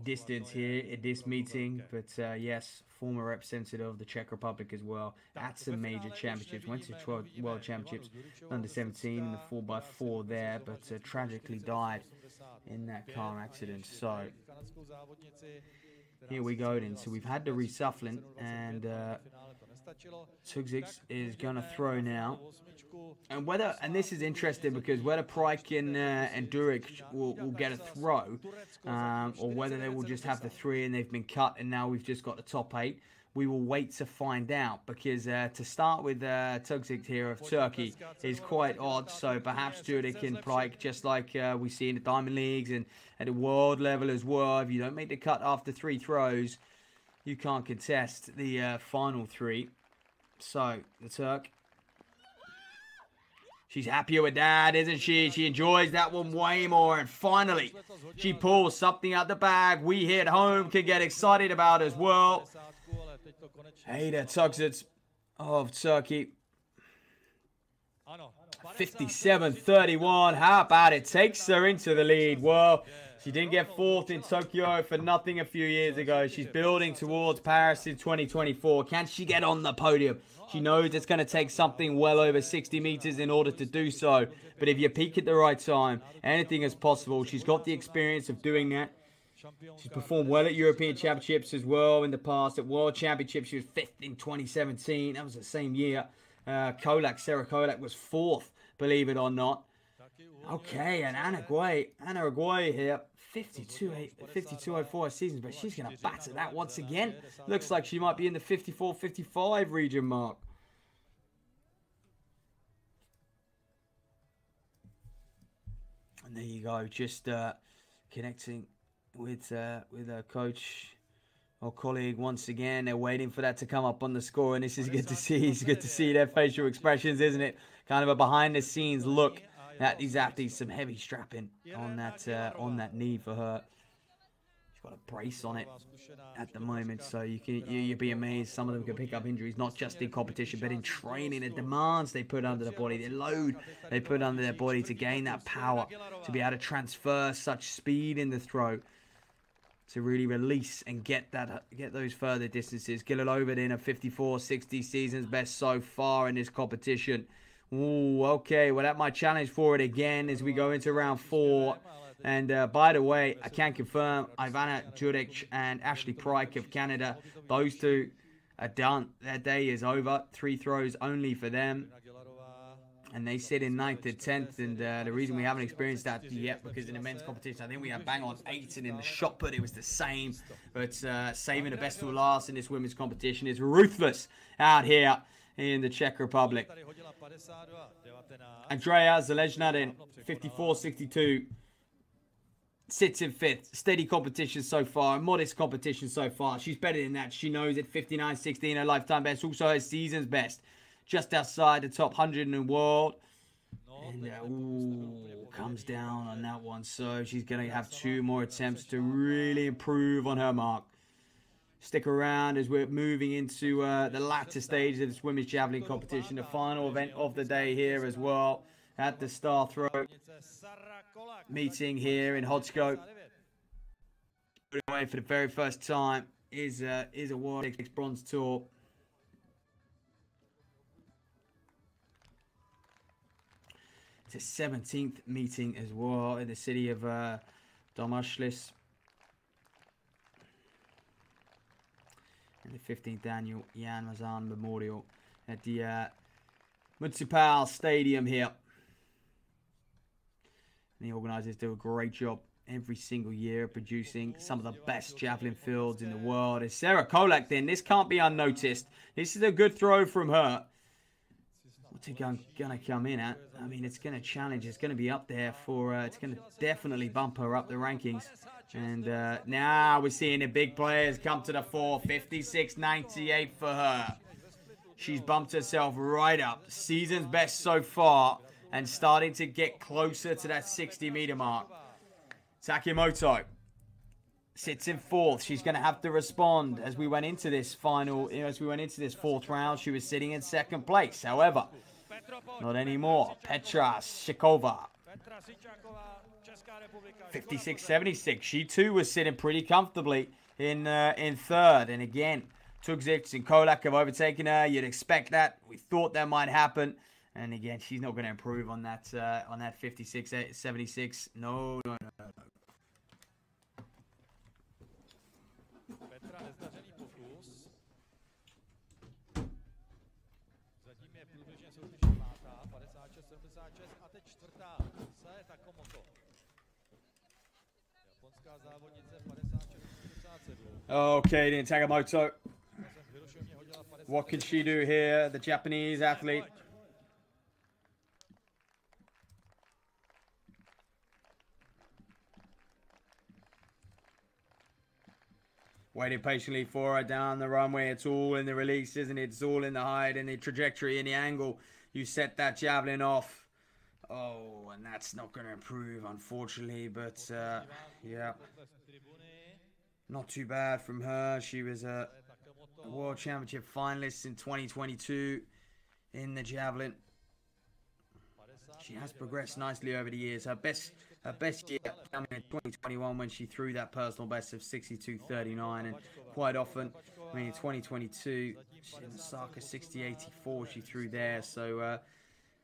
distance here at this meeting. But yes, former representative of the Czech Republic as well. At some major championships, went to 12 World Championships, under 17 in the 4x4 there, but tragically died in that car accident. So here we go then. So we've had the reshuffling, and Tugzik is going to throw now. And this is interesting because whether Pryke and Duric will get a throw, or whether they will just have the 3 and they've been cut and now we've just got the top 8, we will wait to find out, because to start with Tugzik here of Turkey is quite odd. So perhaps Duric and Pryke, just like we see in the Diamond Leagues and at the world level as well, if you don't make the cut after 3 throws, you can't contest the final 3. So the Turk, she's happier with that, isn't she? She enjoys that one way more. And finally, she pulls something out the bag we here at home can get excited about as well. Ada Tugzik of Turkey. 57-31. How about it? Takes her into the lead. Well, she didn't get 4th in Tokyo for nothing a few years ago. She's building towards Paris in 2024. Can she get on the podium? She knows it's going to take something well over 60 meters in order to do so. But if you peak at the right time, anything is possible. She's got the experience of doing that. She's performed well at European Championships as well in the past. At World Championships, she was 5th in 2017. That was the same year. Sarah Kolak was 4th, believe it or not. Okay, and Anna Aguay here, 52.04 seasons, but she's going to batter that once again. Looks like she might be in the 54-55 region mark. And there you go, just connecting with a coach or colleague once again. They're waiting for that to come up on the score, and this is good to see. It's good to see their facial expressions, isn't it? Kind of a behind-the-scenes look these athletes some heavy strapping on that knee for her. She's got a brace on it at the moment, so you'd be amazed. Some of them can pick up injuries, not just in competition, but in training. The demands they put under the body, the load they put under their body to gain that power, to be able to transfer such speed in the throw, to really release and get those further distances. Gililova in a 54.60 season's best so far in this competition. Ooh, okay, well that might challenge for it again as we go into round 4. And by the way, I can confirm Ivana Juric and Ashley Pryke of Canada, those two are done. Their day is over. 3 throws only for them. And they sit in 9th and 10th. And the reason we haven't experienced that yet, because in the men's competition, I think we had bang on 8. And in the shot put, it was the same. But saving the best till last in this women's competition is ruthless out here in the Czech Republic. Andrea Zalezna in 54.62. Sits in 5th. Steady competition so far. Modest competition so far. She's better than that. She knows it. 59.16 her lifetime best. Also her season's best. Just outside the top 100 in the world. And comes down on that one. So she's going to have 2 more attempts to really improve on her mark. Stick around as we're moving into the latter stages of this women's javelin competition. The final event of the day here as well. At the star throw meeting here in Hodsko. Away for the very first time is a World X Bronze Tour. It's a 17th meeting as well in the city of Domažlice. And the 15th annual Jan Mazan Memorial at the Municipal Stadium here. And the organisers do a great job every single year producing some of the best javelin fields in the world. It's Sarah Kolak then. This can't be unnoticed. This is a good throw from her. What's it going to come in at? I mean, it's going to challenge. It's going to be up there for... it's going to definitely bump her up the rankings. And now we're seeing the big players come to the fore. 56.98 for her. She's bumped herself right up. Season's best so far. And starting to get closer to that 60-meter mark. Takimoto sits in 4th. She's going to have to respond. As we went into this final, as we went into this 4th round, she was sitting in 2nd place. However, not anymore. Petra Shikova, 56.76. She too was sitting pretty comfortably in 3rd. And again, Tugzik and Kolak have overtaken her. You'd expect that. We thought that might happen. And again, she's not going to improve on that 56.76. No. Okay, then Takimoto. What can she do here? The Japanese athlete. Waiting patiently for her down the runway. It's all in the release, isn't it? It's all in the height and the trajectory and the angle. You set that javelin off. Oh, and that's not going to improve, unfortunately. But, yeah. Not too bad from her. She was a World Championship finalist in 2022 in the javelin. She has progressed nicely over the years. Her best year coming in 2021 when she threw that personal best of 62.39, and quite often, I mean, in 2022, in Osaka 60.84 she threw there, so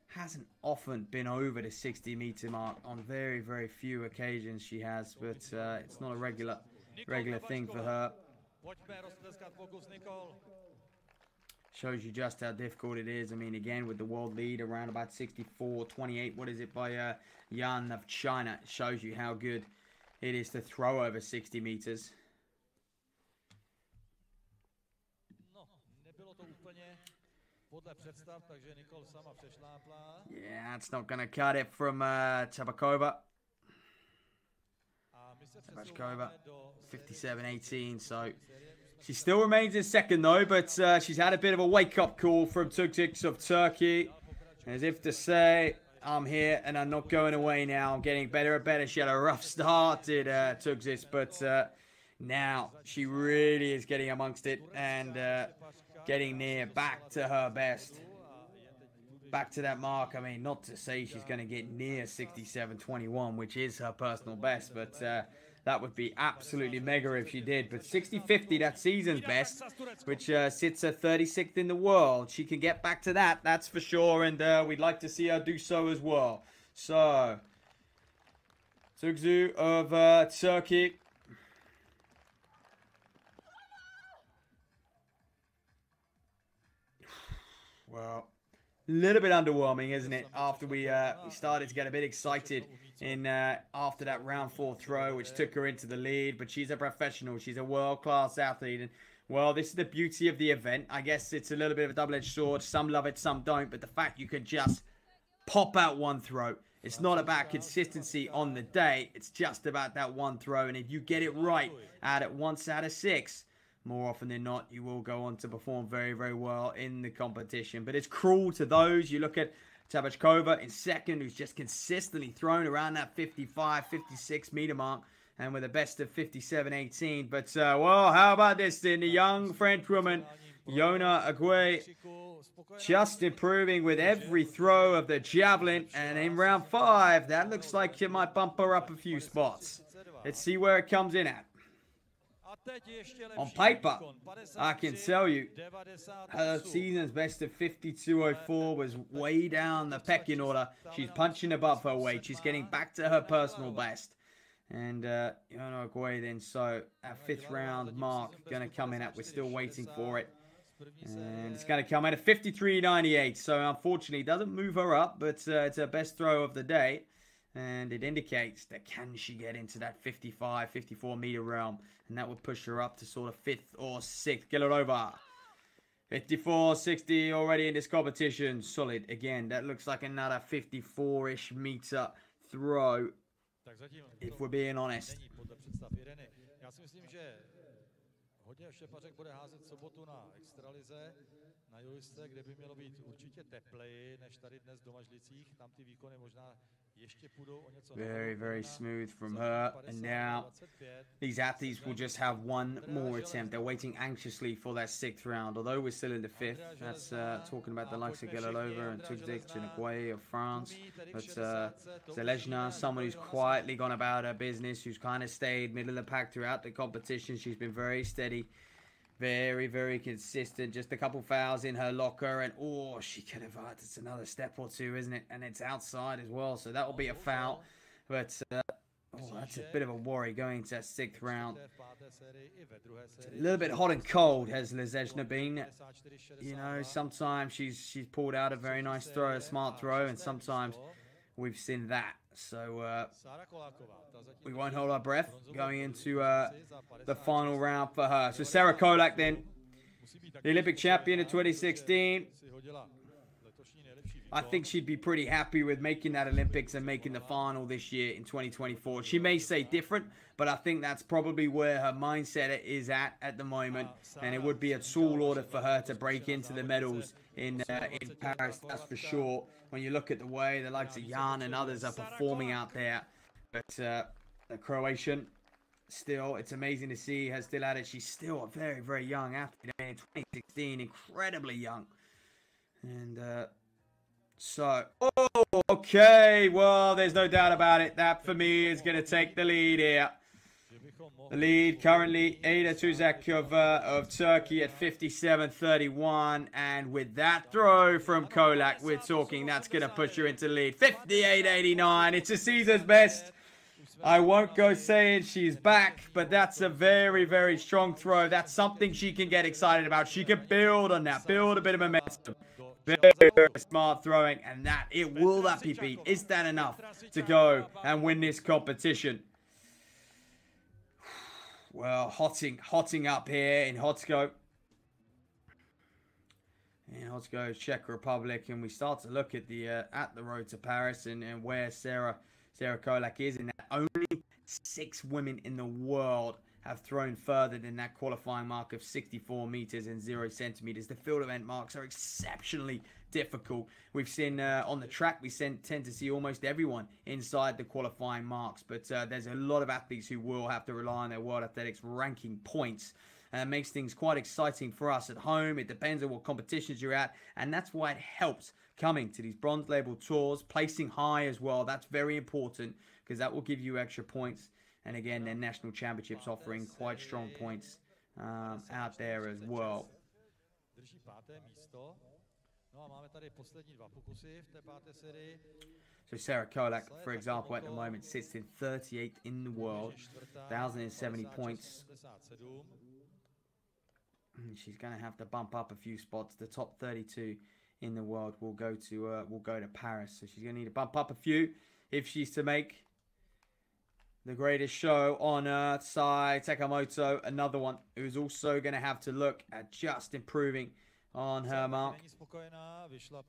hasn't often been over the 60-meter mark. On very, very few occasions she has, but it's not a regular thing for her. Shows you just how difficult it is. I mean, again, with the world lead around about 64.28. What is it by Yan of China? It shows you how good it is to throw over 60 meters. Yeah, that's not going to cut it from Tabakova. 57.18, so she still remains in 2nd though, but she's had a bit of a wake-up call from Tugzik of Turkey, as if to say, I'm here and I'm not going away now. I'm getting better and better. She had a rough start, took this, but now she really is getting amongst it and getting near back to her best. Back to that mark. I mean, not to say she's going to get near 67.21, which is her personal best, but that would be absolutely mega if she did. But 60.50, that season's best, which sits at 36th in the world. She can get back to that, that's for sure, and we'd like to see her do so as well. So, Tugzu of Turkey. Well, a little bit underwhelming, isn't it? After we started to get a bit excited in after that round 4 throw, which took her into the lead. But she's a professional. She's a world-class athlete. And, well, this is the beauty of the event. I guess it's a little bit of a double-edged sword. Some love it, some don't. But the fact you can just pop out one throw. It's not about consistency on the day. It's just about that one throw. And if you get it right once out of 6, more often than not, you will go on to perform very, very well in the competition. But it's cruel to those. You look at Tabachkova in second, who's just consistently thrown around that 55, 56 meter mark, and with a best of 57.18. But, well, how about this then? The young French woman, Yona Agüe, just improving with every throw of the javelin. And in round 5, that looks like it might bump her up a few spots. Let's see where it comes in at. On paper, I can tell you, her season's best of 52.04 was way down the pecking order. She's punching above her weight. She's getting back to her personal best. And, you know, Agüe then, so our 5th round mark going to come in at, we're still waiting for it. And it's going to come in at 53.98. So, unfortunately, it doesn't move her up, but it's her best throw of the day. And it indicates that can she get into that 55, 54 meter realm. And that would push her up to sort of 5th or 6th. Get it over. 54.60 already in this competition. Solid. Again, that looks like another 54-ish meter throw. If we're being honest. Hodně štěpařek bude házet v sobotu na extralize, na Julisce, kde by mělo být určitě tepleji než tady dnes v Domažlicích. Tam ty výkony možná ještě půjdou o něco. Very, very smooth from her. And now these athletes will just have one more attempt. They're waiting anxiously for that 6th round. Although we're still in the 5th, that's talking about the likes of Gelilova and Tugzik and Agüe of France. But Zelezhna, someone who's quietly gone about her business, who's kind of stayed middle of the pack throughout the competition. She's been very steady. Very, very consistent. Just a couple fouls in her locker. And, oh, she could have had another step or two, isn't it? And it's outside as well. So that will be a foul. But, oh, that's a bit of a worry going into that 6th round. It's a little bit hot and cold, has Zelezhna been. You know, sometimes she's pulled out a very nice throw, a smart throw. And sometimes we've seen that. So, we won't hold our breath going into the final round for her. So, Sarah Kolak then, the Olympic champion in 2016. I think she'd be pretty happy with making that Olympics and making the final this year in 2024. She may say different, but I think that's probably where her mindset is at the moment. And it would be a tall order for her to break into the medals in Paris, that's for sure. When you look at the way the likes of Jan and others are performing out there. But the Croatian, still, it's amazing to see her still at it. She's still a very, very young athlete. In 2016, incredibly young. And so, oh, okay. Well, there's no doubt about it. That, for me, is going to take the lead here. The lead currently, Ada Tuzakova of Turkey at 57.31. And with that throw from Kolak, we're talking that's going to push her into the lead. 58.89. It's a season's best. I won't go saying she's back, but that's a very, very strong throw. That's something she can get excited about. She can build on that, build a bit of momentum. Very, very smart throwing, and will that be beat? Is that enough to go and win this competition? Well, hotting up here in Hotsko. In Hotsko, Czech Republic, and we start to look at the road to Paris and where Sarah Kolak is in that. Only 6 women in the world have thrown further than that qualifying mark of 64 meters and 0 centimeters. The field event marks are exceptionally difficult. We've seen on the track, we tend to see almost everyone inside the qualifying marks, but there's a lot of athletes who will have to rely on their World Athletics ranking points. And it makes things quite exciting for us at home. It depends on what competitions you're at, and that's why it helps coming to these bronze label tours, placing high as well. That's very important because that will give you extra points. And again, their national championships offering quite strong points out there as well. So Sarah Kolak, for example, at the moment sits in 38th in the world, 1,070 points. She's going to have to bump up a few spots. The top 32 in the world will go to Paris. So she's going to need to bump up a few if she's to make the greatest show on earth. Sai Takamoto, another one who's also going to have to look at just improving on her mark.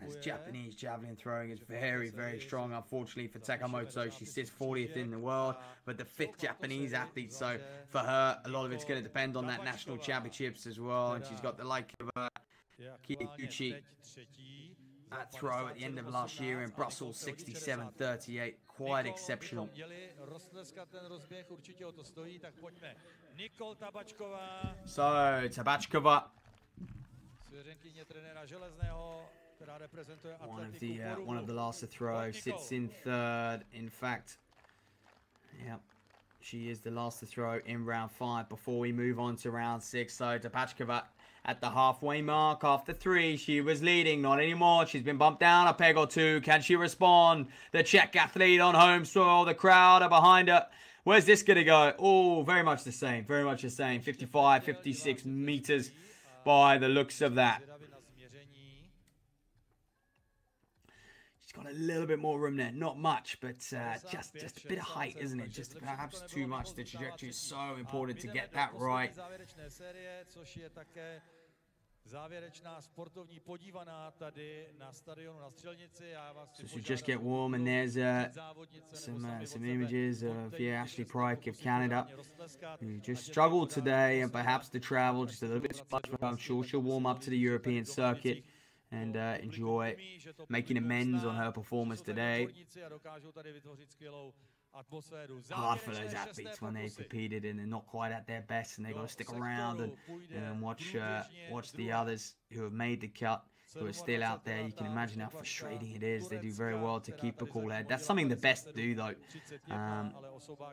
As Japanese javelin throwing is very, very strong. Unfortunately for Takamoto, she sits 40th in the world, but the 5th Japanese athlete. So for her, a lot of it's going to depend on that national championships as well. And she's got the like of Kiyuchi at throw at the end of last year in Brussels, 67.38. Quite exceptional. So Tabachkova, one of the last to throw, sits in 3rd. In fact, yeah, she is the last to throw in round 5 before we move on to round 6. So Tabachkova at the halfway mark after 3. She was leading, not anymore. She's been bumped down a peg or two. Can she respond? The Czech athlete on home soil. The crowd are behind her. Where's this going to go? Oh, very much the same. Very much the same. 55, 56 meters by the looks of that. She's got a little bit more room there. Not much, but just a bit of height, isn't it? Just perhaps too much. The trajectory is so important to get that right. So she'll just get warm, and there's some images of Ashley Pryke of Canada, who just struggled today, and perhaps the travel just a little bit too much. I'm sure she'll warm up to the European circuit and enjoy making amends on her performance today. Hard for those athletes when they competed and they're not quite at their best, and they got to stick around and watch the others who have made the cut, who are still out there. You can imagine how frustrating it is. They do very well to keep a cool head. That's something the best do, though.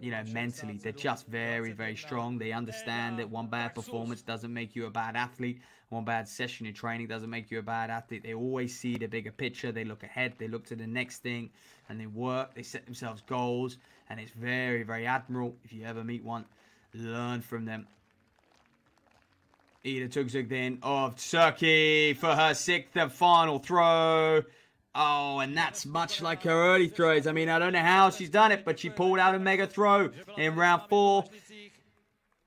You know, mentally, they're just very, very strong. They understand that one bad performance doesn't make you a bad athlete. One bad session in training doesn't make you a bad athlete. They always see the bigger picture. They look ahead. They look to the next thing, and they work. They set themselves goals, and it's very, very admirable. If you ever meet one, learn from them. Ida Tugzug then of Turkey for her 6th and final throw. Oh, and that's much like her early throws. I mean, I don't know how she's done it, but she pulled out a mega throw in round 4.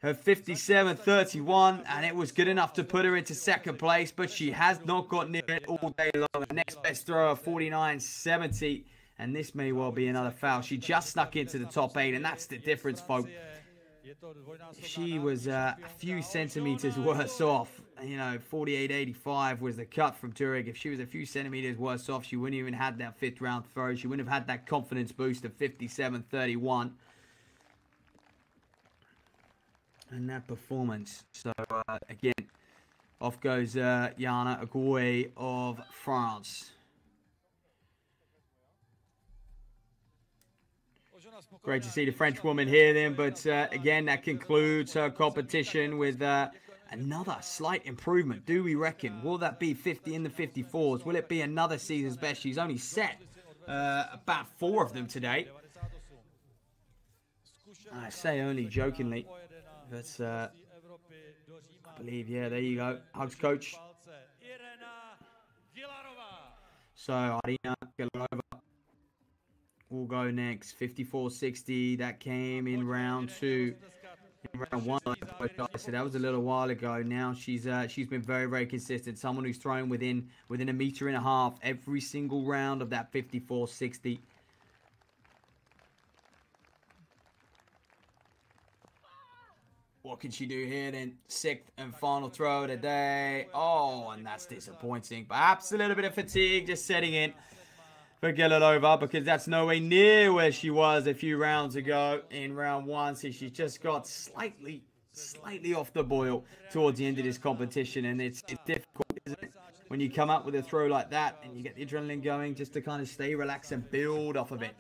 Her 57.31, and it was good enough to put her into 2nd place, but she has not got near it all day long. The next best throw of 49.70, and this may well be another foul. She just snuck into the top 8, and that's the difference, folks. She was a few centimeters worse off. You know, 48.85 was the cut from Turek. If she was a few centimeters worse off, she wouldn't even had that 5th round throw. She wouldn't have had that confidence boost of 57.31. And that performance. So, again, off goes Yana Agoy of France. Great to see the French woman here then, but again, that concludes her competition with another slight improvement. Do we reckon? Will that be 50 in the 54s? Will it be another season's best? She's only set about 4 of them today. I say only jokingly, but I believe, yeah, there you go. Hugs, coach. So, Arina Galarova will go next. 54.60. That came in round 2. In round 1, so that was a little while ago. Now she's been very, very consistent. Someone who's thrown within 1.5 meters every single round of that 54.60. What can she do here then? 6th and final throw of the day. Oh, and that's disappointing. Perhaps a little bit of fatigue just setting in for Gelilova, because that's nowhere near where she was a few rounds ago in round 1. So she's just got slightly off the boil towards the end of this competition, and it's difficult, isn't it, when you come up with a throw like that and you get the adrenaline going, just to kind of stay relaxed and build off of it.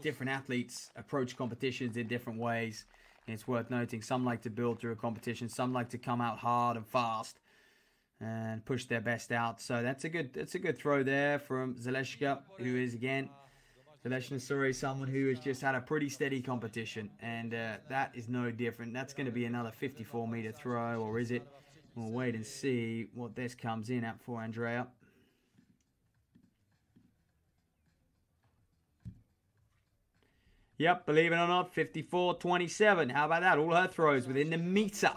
Different athletes approach competitions in different ways. And it's worth noting, some like to build through a competition, some like to come out hard and fast and push their best out. So that's a good throw there from Zaleshka, who is again someone who has just had a pretty steady competition, and that is no different. That's going to be another 54-meter throw, or is it? We'll wait and see what this comes in at for Andrea. Yep, believe it or not, 54.27. How about that? All her throws within the meter.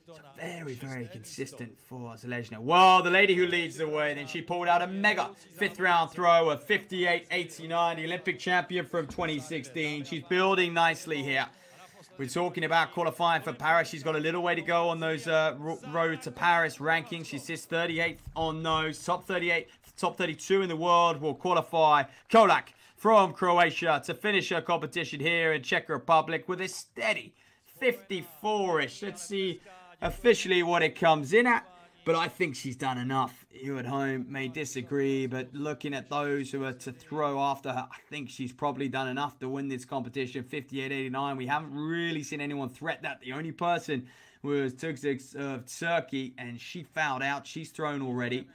So very, very consistent for Zaleshna. Well, the lady who leads the way, then she pulled out a mega 5th round throw of 58.89, the Olympic champion from 2016. She's building nicely here. We're talking about qualifying for Paris. She's got a little way to go on those road to Paris rankings. She sits 38th on those. Top 38, top 32 in the world will qualify. Kolak from Croatia to finish her competition here in Czech Republic with a steady 54-ish. Let's see officially what it comes in at, but I think she's done enough. You at home may disagree, but looking at those who are to throw after her, I think she's probably done enough to win this competition. 58.89. We haven't really seen anyone threat that. The only person was Tugzik of Turkey, and she fouled out. She's thrown already.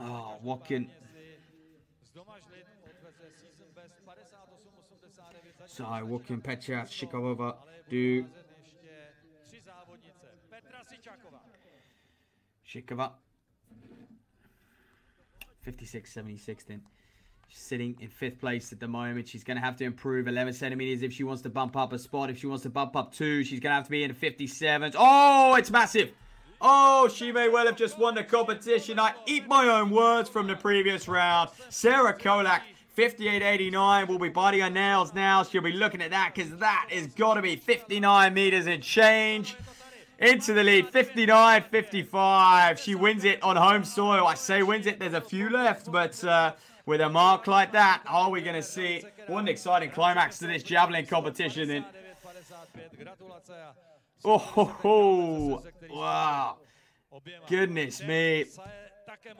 Oh, what can... So what can Petra Shikovova do? Shikova 56.76 then. She's sitting in 5th place at the moment. She's going to have to improve 11 centimeters if she wants to bump up a spot. If she wants to bump up 2, she's going to have to be in the 57s. Oh, it's massive. Oh, she may well have just won the competition. I eat my own words from the previous round. Sarah Kolak, 58.89, will be biting her nails now. She'll be looking at that, because that has got to be 59 meters and change. Into the lead, 59.55. She wins it on home soil. I say wins it. There's a few left, but with a mark like that, are we going to see one exciting climax to this javelin competition? And oh, wow. Goodness me.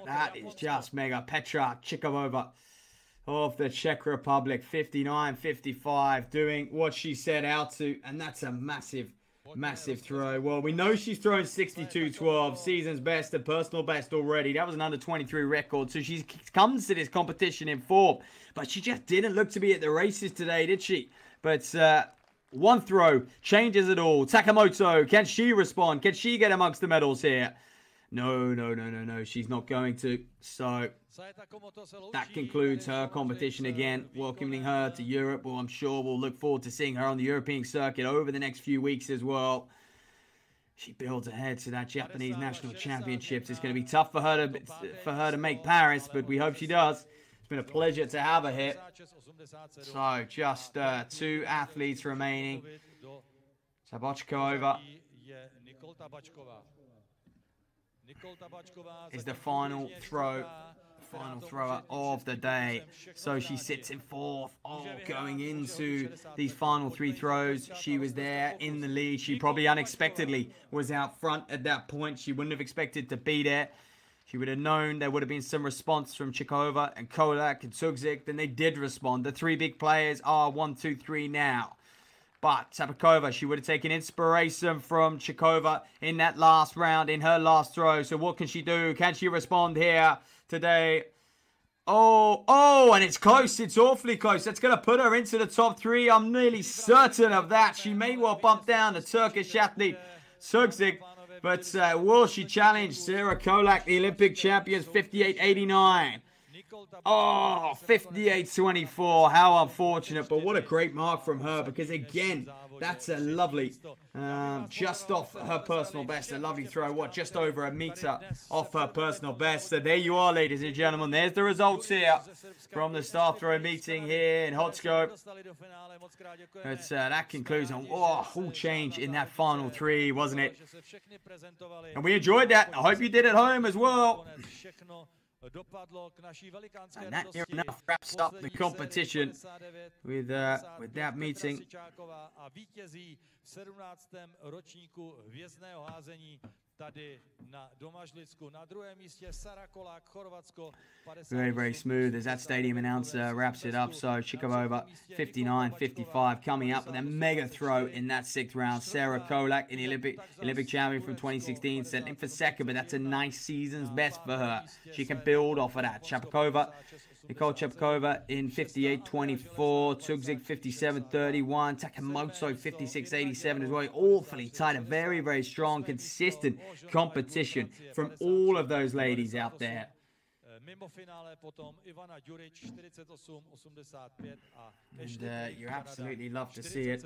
That is just mega. Petra Shikovova of the Czech Republic, 59.55, doing what she set out to, and that's a massive throw. Well, we know she's thrown 62.12, season's best and personal best already. That was an under 23 record, so she comes to this competition in form, but she just didn't look to be at the races today, did she? But one throw changes it all. Takamoto, can she respond? Can she get amongst the medals here? No, she's not going to. So that concludes her competition again, welcoming her to Europe. Well, I'm sure we'll look forward to seeing her on the European circuit over the next few weeks as well. She builds ahead to that Japanese National Championships. It's going to be tough for her to make Paris, but we hope she does. It's been a pleasure to have her here. So just 2 athletes remaining. Tabačková is the final thrower of the day. So she sits in 4th. Oh, going into these final 3 throws, she was there in the lead. She probably unexpectedly was out front at that point. She wouldn't have expected to be there. She would have known there would have been some response from Chikova and Kolak and Tugzik. Then they did respond. The 3 big players are 1, 2, 3 now. But Sapakova, she would have taken inspiration from Chikova in that last round, in her last throw. So what can she do? Can she respond here today? Oh, and it's close. It's awfully close. That's going to put her into the top 3. I'm nearly certain of that. She may well bump down the Turkish athlete, Tugzik. But will she challenge Sarah Kolak, the Olympic champions, 58.89? Oh, 58.24. How unfortunate, but what a great mark from her, because again, That's a lovely, just off her personal best, a lovely throw. What, just over a meter off her personal best. So there you are, ladies and gentlemen. There's the results here from the star throw meeting here in Hodscope. That concludes on all change in that final three, wasn't it? And we enjoyed that. I hope you did at home as well. And that near enough wraps up the competition with that meeting. Very, very smooth as that stadium announcer wraps it up. So Chikova 59-55 coming up with a mega throw in that 6th round. Sarah Kolak, in the Olympic champion from 2016, settling for second, but that's a nice season's best for her. She can build off of that. Nicole Chapkova in 58-24, Tugzig 57-31, Takamoto 56-87 as well. Awfully tight, a very, very strong, consistent competition from all of those ladies out there. And you absolutely love to see it.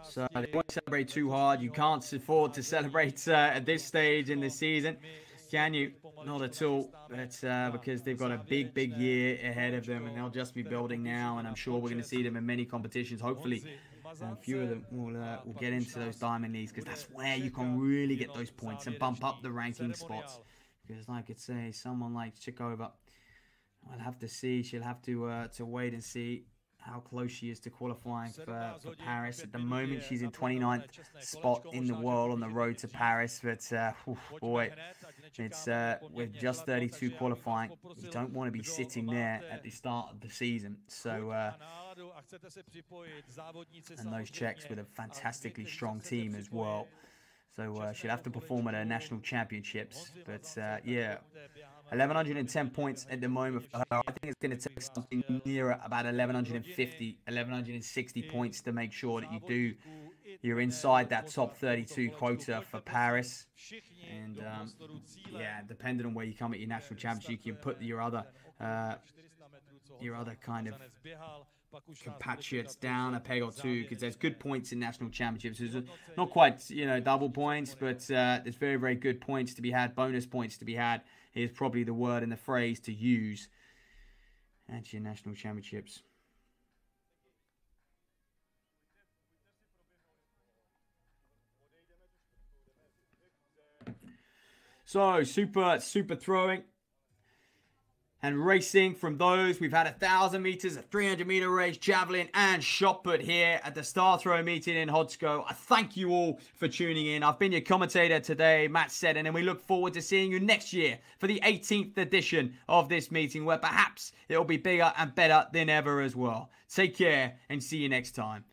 So they won't celebrate too hard. You can't afford to celebrate at this stage in the season. Can you? Not at all. But because they've got a big, big year ahead of them, and they'll just be building now. And I'm sure we're going to see them in many competitions. Hopefully, a few of them will get into those diamond leagues, because that's where you can really get those points and bump up the ranking spots. Because, like I say, someone like Chikova, I'll have to see. She'll have to wait and see how close she is to qualifying for Paris. At the moment, she's in 29th spot in the world on the road to Paris. But, boy, it's with just 32 qualifying. You don't want to be sitting there at the start of the season. So, and those Czechs with a fantastically strong team as well. So she'll have to perform at her national championships. But, yeah, 1,110 points at the moment for her. I think it's going to take something nearer about 1,150, 1,160 points to make sure that you're inside that top 32 quota for Paris. And, yeah, depending on where you come at your national championship, you can put your other kind of compatriots down a peg or two, because there's good points in national championships. There's not quite, double points, but there's very, very good points to be had, bonus points to be had is probably the word and the phrase to use at your national championships. So, super throwing and racing. From those, we've had 1,000 meters, a 300-meter race, javelin, and shot put here at the Star Throw meeting in Hodsko. I thank you all for tuning in. I've been your commentator today, Matt Seddon, and we look forward to seeing you next year for the 18th edition of this meeting, where perhaps it'll be bigger and better than ever as well. Take care and see you next time.